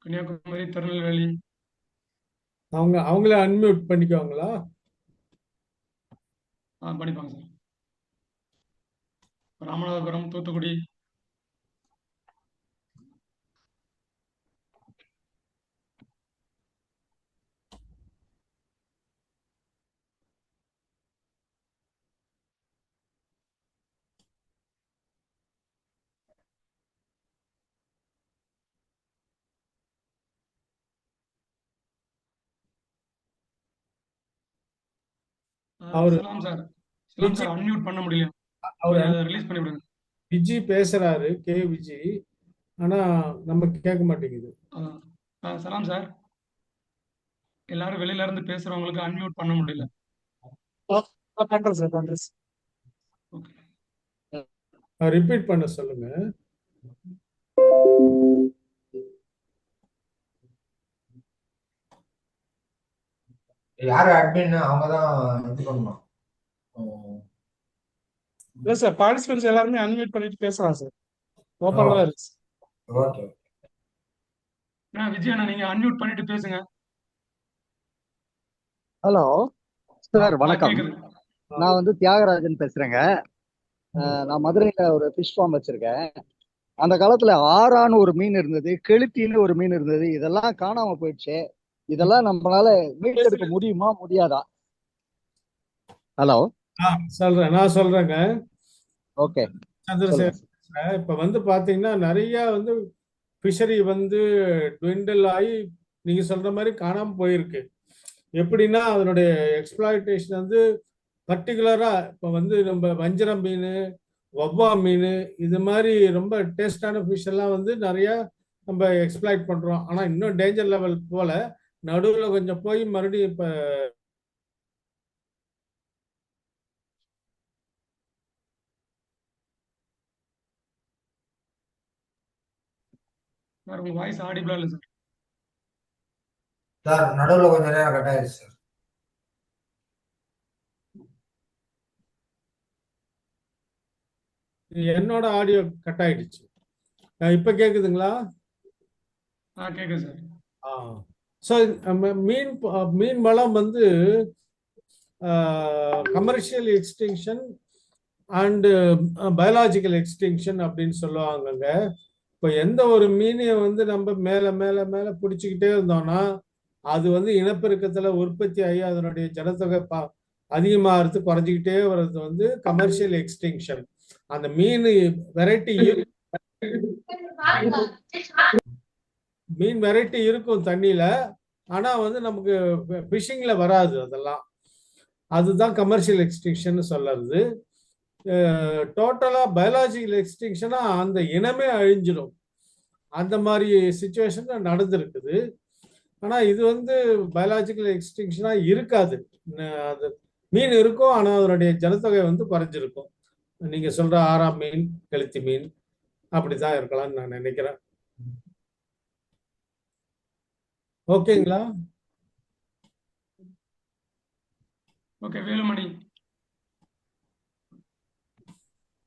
கன்னியாகுமரி, திருநெல்வேலி. அவங்களே அன்மியூட் பண்ணிக்குவாங்களா? பண்ணிப்பாங்க சார். ராமநாதபுரம், தூத்துக்குடி. சலாம் சார். சலாம் சார், அன்மியூட் பண்ண முடியல. ரிலீஸ் பண்ணி விடுங்க. விஜி பேசுறாரு, கே விஜி, ஆனா நமக்கு கேட்க மாட்டேங்குது. சலாம் சார், எல்லாரும் வெளியில இருந்து பேசுறவங்களுக்கு அன்மியூட் பண்ண முடியல. பண்றேன் சார், பண்றேன். ரிப்பீட் பண்ண சொல்லுங்க. யாரு அட்மின் அவங்க தான் இது பண்ணணும். இல்ல சார், பார்ட்டிசிபென்ட்ஸ் எல்லாருமே அன்மியூட் பண்ணிட்டு பேசலாம் சார். ஓபன்ல தான் இருக்கு. ஓகே. விஜய் அண்ணா, நீங்க அன்மியூட் பண்ணிட்டு பேசுங்க. ஹலோ சார், வணக்கம். நான் வந்து தியாகராஜன் பேசுறேங்க. நான் மதுரையில ஒரு ஃபிஷ் ஃபார்ம் வச்சிருக்கேன். அந்த காலத்துல ஆறான்னு ஒரு மீன் இருந்தது, கெளுத்தின்னு ஒரு மீன் இருந்தது. இதெல்லாம் காணாம போயிடுச்சு. இதெல்லாம் நம்மளால மீட்டெடுக்க முடியுமா, முடியாதா? ஹலோ, நான் சொல்றேங்க. ஓகே. சந்திரசேகர், இப்ப வந்து பாத்தீங்கன்னா நிறைய வந்து ஃபிஷரி வந்து ட்விண்டில் ஆகி நீங்க சொல்ற மாதிரி காணாம போயிருக்கு. எப்படின்னா அதனுடைய எக்ஸ்பிளாய்டேஷன் வந்து பர்டிகுலரா இப்போ வந்து நம்ம வஞ்சரம் மீன், வவ்வா மீன், இது மாதிரி ரொம்ப டேஸ்டான ஃபிஷ் எல்லாம் வந்து நிறைய நம்ம எக்ஸ்பிளாய்ட் பண்றோம். ஆனா இன்னும் டேஞ்சர் லெவல் போல நடுவில் கொஞ்சம் போய் மறுபடியும் இப்ப உங்க வாய்ஸ் ஆடிபிளா இல்ல சார். சார் நடுவில் கொஞ்சம் நேரம் கட் ஆயிடுச்சு சார். என்னோட ஆடியோ கட் ஆயிடுச்சு. இப்ப கேக்குதுங்களா? கேக்குது சார். ஸோ மீன் வளம் வந்து commercial extinction and biological extinction அப்படின்னு சொல்லுவாங்கங்க. இப்போ எந்த ஒரு மீனையும் வந்து நம்ம மேல மேல மேல பிடிச்சிக்கிட்டே இருந்தோம்னா அது வந்து இனப்பெருக்கத்துல உற்பத்தி ஆகி அதனுடைய ஜனத்தொகை அதிகமாகிறது, குறைஞ்சிக்கிட்டே வர்றது வந்து கமர்ஷியல் எக்ஸ்டிங்ஷன். அந்த மீன் வெரைட்டி இருக்கும் தண்ணியில. ஆனா வந்து நமக்கு ஃபிஷிங்ல வராது அதெல்லாம். அதுதான் கமர்ஷியல் எக்ஸ்டிங்ஷன் சொல்றது. டோட்டலா பயாலஜிக்கல் எக்ஸ்டிங்ஷனா அந்த இனமே அழிஞ்சிடும். அந்த மாதிரி சுச்சுவேஷன் நடந்திருக்குது. ஆனா இது வந்து பயாலஜிக்கல் எக்ஸ்டிங்ஷனா இருக்காது. அது மீன் இருக்கும், ஆனா அதனுடைய ஜனத்தொகை வந்து குறைஞ்சிருக்கும். நீங்க சொல்ற ஆறாம் மீன், கெளுத்தி மீன் அப்படிதான் இருக்கலாம்னு நான் நினைக்கிறேன். ஓகேங்களா? ஓகே, வேலுமணி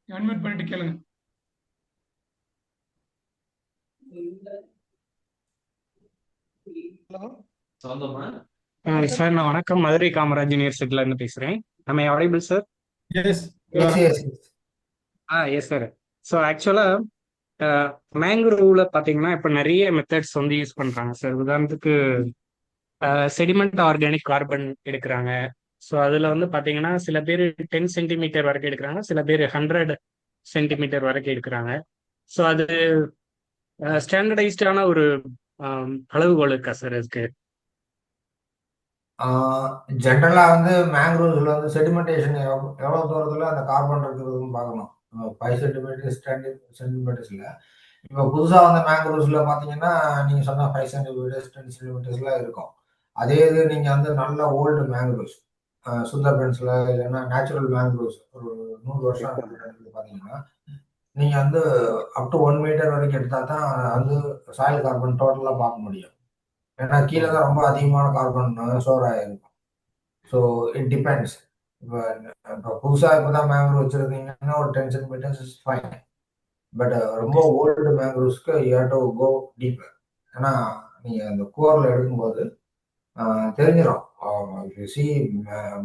அன்மியூட் பண்ணிட்டு கேளுங்க. ஹலோ சார், நான் வணக்கம். மதுரை காமராஜ் யூனிவர்சிட்டில இருந்து பேசுறேன். நம்ம audible sir? Yes. Yes, yes, yes. Yes sir. So ஆக்சுவலா மேங்க்ரோவ்ல பாத்தீங்கன்னா இப்ப நிறைய மெத்தட்ஸ் வந்து யூஸ் பண்றாங்க சார். உதாரணத்துக்கு செடிமெண்ட் ஆர்கானிக் கார்பன் எடுக்கிறாங்க. ஸோ அதுல வந்து பாத்தீங்கன்னா சில பேர் 10 சென்டிமீட்டர் வரைக்கும் எடுக்கிறாங்க, சில பேர் 100 சென்டிமீட்டர் வரைக்கும் எடுக்கிறாங்க. ஸோ அது ஸ்டாண்டர்டைஸ்டான ஒரு அளவுகோல் இருக்கா சார் அதுக்கு? ஜென்ரலா வந்து மேங்க்ரோவ்ஸ்ல வந்து செடிமெண்டேஷன் எவ்வளவு தூரத்துல அந்த கார்பன் இருக்கிறதுன்னு பார்க்கணும். 5 சென்டிமீட்டர்ஸ் 10 சென்டிமீட்டர்ஸ்ல. இப்போ புதுசா வந்த மேங்க்ரோவ்ஸ்ல பாத்தீங்கன்னா நீங்க சொன்ன 5 சென்டிமீட்டர்ஸ் 10 சென்டிமீட்டர்ஸ்ல இருக்கும். அதே இது நீங்க வந்து நல்ல ஓல்டு மேங்க்ரோவ்ஸ் சுந்தர்பன்ஸ்ல இல்லைன்னா நேச்சுரல் மேங்க்ரோவ்ஸ் ஒரு 100 வருஷம் இருக்கிறது பாத்தீங்கன்னா நீங்க வந்து அப் டு 1 மீட்டர் வரைக்கும் எடுத்தா தான் வந்து சாயில் கார்பன் டோட்டலா பார்க்க முடியும். ஏன்னா கீழே தான் ரொம்ப அதிகமான கார்பன் ஸ்டோர் ஆகிருக்கும். So it depends. இப்போ புதுசாக இப்போ தான் மேங்க்ரோவ் வச்சுருந்தீங்கன்னா ஒரு 10 சென்டிமீட்டர்ஸ் இஸ் ஃபைன். பட் ரொம்ப ஓல்டு மேங்க்ரோவ்ஸ்க்கு you have to go deeper. ஏன்னா நீங்கள் அந்த கோரில் எடுக்கும்போது தெரிஞ்சிடும். சி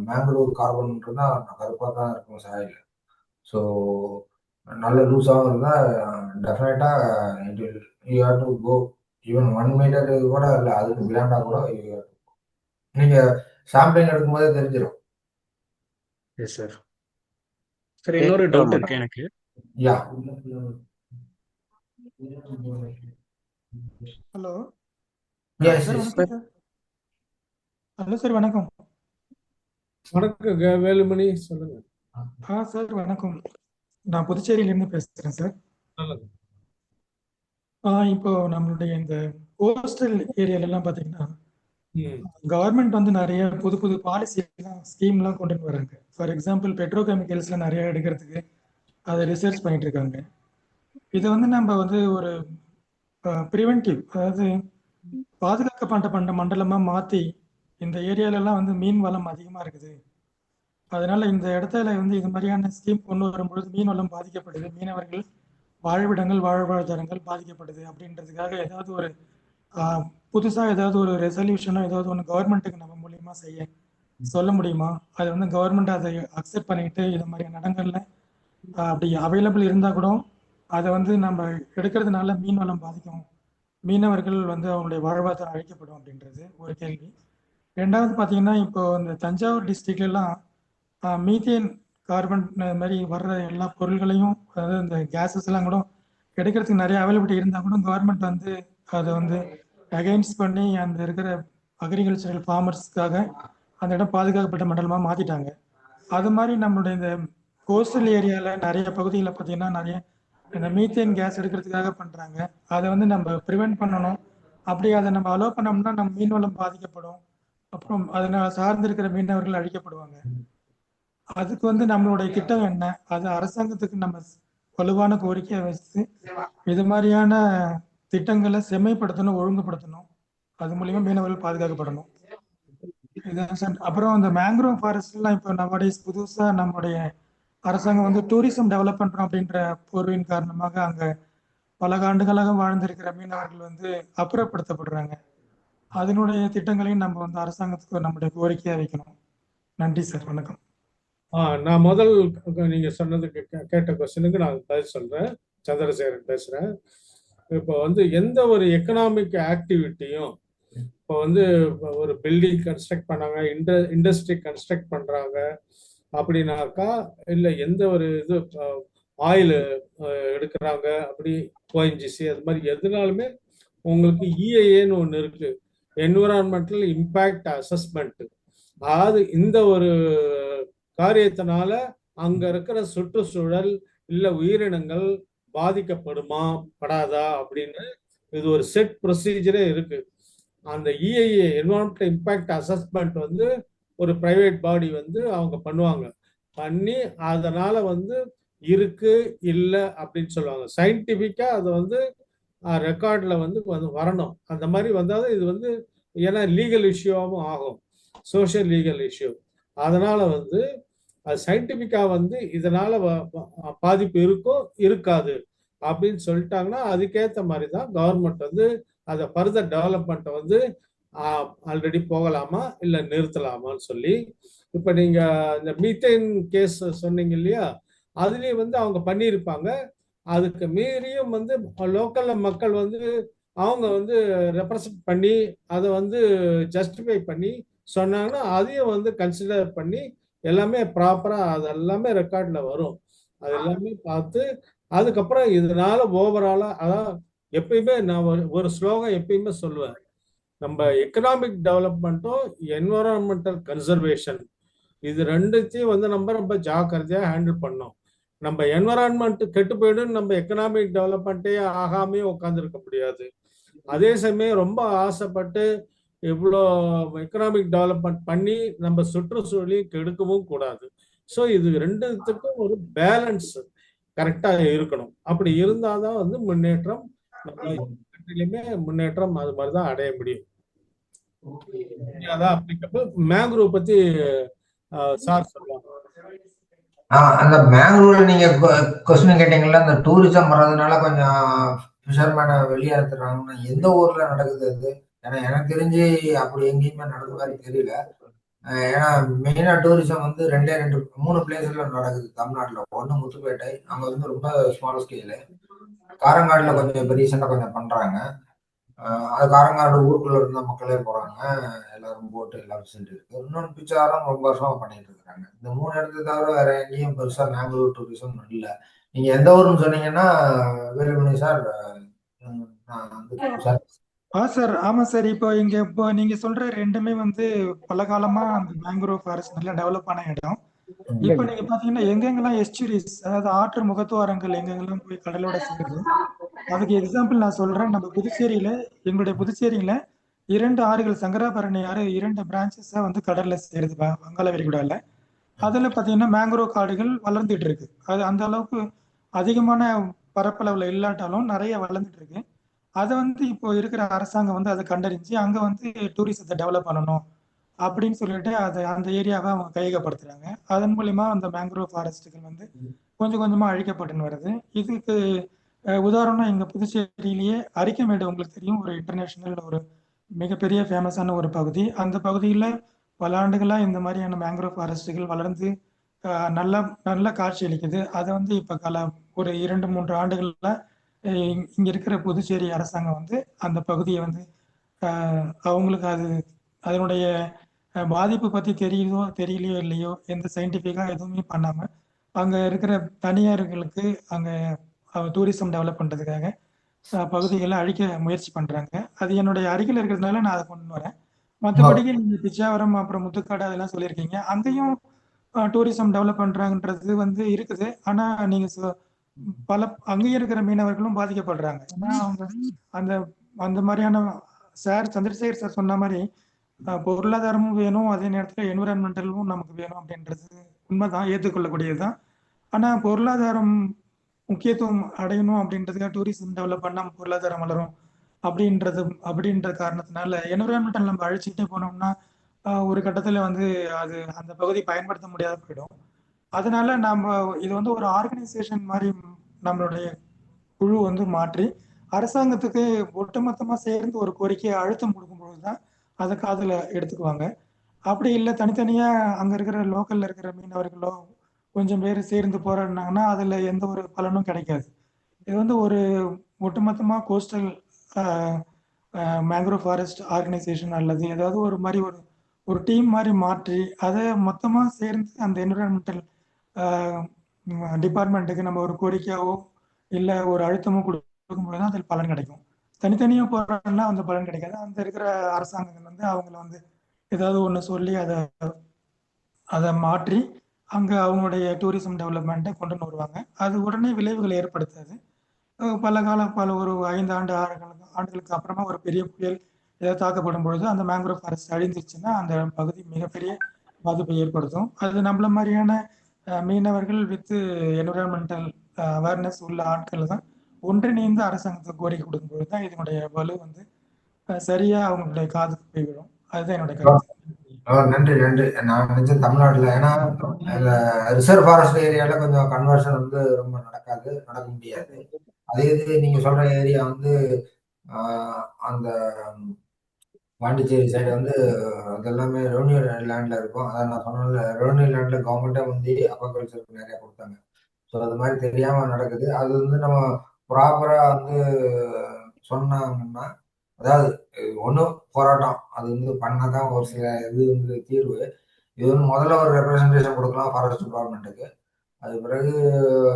மேங்க்ரோவ் கார்பன்ன்றது தான் கருப்பாக தான் இருக்கும் சாயில். ஸோ நல்ல லூஸாகவும் இருந்தால் டெஃபினட்டாக it will you have to go even 1 metre கூட இல்லை, அதுக்கு பியாண்டா கூட நீங்க சாம்பிளிங் எடுக்கும்போதே தெரிஞ்சிடும். Yes sir. சார், இன்னொரு டவுட் இருக்கு எனக்கு. Yeah. Hello yes sir, yes. வணக்கம் சார். ஹலோ சார், வணக்கம். வணக்கம் வேலுமணி, சொல்லுங்க. சார் வணக்கம். நான் புதுச்சேரியிலேருந்து பேசுகிறேன் சார். சொல்லுங்க. இப்போ நம்மளுடைய இந்த கோஸ்டல் ஏரியாலெல்லாம் பார்த்தீங்கன்னா ம். கவர்மெண்ட் வந்து நிறைய புது புது பாலிசி ஸ்கீம்லாம் கொண்டுட்டு வராங்க. ஃபார் எக்ஸாம்பிள் பெட்ரோகெமிக்கல்ஸ்ல நிறைய எடுக்கிறதுக்கு அதை ரிசர்ச் பண்ணிட்டு இருக்காங்க. இதை வந்து நம்ம வந்து ஒரு ப்ரிவென்டிவ், அதாவது பாதுகாக்கப்பட்ட மண்டலமா மாற்றி இந்த ஏரியாலெல்லாம் வந்து மீன் வளம் அதிகமாக இருக்குது, அதனால இந்த இடத்துல வந்து இது மாதிரியான ஸ்கீம் கொண்டு வரும்பொழுது மீன் வளம் பாதிக்கப்படுது, மீனவர்கள் வாழ்விடங்கள் வாழ்வாதாரங்கள் பாதிக்கப்படுது அப்படின்றதுக்காக ஏதாவது ஒரு புதுசாக ஏதாவது ஒரு ரெசல்யூஷனோ ஏதாவது ஒன்று கவர்மெண்ட்டுக்கு நம்ம மூலியமா சொல்ல முடியுமா? அது வந்து கவர்மெண்ட் அதை அக்செப்ட் பண்ணிட்டு இது மாதிரி இடங்கள்ல அப்படி அவைலபிள் இருந்தால் கூட அதை வந்து நம்ம எடுக்கிறதுனால மீன் வளம் பாதிக்கும், மீனவர்கள் வந்து அவங்களுடைய வாழ்வாதாரம் அழிக்கப்படும் அப்படின்றது ஒரு கேள்வி. ரெண்டாவது பார்த்தீங்கன்னா, இப்போ இந்த தஞ்சாவூர் டிஸ்ட்ரிக்ட்லாம் மீத்தேன் கார்பன் மாதிரி வர்ற எல்லா பொருள்களையும், அதாவது இந்த கேஸஸ் எல்லாம் கூட எடுக்கிறதுக்கு நிறைய அவைலபிலிட்டி இருந்தால் கூட கவர்மெண்ட் வந்து அதை வந்து அகைன்ஸ்ட் பண்ணி அந்த இருக்கிற அக்ரிகல்ச்சரல் ஃபார்மர்ஸ்க்காக அந்த இடம் பாதுகாக்கப்பட்ட மண்டலமாக மாற்றிட்டாங்க. அது மாதிரி நம்மளுடைய இந்த கோஸ்டல் ஏரியாவில் நிறைய பகுதிகளில் பார்த்தீங்கன்னா நிறைய இந்த மீத்தேன் கேஸ் எடுக்கிறதுக்காக பண்ணுறாங்க. அதை வந்து நம்ம ப்ரிவென்ட் பண்ணணும். அப்படி அதை நம்ம அலோவ் பண்ணோம்னா நம்ம மீன் வளம் பாதிக்கப்படும், அப்புறம் அதனால் சார்ந்து இருக்கிற மீனவர்கள் அழிக்கப்படுவாங்க. அதுக்கு வந்து நம்மளுடைய திட்டம் என்ன? அது அரசாங்கத்துக்கு நம்ம வலுவான கோரிக்கையை வச்சு இது மாதிரியான திட்டங்களை செம்மைப்படுத்தணும், ஒழுங்குபடுத்தணும். அது மூலியமா மீனவர்கள் பாதுகாக்கப்படணும். இதுதான் சார். அப்புறம் இந்த மேங்க்ரோவ் ஃபாரஸ்ட்லாம் இப்போ நவடேஸ் புதுசா நம்முடைய அரசாங்கம் வந்து டூரிசம் டெவலப் பண்றோம் அப்படின்ற பொருளின் காரணமாக அங்க பல ஆண்டுகளாக வாழ்ந்திருக்கிற மீனவர்கள் வந்து அப்புறப்படுத்தப்படுறாங்க. அதனுடைய திட்டங்களையும் நம்ம வந்து அரசாங்கத்துக்கு நம்முடைய கோரிக்கையா வைக்கணும். நன்றி சார், வணக்கம். நான் முதல் நீங்க சொன்னதுக்கு கேட்ட கொஸ்டினுக்கு நான் பதில் சொல்றேன். சந்திரசேகரன் பேசுறேன். இப்போ வந்து எந்த ஒரு எக்கனாமிக் ஆக்டிவிட்டியும், இப்போ வந்து ஒரு பில்டிங் கன்ஸ்ட்ரக்ட் பண்ணாங்க, இண்டஸ்ட்ரி கன்ஸ்ட்ரக்ட் பண்றாங்க அப்படின்னாக்கா, இல்லை எந்த ஒரு இது ஆயில் எடுக்கிறாங்க, அப்படி ஓஎன்ஜிசி அது மாதிரி எதுனாலுமே உங்களுக்கு இஐஏன்னு ஒன்று இருக்கு, என்விரான்மெண்டல் இம்பேக்ட் அசஸ்மெண்ட். அதாவது இந்த ஒரு காரியத்தினால அங்க இருக்கிற சுற்றுச்சூழல் இல்ல உயிரினங்கள் பாதிக்கப்படுமா படாதா அப்படின்னு இது ஒரு செட் ப்ரொசீஜரே இருக்கு. அந்த இஐஏ என்விரான்மெண்டல் இம்பேக்ட் அசஸ்மெண்ட் வந்து ஒரு பிரைவேட் பாடி வந்து அவங்க பண்ணுவாங்க. பண்ணி அதனால வந்து இருக்கு இல்லை அப்படின்னு சொல்லுவாங்க. சயின்டிஃபிக்கா அது வந்து ரெக்கார்டில் வந்து வரணும். அந்த மாதிரி வந்தால் இது வந்து ஏன்னா லீகல் இஷ்யூவாகவும் ஆகும், சோஷியல் லீகல் இஷ்யூ. அதனால வந்து அது சயின்டிஃபிக்காக வந்து இதனால பாதிப்பு இருக்கோ இருக்காது அப்படின்னு சொல்லிட்டாங்கன்னா அதுக்கேற்ற மாதிரி தான் கவர்மெண்ட் வந்து அதை ஃபர்தர் டெவலப்மெண்ட்டை வந்து ஆல்ரெடி போகலாமா இல்லை நிறுத்தலாமான்னு சொல்லி. இப்போ நீங்கள் இந்த மீத்தேன் கேஸ் சொன்னீங்க இல்லையா, அதுலேயும் வந்து அவங்க பண்ணியிருப்பாங்க. அதுக்கு மீறியும் வந்து லோக்கல்ல மக்கள் வந்து அவங்க வந்து ரெப்ரசன்ட் பண்ணி அதை வந்து ஜஸ்டிஃபை பண்ணி சொன்னாங்கன்னா அதையும் வந்து கன்சிடர் பண்ணி எல்லாமே ப்ராப்பராக அது எல்லாமே ரெக்கார்டில் வரும். அது எல்லாமே பார்த்து அதுக்கப்புறம் இதனால ஓவராலாக அதான் எப்பயுமே நான் ஒரு ஸ்லோகம் எப்பயுமே சொல்லுவேன், நம்ம எக்கனாமிக் டெவலப்மெண்ட்டும் என்விரான்மெண்டல் கன்சர்வேஷன் இது ரெண்டுத்தையும் வந்து நம்ம ரொம்ப ஜாக்கிரதையாக ஹேண்டில் பண்ணோம். நம்ம என்விரான்மெண்ட் கெட்டு போயிடும் நம்ம எக்கனாமிக் டெவலப்மெண்ட்டே ஆகாமே உட்காந்துருக்க முடியாது. அதே சமயம் ரொம்ப ஆசைப்பட்டு இவ்வளோ எக்கனாமிக் டெவலப்மெண்ட் பண்ணி நம்ம சுற்றுச்சூழலையும் கெடுக்கவும் கூடாது. ஸோ இது ரெண்டுத்துக்கும் ஒரு பேலன்ஸ் கரெக்டாக இருக்கணும். அப்படி இருந்தால் தான் வந்து முன்னேற்றம், நம்ம முன்னேற்றம் அது மாதிரி தான் அடைய முடியும். அதான் அப்ளிகபிள். மேங்க்ரோவ் பற்றி சார் சொல்லுவாங்க. அந்த மேங்க்ரோவ்ல நீங்க கொஸ்டின் கேட்டீங்கல்ல, அந்த டூரிசம் வர்றதுனால கொஞ்சம் ஃபிஷர்மேனை வெளியே எடுத்துறாங்கன்னா எந்த ஊர்ல நடக்குது அது? ஏன்னா எனக்கு தெரிஞ்சு அப்படி எங்கேயுமே நடந்த மாதிரி தெரியல. ஏன்னா மெயினா டூரிசம் வந்து 3 பிளேஸ்ல நடக்குது தமிழ்நாட்டுல. ஒண்ணு முத்துப்பேட்டை, அங்க வந்து ரொம்ப ஸ்மால் ஸ்கேலு. காரங்காடுல கொஞ்சம் இப்போ ரீசெண்டா கொஞ்சம் பண்றாங்க. அது காரங்காடு ஊருக்குள்ள இருந்த மக்களே போறாங்க, எல்லாரும் போட்டு எல்லா ஃபெசிலிட்டி இருக்கு. இன்னொன்று பிச்சாரம் ரொம்ப வருஷமா பண்ணிட்டு இருக்காங்க. இந்த 3 இடத்த தவிர வேற எங்கேயும் பெருசா மேங்களூர் டூரிசம் இல்லை. நீங்க எந்த ஊர்னு சொன்னீங்கன்னா வேலுமணி சார் நான் வந்து சார் ஆமாம் சார். இப்போ நீங்க சொல்ற ரெண்டுமே வந்து பல காலமா அந்த மேங்க்ரோவ் ஃபாரஸ்ட் நல்லா டெவலப் ஆன இடம். இப்போ நீங்க பாத்தீங்கன்னா எங்கெங்கெல்லாம் எஸ்சுரிஸ், அதாவது ஆற்று முகத்துவாரங்கள் எங்கெங்கெல்லாம் போய் கடலோட சேருது, அதுக்கு எக்ஸாம்பிள் நான் சொல்றேன். நம்ம எங்களுடைய புதுச்சேரியில 2 ஆறுகள், சங்கராபரணி ஆறு 2 பிரான்ச்சஸா வந்து கடல்ல சேருது வங்காள விரிகுடால. அதுல பாத்தீங்கன்னா மேங்க்ரோவ் காடுகள் வளர்ந்துட்டு இருக்கு. அது அந்த அளவுக்கு அதிகமான பரப்பளவுல இல்லாட்டாலும் நிறைய வளர்ந்துட்டு இருக்கு. அதை வந்து இப்போ இருக்கிற அரசாங்கம் வந்து அதை கண்டறிஞ்சு அங்க வந்து டூரிசத்தை டெவலப் பண்ணணும் அப்படின்னு சொல்லிட்டு அதை அந்த ஏரியாவை அவங்க கையகப்படுத்துறாங்க. அதன் மூலியமா அந்த மேங்க்ரோவ் ஃபாரஸ்ட்டுகள் வந்து கொஞ்சம் கொஞ்சமா அழிக்கப்பட்டுன்னு வருது. இதுக்கு உதாரணம் எங்க புதுச்சேரியிலேயே அரிக்கமேடு உங்களுக்கு தெரியும், ஒரு இன்டர்நேஷனல் ஒரு மிகப்பெரிய ஃபேமஸான ஒரு பகுதி. அந்த பகுதியில் பல ஆண்டுகளா இந்த மாதிரியான மேங்க்ரோவ் ஃபாரஸ்ட்டுகள் வளர்ந்து நல்ல நல்ல காட்சி அளிக்குது. அதை வந்து இப்போ ஒரு 2-3 ஆண்டுகள்ல இங்க இருக்கிற புதுச்சேரி அரசாங்கம் வந்து அந்த பகுதியை வந்து அவங்களுக்கு அதனுடைய பாதிப்பு பத்தி தெரியுதோ தெரியலையோ இல்லையோ, எந்த சயின்டிஃபிக்கா எதுவுமே பண்ணாம அங்க இருக்கிற தனியார்களுக்கு அங்க டூரிசம் டெவலப் பண்றதுக்காக பகுதிகளை அழிக்க முயற்சி பண்றாங்க. அது என்னுடைய அருகில் இருக்கிறதுனால நான் அதை கொண்டு வரேன். மற்றபடிக்கு நீங்க பிச்சாவரம் அப்புறம் முத்துக்காடு அதெல்லாம் சொல்லியிருக்கீங்க, அங்கேயும் டூரிசம் டெவலப் பண்றாங்கன்றது வந்து இருக்குது. ஆனா நீங்க அங்கேயும் இருக்கிற மீனவர்களும் பாதிக்கப்படுறாங்க. ஏன்னா அவங்க அந்த அந்த மாதிரியான சந்திரசேகர் சார் சொன்ன மாதிரி பொருளாதாரமும் வேணும், அதே நேரத்தில் என்விரான்மெண்டலும் நமக்கு வேணும் அப்படின்றது உண்மைதான், ஏற்றுக்கொள்ளக்கூடியதுதான். ஆனா பொருளாதாரம் முக்கியத்துவம் அடையணும் அப்படின்றதுக்காக டூரிசம் டெவலப் பண்ணா பொருளாதாரம் வளரும் அப்படின்ற காரணத்தினால என்விரான்மெண்டல் நம்ம அழிச்சுக்கிட்டே போனோம்னா ஒரு கட்டத்துல வந்து அது அந்த பகுதி பயன்படுத்த முடியாத போயிடும். அதனால நம்ம இது வந்து ஒரு ஆர்கனைசேஷன் மாதிரி நம்மளுடைய குழு வந்து மாற்றி அரசாங்கத்துக்கு ஒட்டுமொத்தமா சேர்ந்து ஒரு கோரிக்கையை அழுத்தம் கொடுக்கும் பொழுதுதான் அதை காதுல எடுத்துக்குவாங்க. அப்படி இல்லை தனித்தனியா அங்க இருக்கிற லோக்கல்ல இருக்கிற மீனவர்களோ கொஞ்சம் பேர் சேர்ந்து போராடினாங்கன்னா அதுல எந்த ஒரு பலனும் கிடைக்காது. இது வந்து ஒரு ஒட்டுமொத்தமா கோஸ்டல் மேங்க்ரோவ் ஃபாரஸ்ட் ஆர்கனைசேஷன் அல்லது ஏதாவது ஒரு மாதிரி ஒரு டீம் மாதிரி மாற்றி அதை மொத்தமா சேர்ந்து அந்த என்விரான்மெண்டல் டிபார்ட்மெண்ட்டுக்கு நம்ம ஒரு கோரிக்கையாவோ இல்லை ஒரு அழுத்தமோ கொடுக்கும்போது தான் அதில் பலன் கிடைக்கும். தனித்தனியாக போகிறோம்னா அந்த பலன் கிடைக்காது. அந்த இருக்கிற அரசாங்கங்கள் வந்து அவங்கள வந்து ஏதாவது ஒன்று சொல்லி அதை மாற்றி அங்கே அவங்களுடைய டூரிசம் டெவலப்மெண்ட்டை கொண்டு வருவாங்க. அது உடனே விளைவுகளை ஏற்படுத்தாது. பல ஒரு 5 ஆண்டுகளுக்கு அப்புறமா ஒரு பெரிய புயல் ஏதாவது தாக்கப்படும் பொழுது அந்த மேங்க்ரோவ் ஃபாரஸ்ட் அழிஞ்சிருச்சுன்னா அந்த பகுதி மிகப்பெரிய பாதிப்பை ஏற்படுத்தும். அது நம்மள மாதிரியான மீனவர்கள் வித் என்விரான்மெண்டல் அவேர்னஸ் உள்ள ஆட்கள் தான் ஒன்றிணைந்து அரசாங்கத்துக்கு கோரிக்கை கொடுக்கும்போது தான் இதனுடைய வலு வந்து சரியா அவங்களுடைய காதுக்கு போய் விடும். அதுதான் என்னோட கருத்து. நன்றி நன்றி. நான் நினைச்சேன் தமிழ்நாட்டில், ஏன்னா ரிசர்வ் ஃபாரஸ்ட் ஏரியாவில் கொஞ்சம் கன்வர்ஷன் வந்து ரொம்ப நடக்க முடியாது. அதே இது நீங்க சொல்ற ஏரியா வந்து அந்த பாண்டிச்சேரி சைடு வந்து அது எல்லாமே ரெவன்யூ லேண்ட்ல இருக்கும். அதான் நான் சொன்னேன்ல, ரெவன்யூ லேண்ட்ல கவர்மெண்ட்டே வந்து அக்வாகல்ச்சருக்கு நிறைய கொடுத்தாங்க. ஸோ அது மாதிரி தெரியாம நடக்குது. அது வந்து நம்ம ப்ராப்பரா வந்து சொன்னாங்கன்னா, அதாவது ஒன்றும் போராட்டம் அது வந்து பண்ணாதான் ஒரு சில இது வந்து தீர்வு. இது வந்து முதல்ல ஒரு ரெப்ரசன்டேஷன் கொடுக்கலாம் ஃபாரஸ்ட் டிபார்ட்மெண்ட்டுக்கு. அது பிறகு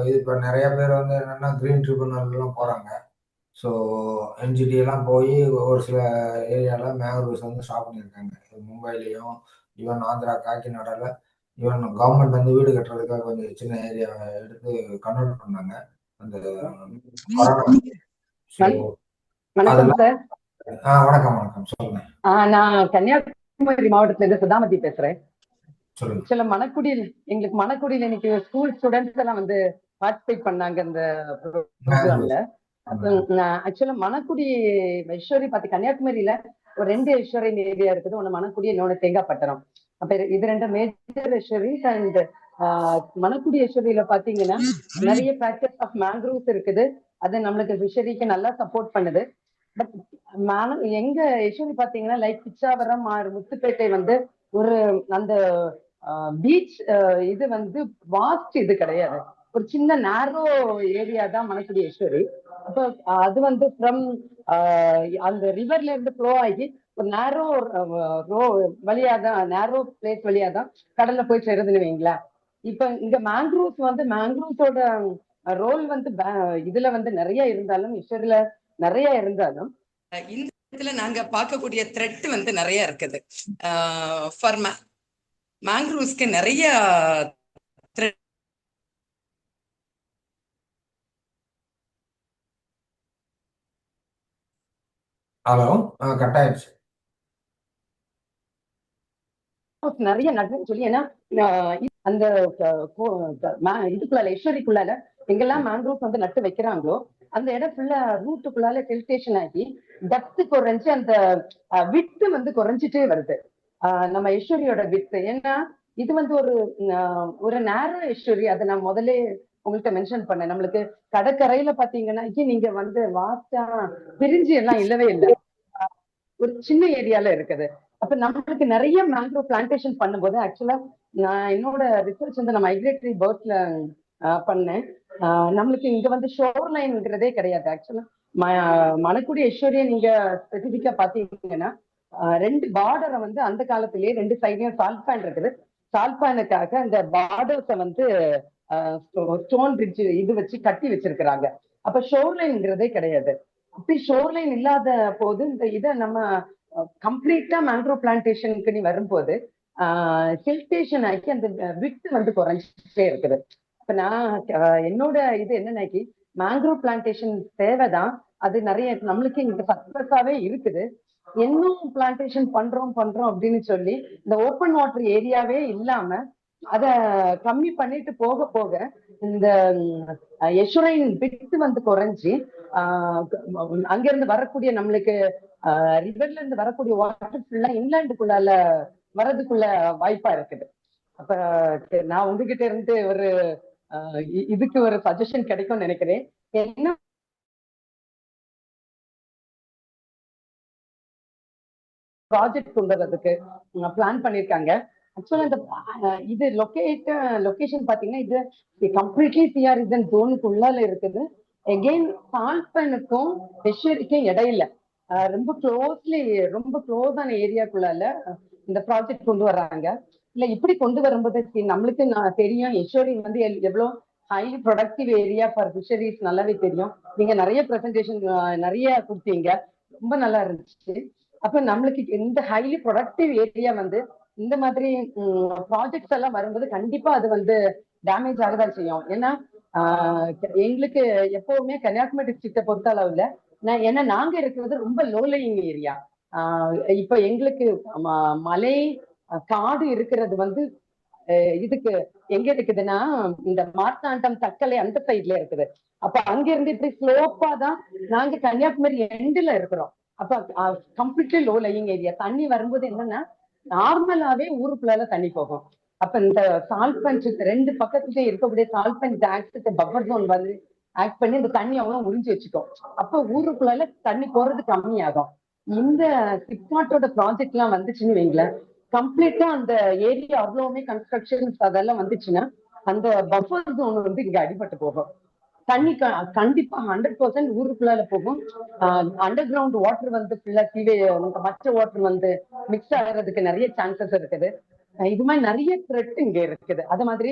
இது இப்போ நிறைய பேர் வந்து என்னன்னா கிரீன் ட்ரிபியூனல்லாம் போறாங்க. ஸோ என்ஜிடி எல்லாம் போய் ஒரு சில ஏரியாவில் மேங்க்ரோவ்ஸ் வந்து ஸ்டாப் பண்ணியிருக்காங்க. மும்பைலையும் ஈவன் ஆந்திரா காக்கிநாடாவில் ஈவன் கவர்மெண்ட் வந்து வீடு கட்டுறதுக்காக கொஞ்சம் சின்ன ஏரியாவை எடுத்து கன்வெர்ட் பண்ணாங்க அந்த கொரோனா. வணக்கம் சார். வணக்கம் வணக்கம், சொல்லுங்க. நான் கன்னியாகுமரி மாவட்டத்துல இருந்து சுதாமதி பேசுறேன். சொல்லுங்க. சில எங்களுக்கு மணக்குடியில இன்னைக்கு ஸ்கூல் ஸ்டூடெண்ட்ஸ் எல்லாம் வந்து பார்ட்டிசிபேட் பண்ணாங்க இந்த ப்ரோக்ராம்ல. ஆக்சுவலா மணக்குடி ஐஸ்வரி பார்த்து கன்னியாகுமரியில ஒரு 2 ஐஸ்வரி ஏரியா இருக்குது. ஒண்ணு மணக்குடி, இன்னொன்னு தேங்காய்பட்டணம். அப்ப இது 2 மேஜர் ஐஸ்வரிஸ். அண்ட் மணக்குடி ஐஸ்வரியில பாத்தீங்கன்னா நிறைய பேக்கெட்ஸ் ஆஃப் மேங்க்ரோவ்ஸ் இருக்குது. அது நம்மளுக்கு ஃபிஷரிக்கு நல்லா சப்போர்ட் பண்ணுது. பட் எங்க ஐஸ்வரி பாத்தீங்கன்னா லைக் பிச்சாவரம் ஆர் முத்துப்பேட்டை வந்து ஒரு அந்த பீச் இது வந்து வாஸ்ட் இது கிடையாது. ஒரு சின்ன நேரோ ஏரியா தான் மணக்குடி ஐஸ்வரி. அப்ப அது வந்து ஃப்ரம் அந்த ரிவர்ல இருந்து ஃப்ளோ ஆகி ஒரு நேரோ ரோ வழியாதான், நேரோ பிளேஸ் வழியாதான் கடல்ல போய் சேருதுன்னு வைங்களேன். இப்ப இங்க மேங்க்ரூவ்ஸோட ரோல் வந்து இதுல வந்து நிறைய இருந்தாலும், ஐஸ்வரியில நிறைய இருந்தாலும், இந்த இடத்துல நாங்க பார்க்கக்கூடிய த்ரெட் வந்து நிறைய இருக்குது. ஃபார் மேங்க்ரூவ்ஸ்க்கு நிறைய ஹலோ, கட் ஆயிடுச்சு. நிறைய நடுன்னு சொல்லி, ஏன்னா அந்த இதுக்குள்ளால ஐஸ்வரிக்குள்ளால எங்கெல்லாம் மேங்க்ரோவ் வந்து நட்டு வைக்கிறாங்களோ அந்த இடம் ஃபுல்லா ரூட்டுக்குள்ளால ஃபில்ட்ரேஷன் ஆகி டெப்த் குறைஞ்சு அந்த விட்டு வந்து குறைஞ்சிட்டே வருது. நம்ம ஐஸ்வரியோட விட்டு, ஏன்னா இது வந்து ஒரு நேரோ ஐஸ்வரி. அதை நான் முதல்ல உங்கள்கிட்ட மென்ஷன் பண்ணேன். நம்மளுக்கு கடற்கரையில பாத்தீங்கன்னா நீங்க வந்து வாஸ்டா பிரிஞ்சு எல்லாம் இல்லவே இல்லை, ஒரு சின்ன ஏரியால இருக்குது. அப்ப நம்மளுக்கு நிறைய மேங்க்ரோவ் பிளான்டேஷன் பண்ணும்போது, ஆக்சுவலா நான் என்னோட ரிசர்ச் வந்து நான் மைக்ரேட்டரி பேர்ட்ஸ்ல பண்ணேன். நம்மளுக்கு இங்க வந்து ஷோர் லைன்ங்கிறதே கிடையாது. ஆக்சுவலா மணக்குடி ஐஸ்வர்யா நீங்க ஸ்பெசிபிக்கா பாத்தீங்கன்னா 2 பார்டரை வந்து அந்த காலத்திலேயே 2 சைட்லயும் சால்பான் இருக்குது. சால்பானுக்காக அந்த பார்டர்ஸை வந்து ஸ்டோன் பிரிட்ஜ் இது வச்சு கட்டி வச்சிருக்கிறாங்க. அப்ப ஷோர் லைன்ங்கிறதே கிடையாது. அப்படி ஷோர் லைன் இல்லாத போது இந்த இதை நம்ம கம்ப்ளீட்டா மேங்க்ரோவ் பிளான்டேஷனுக்கு நீ வரும்போது ஃபில்ட்ரேஷன் ஆகி அந்த விட்டு வந்து குறைஞ்சிட்டே இருக்குது. இப்ப நான் என்னோட இது என்னன்னாக்கி மேங்க்ரோவ் பிளான்டேஷன் தேவைதான். அது நிறைய நம்மளுக்கு இங்க சக்சஸாவே இருக்குது. இன்னும் பிளான்டேஷன் பண்றோம் அப்படின்னு சொல்லி இந்த ஓப்பன் வாட்டர் ஏரியாவே இல்லாம அத கம்மி பண்ணிட்டு போக போக இந்த எஷுரைன் விட்டு வந்து குறைஞ்சி அங்கிருந்து வரக்கூடிய நம்மளுக்கு ரிவர்ல இருந்து வரக்கூடிய வாட்டர் ஃபுல்லா இன்லாண்டுக்குள்ளால வரதுக்குள்ள வாய்ப்பா இருக்குது. அப்ப நான் உங்ககிட்ட இருந்து ஒரு இதுக்கு ஒரு சஜஷன் கிடைக்கும்னு நினைக்கிறேன். என்ன ப்ராஜெக்ட் கொண்டு வர்றதுக்கு பிளான் பண்ணிருக்காங்க. ஆக்சுவலா இந்த இது லொகேஷன் பாத்தீங்கன்னா இது கம்ப்ளீட்லி சிஆர்இசன் ஜோனுக்குள்ளால இருக்குது. எகெயின் சால்பனுக்கும் ஃபிஷரிக்கும் இடையில ரொம்ப க்ளோஸான ஏரியாக்குள்ளால இந்த ப்ராஜெக்ட் கொண்டு வர்றாங்க. இல்ல இப்படி கொண்டு வரும்போது நம்மளுக்கு நான் தெரியும் எஸ்வரி வந்து எவ்வளவு highly productive area for fisheries நல்லாவே தெரியும். நீங்க நிறைய ப்ரெசன்டேஷன் நிறைய கொடுத்தீங்க, ரொம்ப நல்லா இருந்துச்சு. அப்ப நம்மளுக்கு இந்த ஹைலி ப்ரொடக்டிவ் ஏரியா வந்து இந்த மாதிரி ப்ராஜெக்ட்ஸ் எல்லாம் வரும்போது கண்டிப்பா அது வந்து டேமேஜ் ஆகதான் செய்யும். ஏன்னா எங்களுக்கு எப்பவுமே கன்னியாகுமரி டிஸ்ட்ரிக்டை பொறுத்த அளவுல ஏன்னா நாங்க இருக்கிறது ரொம்ப லோலையிங் ஏரியா. இப்ப எங்களுக்கு மலை காடு இருக்கிறது வந்து இதுக்கு எங்க இருக்குதுன்னா இந்த மார்த்தாண்டம் தக்கலை அந்த சைட்ல இருக்குது. அப்ப அங்க இருந்து இப்படி ஸ்லோப்பா தான் நாங்க கன்னியாகுமரி எண்டுல இருக்கிறோம். அப்ப கம்ப்ளீட்லி லோ லையிங் ஏரியா. தண்ணி வரும்போது என்னன்னா நார்மலாவே ஊருக்குள்ளால தண்ணி போகும். அப்ப இந்த சால்ட் பஞ்ச் ரெண்டு பக்கத்துல இருக்கக்கூடிய salt pans act buffer zone வந்து ஆக்ட் பண்ணி இந்த தண்ணி அவ்வளவு உறிஞ்சி வச்சுக்கோம். அப்ப ஊருக்குள்ளால தண்ணி போறது கம்மியாகும். இந்த சிப்காட்டோட ப்ராஜெக்ட் எல்லாம் வந்துச்சுன்னு வைங்களேன், கம்ப்ளீட்டா அந்த ஏரியா அவ்வளவுமே கன்ஸ்ட்ரக்ஷன்ஸ் அதெல்லாம் வந்துச்சுன்னா அந்த பஃபர் ஜோன் வந்து இங்க அடிபட்டு போகும். தண்ணி கண்டிப்பா 100% ஊருக்குள்ளால போகும். அண்டர் கிரவுண்ட் வாட்டர் வந்து ஃபுல்லா மற்ற வாட்டர் வந்து மிக்ஸ் ஆகிறதுக்கு நிறைய சான்சஸ் இருக்குது. இது மாதிரி நிறைய த்ரெட் இங்க இருக்குது. அது மாதிரி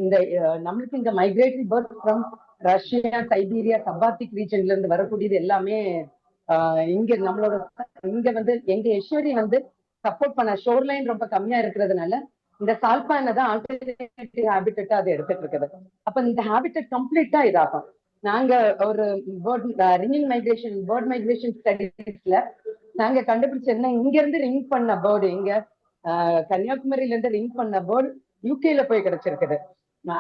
இந்த நம்மளுக்கு இந்த migratory birds from Russia, Siberia, subarctic ரீஜன்ல இருந்து வரக்கூடியது எல்லாமே இங்க நம்மளோட இங்க வந்து எங்க எஸ்வரி வந்து சப்போர்ட் பண்ண ஷோர்லைன் ரொம்ப கம்மியா இருக்கிறதுனால இந்த சால்பானை தான் ஆல்டர்னேட்டிவ் ஹேபிட்டா அது எடுத்துட்டு இருக்குது. அப்ப இந்த ஹேபிட்டட் கம்ப்ளீட்டா இதாகும். நாங்க ஒரு ரிங்கிங் மைக்ரேஷன் பேர்ட் மைக்ரேஷன் ஸ்டடீஸ்ல நாங்க கண்டுபிடிச்சோம்னா இங்க இருந்து ரிங் பண்ண பேர்டு இங்க கன்னியாகுமரியில இருந்து ரிங் பண்ண பேர்டு யூகேல போய் கிடைச்சிருக்குது.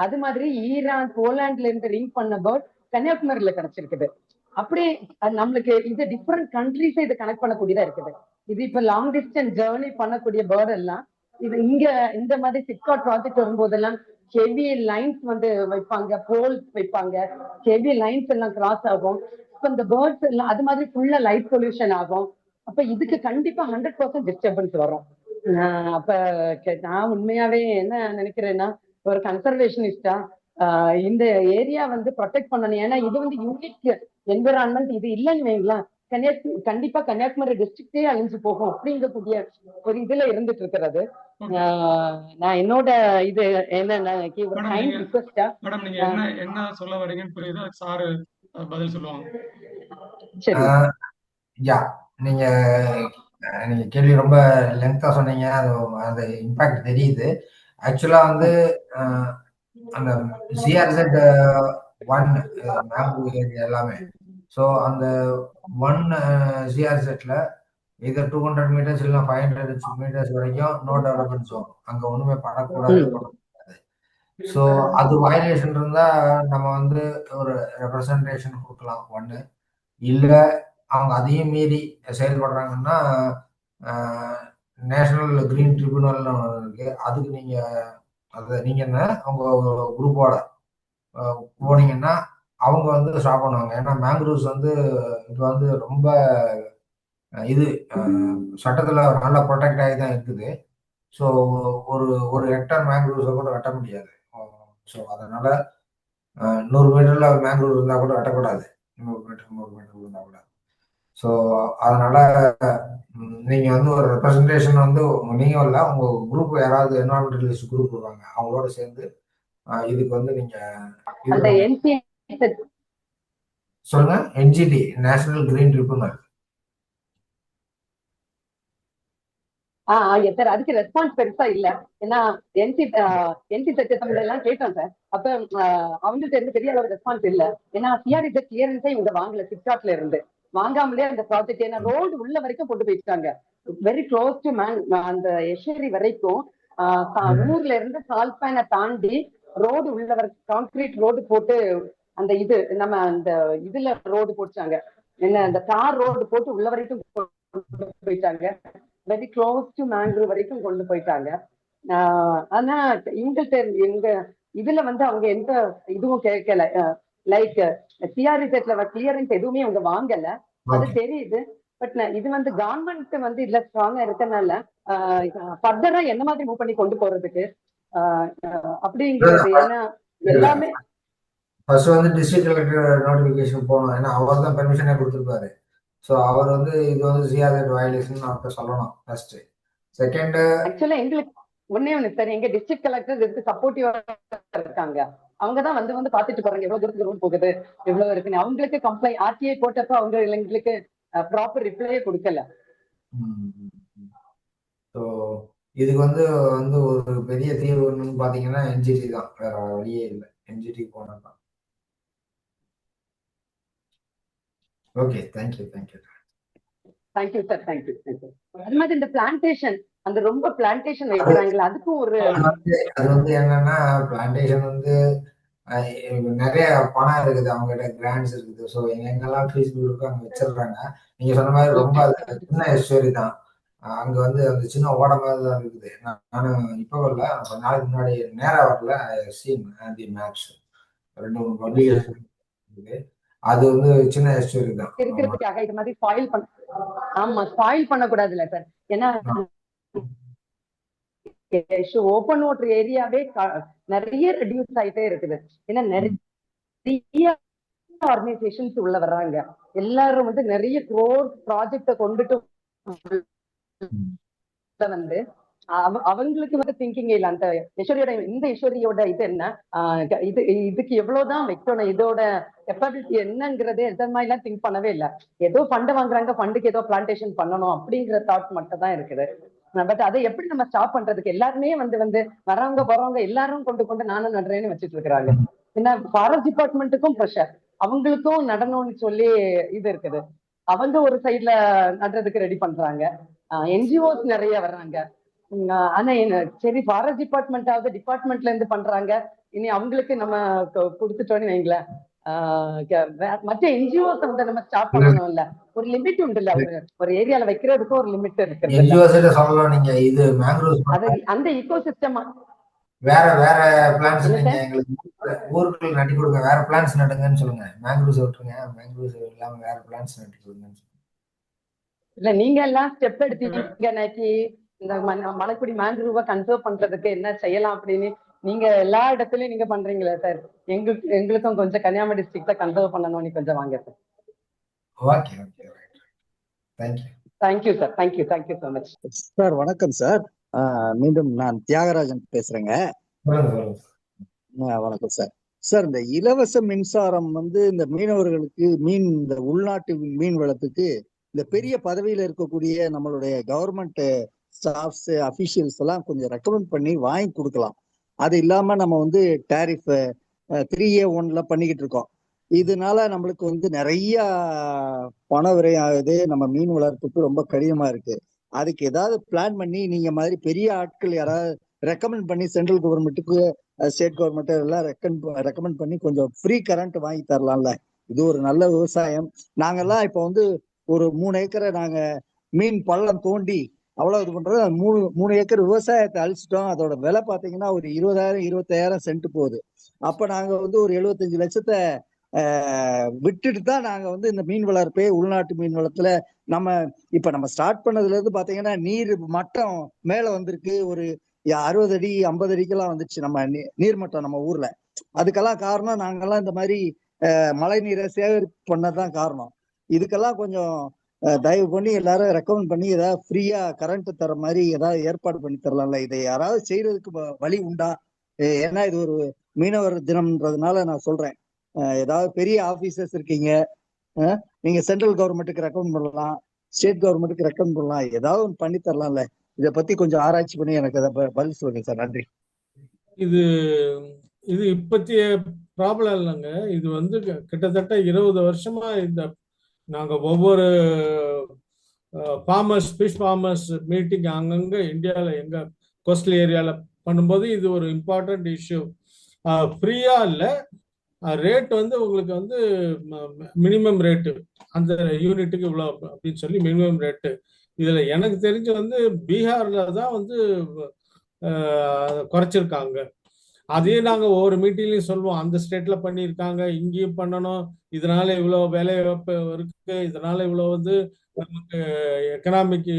அது மாதிரி ஈரான், போலாண்ட்ல இருந்து ரிங் பண்ண பேர்ட் கன்னியாகுமரியில கிடைச்சிருக்குது. அப்படியே நம்மளுக்கு இது டிஃப்ரெண்ட் கண்ட்ரிஸை இதை கனெக்ட் பண்ணக்கூடியதா இருக்குது. இது இப்ப லாங் டிஸ்டன்ஸ் ஜேர்னி பண்ணக்கூடிய பேர்ட் எல்லாம் இது இங்க இந்த மாதிரி சிப்காட் ப்ராஜெக்ட் வரும்போதெல்லாம் ஹெவி லைன்ஸ் வந்து வைப்பாங்க, போல்ஸ் வைப்பாங்க, ஹெவி லைன்ஸ் எல்லாம் கிராஸ் ஆகும். இப்ப இந்த பேர்ட்ஸ் எல்லாம் அது மாதிரி ஃபுல்லா லைட் பொல்யூஷன் ஆகும். அப்ப இதுக்கு கண்டிப்பா 100% டிஸ்டர்பன்ஸ் வரும். அப்ப நான் உண்மையாவே என்ன நினைக்கிறேன்னா ஒரு கன்சர்வேஷனிஸ்டா இந்த ஏரியா வந்து ப்ரொடெக்ட் பண்ணணும். ஏன்னா இது வந்து யூனிக் என்விரான்மெண்ட். இது இல்லைன்னு வைங்களேன் கண்டிப்பா கன்னியாகுமரி டிஸ்ட்ரிக்டே அழிஞ்சு போகும் அப்படிங்கக்கூடிய ஒரு இதுல இருந்துட்டு இருக்கிறது. நான் என்னோட இது என்ன ரிக்வெஸ்டா மேடம், நீங்க என்ன சொல்ல வரீங்கன்னு புரியுது. சார் பதில் சொல்லுவாங்க. சரி. நீங்க கேள்வி ரொம்ப லென்த்தா சொன்னீங்க. அது அந்த இம்பாக்ட் தெரியுது. ஆக்சுவலா வந்து அந்த சிஆர்செட் 1 மேங்க்ரூவ் ஏரியா எல்லாமே. ஸோ அந்த 1 சிஆர்செட்ல இது 200 மீட்டர்ஸ் இல்லை 500 மீட்டர்ஸ் வரைக்கும் நோ டெவலப்மெண்ட் ஜோன். அங்க ஒண்ணுமே பண்ணக்கூடாது. ஸோ அது வயலேஷன் இருந்தா நம்ம வந்து ஒரு ரெப்ரசன்டேஷன் கொடுக்கலாம். ஒண்ணு இல்ல அவங்க அதையும் மீறி செயல்படுறாங்கன்னா நேஷனல் கிரீன் ட்ரிபியூனல் இருக்கு. அதுக்கு நீங்க நீங்க என்ன அவங்க குரூப்போட போனீங்கன்னா அவங்க வந்து ஸ்டாப் பண்ணுவாங்க. ஏன்னா மேங்க்ரூவ்ஸ் வந்து இப்போ வந்து ரொம்ப இது சட்டத்துல நல்லா ப்ரொடெக்ட் ஆகி தான் இருக்குது. ஸோ ஒரு ஹெக்டர் மேங்க்ரூவ்ஸை கூட வெட்ட முடியாது. ஸோ அதனால 100 மீட்டர்ல மேங்க்ரூவ் இருந்தா கூட வெட்டக்கூடாது. 100 மீட்டர் இருந்தா கூட. ஸோ அதனால நீங்க வந்து ஒரு ரெப்ரசன்டேஷன் வந்து நீங்க இல்லை உங்க குரூப் யாராவது என்வரான்மெண்டலிஸ்ட் குரூப் இருக்காங்க அவங்களோட சேர்ந்து இதுக்கு வந்து நீங்க சொல்லுங்க. NGT national green tribunal. Sir அதுக்கு ரெஸ்பான்ஸ் பெருசா இல்ல. ஏன்னா என்சி சட்டத்தமிழ் எல்லாம் கேட்டோம் சார். அப்ப அவங்கள்ட்ட இருந்து பெரிய அளவு ரெஸ்பான்ஸ் இல்ல. ஏன்னா சிஆர்இசட் கிளியரன்ஸே இவங்க வாங்கல. சிப்காட்ல இருந்து வாங்காமலே அந்த ப்ராஜெக்ட் ஏன்னா ரோடு உள்ள வரைக்கும் கொண்டு போயிட்டாங்க. வெரி க்ளோஸ் டு அந்த எஷேரி வரைக்கும் ஊர்ல இருந்து சால்பானை தாண்டி ரோடு உள்ள வரைக்கும் கான்கிரீட் ரோடு போட்டு அந்த இது நம்ம அந்த இதுல ரோடு போட்டாங்க. என்ன அந்த தார் ரோடு போட்டு உள்ள வரைக்கும் போயிட்டாங்க. வெரி க்ளோஸ் டு மேங்க்ரூவ் வரைக்கும் கொண்டு போயிட்டாங்க. ஆனா எங்க இதுல வந்து அவங்க எந்த இதுவும் கேட்கல. லைக் சிஆர்இசட்ல கிளியரன்ஸ் எதுவுமே அவங்க வாங்கல. அது தெரியுது. பட் இது வந்து கவர்மெண்ட் வந்து இதுல ஸ்ட்ராங்கா இருக்கனால ஃபர்தரா என்ன மாதிரி மூவ் பண்ணி கொண்டு போறதுக்கு அப்படிங்கிறது. ஏன்னா எல்லாமே ஃபர்ஸ்ட் வந்து டிஸ்ட்ரிக்ட் கலெக்டர் நோட்டிபிகேஷன் போகணும். ஏன்னா அவர் தான் பெர்மிஷனே கொடுத்துருப்பாரு. ஸோ அவர் வந்து இது வந்து சிஆர்இசட் வயலேஷன் அவர்கிட்ட சொல்லணும் ஃபர்ஸ்ட். செகண்ட் ஆக்சுவலா எங்களுக்கு ஒண்ணே சார், எங்க டிஸ்ட்ரிக்ட் கலெக்டர் இதுக்கு சப்போர்ட்டிவா இருக்காங்க. அவங்கதான் வந்து வந்து பாத்துட்டு போறாங்க எவ்வளவு தூரத்துக்கு ரோட் போகுது எவ்வளவு இருக்குன்னு. அவங்களுக்கு கம்ப்ளைண்ட் ஆர்டிஐ போட்டப்ப அவங்க எங்களுக்கு ப்ராப்பர் ரிப்ளையே கொடுக்கல. ஸோ இதுக்கு வந்து வந்து ஒரு பெரிய தீர்வுன்னு பாத்தீங்கன்னா என்ஜிடி தான், வேற வழியே இல்லை. என்ஜிடி போனதான். Okay, thank you thank you sir, thank you. அது மாதிரி இந்த பிளான்டேஷன், அந்த ரொம்ப பிளான்டேஷன் வைக்கிறாங்களா, அதுக்கும் ஒரு அது வந்து என்னன்னா பிளான்டேஷன் வந்து நிறைய பணம் இருக்குது, அவங்ககிட்ட கிராண்ட்ஸ் இருக்குது. ஸோ எங்கெங்கெல்லாம் ஃபீஸிபிள் இருக்கோ அங்கே வச்சிடுறாங்க. நீங்க சொன்ன மாதிரி ரொம்ப அது சின்ன எஸ்டோரி தான். அங்க வந்து அந்த சின்ன ஓட மாதிரி தான் இருக்குது. நானும் இப்போ வரல, கொஞ்ச நாளைக்கு முன்னாடி நேரா வரல, சீன் தி மேப்ஸ் 2-3 பப்ளிகேஷன் இருக்குது. அது வந்து சின்ன எஸ்டோரி தான். இருக்கிறதுக்காக இது மாதிரி ஸ்பாயில் பண்ண, ஆமா ஸ்பாயில் பண்ணக்கூடாதுல்ல சார். ஏன்னா ஓப்பன் வாட்டர் ஏரியாவே நிறைய ரெடியூஸ் ஆயிட்டே இருக்குது. ஏன்னா நிறைய ஆர்கனைசேஷன்ஸ் உள்ள வர்றாங்க. எல்லாரும் வந்து நிறைய க்ரோர் ப்ராஜெக்ட கொண்டுட்டு வந்து அவங்களுக்கு வந்து திங்கிங் இல்ல. அந்த ஈஸ்வரியோட இந்த ஈஸ்வரியோட இது என்ன, இதுக்கு எவ்வளவுதான் வைக்கணும், இதோட கெப்பாபிலிட்டி என்னங்கிறதே எந்த மாதிரி எல்லாம் திங்க் பண்ணவே இல்லை. ஏதோ ஃபண்ட் வாங்குறாங்க, ஃபண்டுக்கு ஏதோ பிளான்டேஷன் பண்ணணும் அப்படிங்கிற தாட் மட்டும் தான் இருக்குது. பட் அதை எப்படி நம்ம ஸ்டாப் பண்றதுக்கு, எல்லாருமே வந்து வந்து வரவங்க போறவங்க எல்லாரும் கொண்டு நானும் நடுறேன்னு வச்சுட்டு இருக்கிறாங்க. ஏன்னா ஃபாரஸ்ட் டிபார்ட்மெண்ட்டுக்கும் ப்ரெஷர், அவங்களுக்கும் நடனம்னு சொல்லி இது இருக்குது. அவங்க ஒரு சைட்ல நடுறதுக்கு ரெடி பண்றாங்க, என்ஜிஓஸ் நிறைய வர்றாங்க. ஆனா சரி ஃபாரஸ்ட் டிபார்ட்மெண்டாவது டிபார்ட்மெண்ட்ல இருந்து பண்றாங்க, இனி அவங்களுக்கு நம்ம கொடுத்துட்டோன்னு வைங்களேன். மற்ற என்ஜிஓஸ் வந்து நம்ம ஸ்டாப் பண்ணணும்ல, ஒரு லிமிட் உண்டு இல்ல, ஒரு ஏரியால வைக்கிறதுக்கும் ஒரு லிமிட் இருக்கு. சொல்லலாம் நீங்க இது மேங்க்ரோவ்ஸ் அது அந்த ஈகோசிஸ்டம் வேற வேற பிளான்ஸ் நீங்க எங்களுக்கு ஊருக்குள்ள நட்டி கொடுங்க, வேற பிளான்ஸ் நடுங்கன்னு சொல்லுங்க. மேங்க்ரோவ்ஸ் விட்டுருங்க, மேங்க்ரோவ்ஸ் இல்லாம வேற பிளான்ஸ் நட்டி கொடுங்கன்னு சொல்லுங்க. இல்ல நீங்க எல்லாம் ஸ்டெப் எடுத்தீங்க நக்கி, இந்த மலைக்குடி மேங்க்ரோவை கன்சர்வ் பண்றதுக்கு என்ன செய்யலாம் அப்படின்னு நீங்க எல்லா இடத்துலயும் நீங்க பண்றீங்களா சார்? எங்களுக்கும் கொஞ்சம் கன்னியாகுமரி டிஸ்ட்ரிக்ட கன்சர்வ் பண்ணணும்னு கொஞ்சம் வாங்க sir. Okay okay, thank you sir, thank you so much sir. வணக்கம் சார். மீண்டும் நான் தியாகராஜன் பேசுறேங்க. வணக்கம் சார். சார், இந்த இலவச மின்சாரம் வந்து இந்த மீனவர்களுக்கு இந்த உள்நாட்டு மீன் வளத்துக்கு இந்த பெரிய பதவியில இருக்கக்கூடிய நம்மளுடைய கவர்மெண்ட் ஸ்டாஃப்ஸ் அபிஷியல்ஸ் எல்லாம் கொஞ்சம் ரெக்கமெண்ட் பண்ணி வாங்கி கொடுக்கலாம். அது இல்லாம நம்ம வந்து டேரிஃப் 3A1 பண்ணிக்கிட்டு இருக்கோம். இதனால நம்மளுக்கு வந்து நிறைய பண விரயம் ஆகுது, நம்ம மீன் வளர்ப்புக்கு ரொம்ப கடினமா இருக்கு. அதுக்கு ஏதாவது பிளான் பண்ணி நீங்க மாதிரி பெரிய ஆட்கள் யாராவது ரெக்கமெண்ட் பண்ணி சென்ட்ரல் கவர்மெண்ட்டுக்கு ஸ்டேட் கவர்மெண்ட் எல்லாம் ரெக்கமெண்ட் பண்ணி கொஞ்சம் ஃப்ரீ கரண்ட் வாங்கி தரலாம்ல. இது ஒரு நல்ல விவசாயம். நாங்கெல்லாம் இப்போ வந்து ஒரு 3 ஏக்கரை நாங்க மீன் பள்ளம் தோண்டி அவ்வளவு இது பண்றது. 3 ஏக்கர் விவசாயத்தை அழிச்சிட்டோம். அதோட விலை பாத்தீங்கன்னா ஒரு 20,000-25,000 சென்ட் போகுது. அப்ப நாங்க வந்து ஒரு 75 லட்சத்தை விட்டுட்டு தான் நாங்க வந்து இந்த மீன் வளர்ப்பே உள்நாட்டு மீன் வளத்துல நம்ம ஸ்டார்ட் பண்ணதுல இருந்து பாத்தீங்கன்னா நீர் மட்டம் மேல வந்திருக்கு. ஒரு 60 அடி 50 அடிக்கெல்லாம் வந்துச்சு நம்ம நீர்மட்டம் நம்ம ஊர்ல. அதுக்கெல்லாம் காரணம் நாங்கெல்லாம் இந்த மாதிரி மழை நீரை சேகரிப்பு பண்ணதான் காரணம். இதுக்கெல்லாம் கொஞ்சம் தயவு பண்ணி எல்லாரும் ரெக்கமெண்ட் பண்ணி ஏதாவது ஃப்ரீயா கரண்ட் தர மாதிரி ஏதாவது ஏற்பாடு பண்ணி தரலாம்ல. இதை யாராவது செய்யறதுக்கு வழி உண்டா? ஏன்னா இது ஒரு மீனவர் தினம்ன்றதுனால நான் சொல்றேன். ஏதாவது பெரிய ஆபீசர்ஸ் இருக்கீங்க, நீங்க சென்ட்ரல் கவர்மெண்ட்டுக்கு ரெக்கமெண்ட் பண்ணலாம், ஸ்டேட் கவர்மெண்ட்டுக்கு ரெக்கமெண்ட் பண்ணலாம், ஏதாவது ஒன்று பண்ணி தரலாம்ல. இதை பத்தி கொஞ்சம் ஆராய்ச்சி பண்ணி எனக்கு அதை பதில் சொல்லுங்க சார். நன்றி. இது இப்பத்திய ப்ராப்ளம் இல்லைங்க. இது வந்து கிட்டத்தட்ட 20 வருஷமா நாங்க ஒவ்வொரு ஃபிஷ் ஃபார்மர்ஸ் மீட்டிங் அங்கங்க இந்தியாவில் எங்க கோஸ்டல் ஏரியாவில் பண்ணும்போது இது ஒரு இம்பார்ட்டன்ட் இஷ்யூ. ஃப்ரீயா இல்லை, ரேட் வந்து உங்களுக்கு வந்து மினிமம் ரேட்டு, அந்த யூனிட்டுக்கு இவ்வளோ அப்படின்னு சொல்லி மினிமம் ரேட்டு. இதுல எனக்கு தெரிஞ்சு வந்து பீகார்ல தான் வந்து குறைச்சிருக்காங்க. அதையும் நாங்க ஒவ்வொரு மீட்டிங்லயும் சொல்லுவோம், அந்த ஸ்டேட்ல பண்ணியிருக்காங்க, இங்கேயும் பண்ணணும், இதனால இவ்வளவு வேலை வாய்ப்பு இருக்கு, இதனால இவ்வளவு வந்து நமக்கு எக்கனாமிக்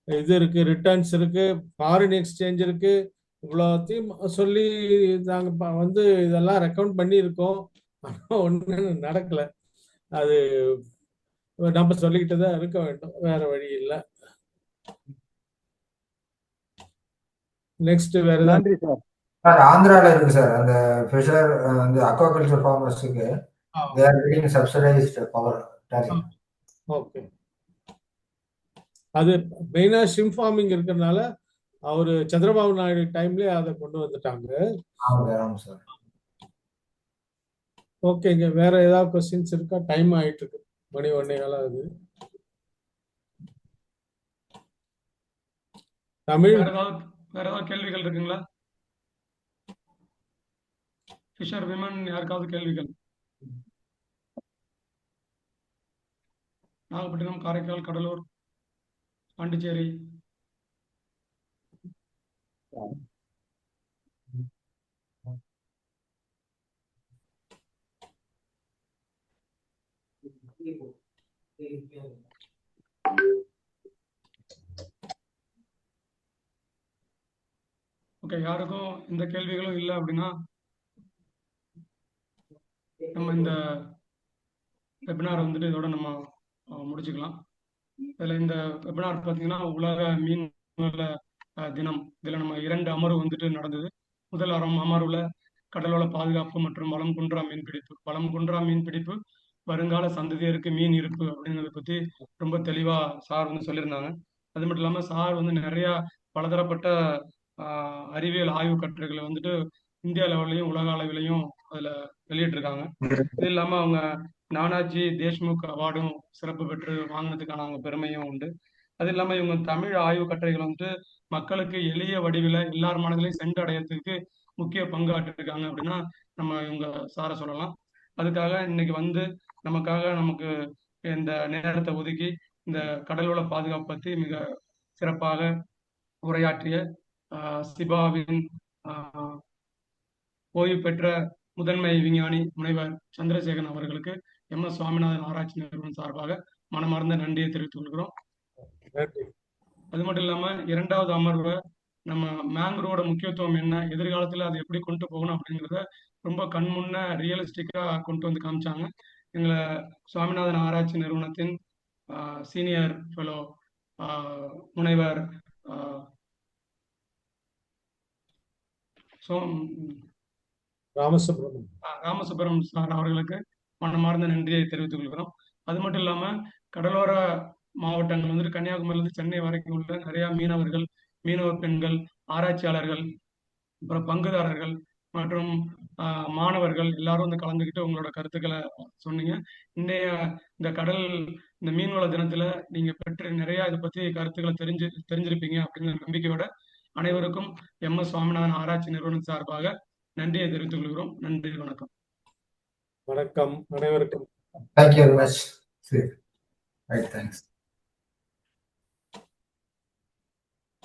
இது இருக்கு, ரிட்டர்ன்ஸ் இருக்கு, ஃபாரின் எக்ஸ்சேஞ்ச் இருக்கு, இவ்வளோத்தையும் சொல்லி நாங்க வந்து இதெல்லாம் ரெக்கமெண்ட் பண்ணியிருக்கோம். ஆனால் ஒண்ணு நடக்கல. அது நம்ம சொல்லிக்கிட்டு தான் இருக்க வேண்டும், வேற வழி இல்லை. நெக்ஸ்ட் வேற நன்றி சார். சார் ஆந்திரால இருக்கு சார். அந்த ஃபிஷர் வந்து அக்வாகல்ச்சர் ஃபார்மர்ஸுக்கு they are getting subsidized power tariff. Okay. அது மெயினா ஷிம் ஃபார்மிங் இருக்கிறதுனால அவரு சந்திரபாபு நாயுடு டைம்லயே அதை கொண்டு வந்துட்டாங்க. ஆமாம் சார். ஓகேங்க. வேற ஏதாவது கொஸ்டின்ஸ் இருக்கா? டைம் ஆயிட்டு இருக்கு, மணி 1:15 ஆகுது. தமிழ் வேற ஏதாவது கேள்விகள் இருக்குங்களா? ஃபிஷர் விமன் யாருக்காவது கேள்விகள்? நாகப்பட்டினம், காரைக்கால், கடலூர், பாண்டிச்சேரி. ஓகே, யாருக்கும் எந்த கேள்விகளும் இல்லை அப்படின்னா நம்ம இந்த வெபினார் வந்துட்டு இதோட நம்ம முடிச்சுக்கலாம். இதில் இந்த வெபினார் பார்த்தீங்கன்னா உலக மீன் வள தினம். இதில் நம்ம 2 அமர்வு வந்துட்டு நடந்தது. முதல் அமர்வுல கடலோர பாதுகாப்பு மற்றும் வளம் குன்றா மீன்பிடிப்பு. வளம் குன்றா மீன்பிடிப்பு வருங்கால சந்ததியருக்கு மீன் இருப்பு அப்படிங்கிறத பற்றி ரொம்ப தெளிவாக சார் வந்து சொல்லியிருந்தாங்க. அது மட்டும் இல்லாமல் சார் வந்து நிறையா பலதரப்பட்ட அறிவியல் ஆய்வு கட்டுரைகளை வந்துட்டு இந்தியா லெவல்லையும் உலக அளவிலையும் அதில் வெளியிட்டிருக்காங்க. இது இல்லாமல் அவங்க நானாஜி தேஷ்முக் அவார்டும் சிறப்பு பெற்று வாங்கினதுக்கான அவங்க பெருமையும் உண்டு. அது இல்லாமல் இவங்க தமிழ் ஆய்வு கட்டுரைகள் வந்துட்டு மக்களுக்கு எளிய வடிவில் எல்லார் மனதிலையும் சென்றடையறதுக்கு முக்கிய பங்காற்றிருக்காங்க அப்படின்னா நம்ம இவங்க சாரை சொல்லலாம். அதுக்காக இன்னைக்கு வந்து நமக்கு இந்த நேரத்தை ஒதுக்கி இந்த கடல்வள பாதுகாப்பு பற்றி மிக சிறப்பாக உரையாற்றிய சிபாவின் ஓய்வு பெற்ற முதன்மை விஞ்ஞானி முனைவர் சந்திரசேகரன் அவர்களுக்கு MS சுவாமிநாதன் ஆராய்ச்சி நிறுவனம் சார்பாக மனமார்ந்த நன்றியை தெரிவித்துக் கொள்கிறோம். அது மட்டும் இல்லாம 2வது அமர்வை நம்ம மேங்க்ரோவோட முக்கியத்துவம் என்ன, எதிர்காலத்துல அதை எப்படி கொண்டு போகணும் அப்படிங்கிறத ரொம்ப கண்முன்ன ரியலிஸ்டிக்கா கொண்டு வந்து காமிச்சாங்க. எங்களை சுவாமிநாதன் ஆராய்ச்சி நிறுவனத்தின் சீனியர் ஃபெலோ முனைவர் ராமசுப்ரமணியம் சார் அவர்களுக்கு மனமார்ந்த நன்றியை தெரிவித்துக் கொள்கிறோம். அது மட்டும் இல்லாம கடலோர மாவட்டங்கள் வந்துட்டு கன்னியாகுமரியிலிருந்து சென்னை வரைக்கும் உள்ள நிறைய மீனவர் பெண்கள், ஆராய்ச்சியாளர்கள், அப்புறம் பங்குதாரர்கள் மற்றும் மாணவர்கள் எல்லாரும் வந்து கலந்துக்கிட்டு உங்களோட கருத்துக்களை சொன்னீங்க. இந்த மீன்வள தினத்துல நீங்க பெற்று நிறைய இதை பத்தி கருத்துக்களை தெரிஞ்சிருப்பீங்க அப்படிங்கிற நம்பிக்கையோட அனைவருக்கும் MS சுவாமிநாதன் ஆராய்ச்சி நிறுவனம் சார்பாக நன்றியை தெரிவித்துக் கொள்கிறோம். நன்றி, வணக்கம். வணக்கம் அனைவருக்கும். Thank you very much. Right, thanks.